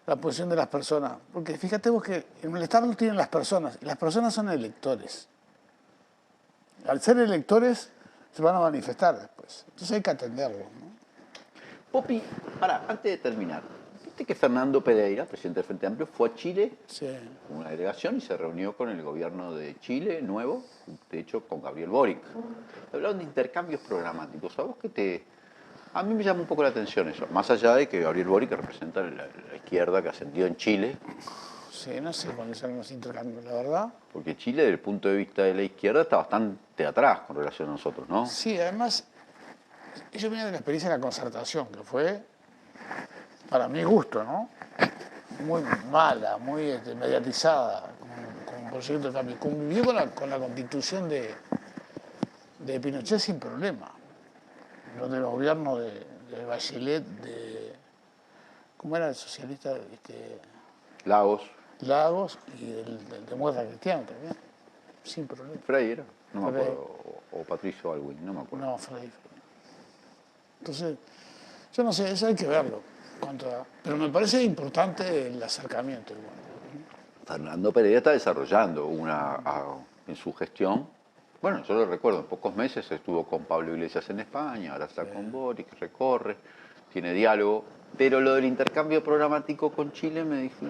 la posición de las personas. porque fíjate vos que el malestar lo tienen las personas son electores. Al ser electores se van a manifestar después. Entonces hay que atenderlo, ¿no? Popi, antes de terminar, viste que Fernando Pereira, presidente del Frente Amplio, fue a Chile con una delegación y se reunió con el gobierno de Chile nuevo, de hecho con Gabriel Boric. Hablaron de intercambios programáticos. ¿A vos a mí me llama un poco la atención eso, más allá de que Gabriel Boric representa la izquierda que ascendió en Chile. Sí, no sé cuáles son los intercambios, la verdad. Porque Chile, desde el punto de vista de la izquierda, está bastante atrás con relación a nosotros, ¿no? Sí, además, ellos vienen de la experiencia de la concertación, que fue, para mi gusto, ¿no? Muy mala, muy mediatizada, como un proyecto de cambio. Convivió con la constitución de Pinochet sin problema. Los de los gobiernos de Bachelet, ¿cómo era el socialista? Lagos y del Demócrata Cristiano también, sin problema. Frey era, no me acuerdo, o Patricio Aylwin, no me acuerdo. No, Frey. Entonces, yo no sé, eso hay que verlo. Pero me parece importante el acercamiento. Fernando Pereira está desarrollando en su gestión, bueno, yo lo recuerdo, en pocos meses estuvo con Pablo Iglesias en España, ahora está con Boric, recorre, tiene diálogo, pero lo del intercambio programático con Chile me dijo,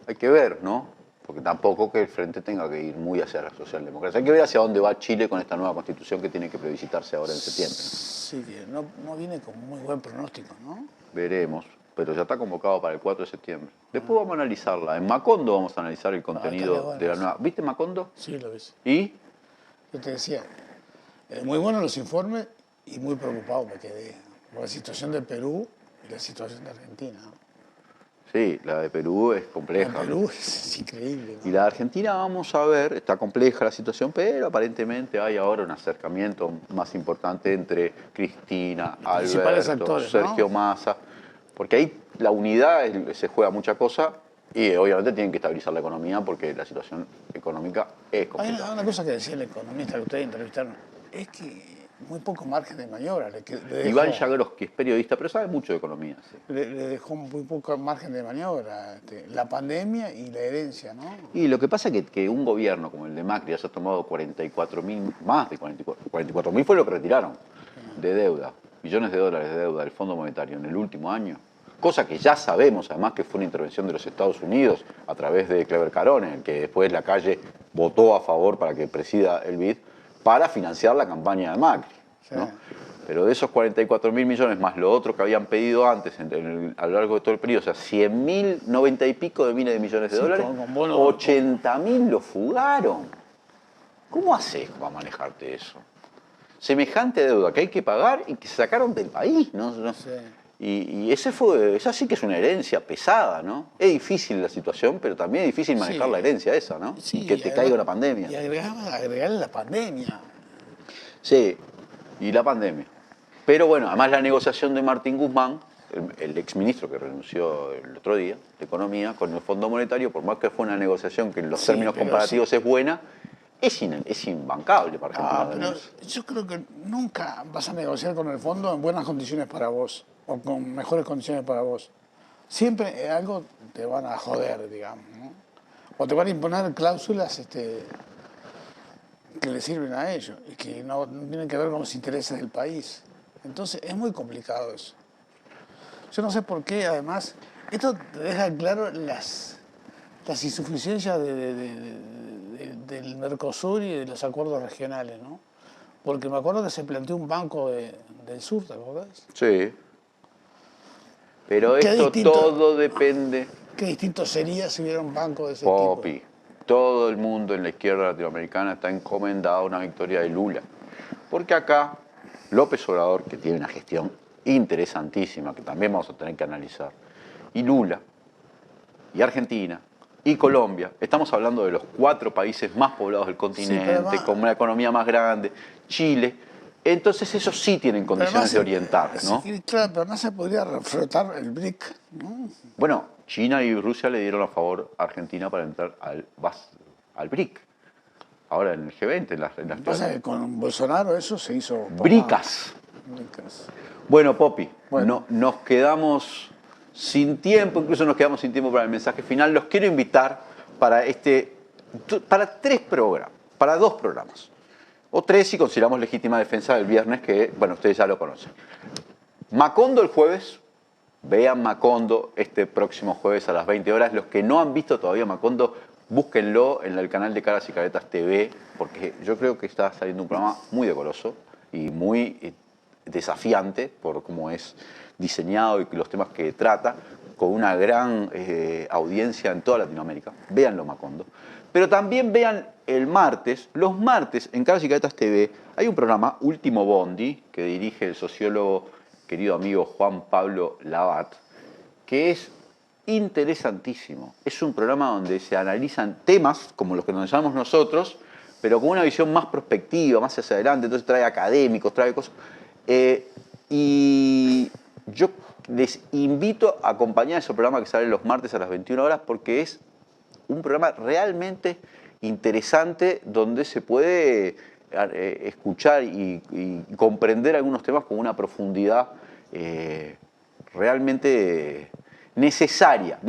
hay que ver, ¿no? porque tampoco que el frente tenga que ir muy hacia la socialdemocracia. Hay que ver hacia dónde va Chile con esta nueva constitución que tiene que plebiscitarse ahora en septiembre. Sí, que no viene con muy buen pronóstico, ¿no? Veremos, pero ya está convocado para el 4 de septiembre. Después vamos a analizarla. En Macondo vamos a analizar el contenido bueno de la eso. nueva... ¿Viste Macondo? Sí, lo ves. ¿Y? Yo te decía, muy buenos los informes y muy preocupado me quedé por la situación de Perú y la situación de Argentina, ¿no? Sí, la de Perú es compleja. La de Perú es increíble, ¿no? Y la de Argentina, vamos a ver, está compleja la situación, pero aparentemente hay ahora un acercamiento más importante entre Cristina, principales Alberto, actores, Sergio ¿no? Massa, porque ahí la unidad se juega mucha cosa y obviamente tienen que estabilizar la economía porque la situación económica es Hay complicada. una cosa que decía el economista que ustedes entrevistaron, es que muy poco margen de maniobra. Le dejó, Iván Jagroski es periodista, pero sabe mucho de economía. Sí. le dejó muy poco margen de maniobra, la pandemia y la herencia, ¿no? Y lo que pasa es que un gobierno como el de Macri haya tomado 44.000, más de 44.000 fue lo que retiraron de deuda, millones de dólares de deuda del Fondo Monetario en el último año, cosa que ya sabemos además que fue una intervención de los Estados Unidos a través de Clever Carones, el que después la calle votó a favor para que presida el BID, para financiar la campaña de Macri, ¿no? Pero de esos 44.000 millones más lo otro que habían pedido antes a lo largo de todo el periodo, o sea, 100.000, 90 y pico de miles de millones de dólares, 80.000 lo fugaron. ¿Cómo haces para manejarte eso? Semejante deuda que hay que pagar y que se sacaron del país, ¿no? Sí. Y esa sí que es una herencia pesada, ¿no? Es difícil la situación, pero también es difícil manejar la herencia esa, ¿no? Sí, y que te caiga una pandemia. Y agregarle la pandemia. Sí, y la pandemia. Pero bueno, además la negociación de Martín Guzmán, el exministro que renunció el otro día, de Economía, con el Fondo Monetario, por más que fue una negociación que en los términos comparativos es buena, es imbancable para Argentina. Pero yo creo que nunca vas a negociar con el fondo en buenas condiciones para vos, o con mejores condiciones para vos. Siempre algo te van a joder, digamos, ¿no? O te van a imponer cláusulas que le sirven a ellos y que no tienen que ver con los intereses del país. Entonces es muy complicado eso. Yo no sé por qué, además, esto te deja claro las insuficiencias del Mercosur y de los acuerdos regionales, ¿no? Porque me acuerdo que se planteó un banco del sur, ¿te acordás? Sí. Pero esto todo depende... Qué distinto sería si hubiera un banco de ese Popi, tipo. todo el mundo en la izquierda latinoamericana está encomendado a una victoria de Lula. Porque acá López Obrador, que tiene una gestión interesantísima, que también vamos a tener que analizar, y Lula, y Argentina, y Colombia, estamos hablando de los 4 países más poblados del continente, con una economía más grande, Chile, entonces esos sí tienen condiciones de orientar, ¿no? Sí, claro, pero no se podría reflotar el BRIC, ¿no? Bueno, China y Rusia le dieron a favor a Argentina para entrar al BRIC. Ahora en el G20, en las pasa que con Bolsonaro eso se hizo... Bricas. Bueno, Popi, nos quedamos sin tiempo, incluso nos quedamos sin tiempo para el mensaje final. Los quiero invitar para 2 programas. O 3 si consideramos legítima defensa del viernes, que, bueno, ustedes ya lo conocen. Macondo el jueves. Vean Macondo este próximo jueves a las 20 horas. Los que no han visto todavía Macondo, búsquenlo en el canal de Caras y Caretas TV, porque yo creo que está saliendo un programa muy decoroso y muy desafiante por cómo es diseñado y los temas que trata, con una gran audiencia en toda Latinoamérica. Véanlo Macondo. Pero también vean los martes en Caras y Caretas TV, hay un programa, Último Bondi, que dirige el sociólogo querido amigo Juan Pablo Labat, que es interesantísimo. Es un programa donde se analizan temas como los que nos llamamos nosotros, pero con una visión más prospectiva, más hacia adelante. Entonces trae académicos, trae cosas. Y yo les invito a acompañar ese programa que sale los martes a las 21 horas porque es un programa realmente interesante donde se puede escuchar y comprender algunos temas con una profundidad realmente necesaria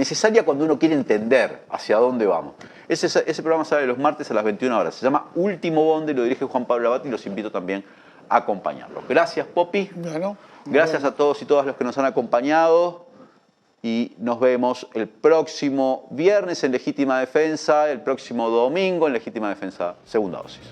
cuando uno quiere entender hacia dónde vamos. Ese programa sale los martes a las 21 horas. Se llama Último Bondi, lo dirige Juan Pablo Labat y los invito también a acompañarlo. Gracias, Popi. Bueno, gracias a todos y todas los que nos han acompañado. y nos vemos el próximo viernes en Legítima Defensa, el próximo domingo en Legítima Defensa, segunda dosis.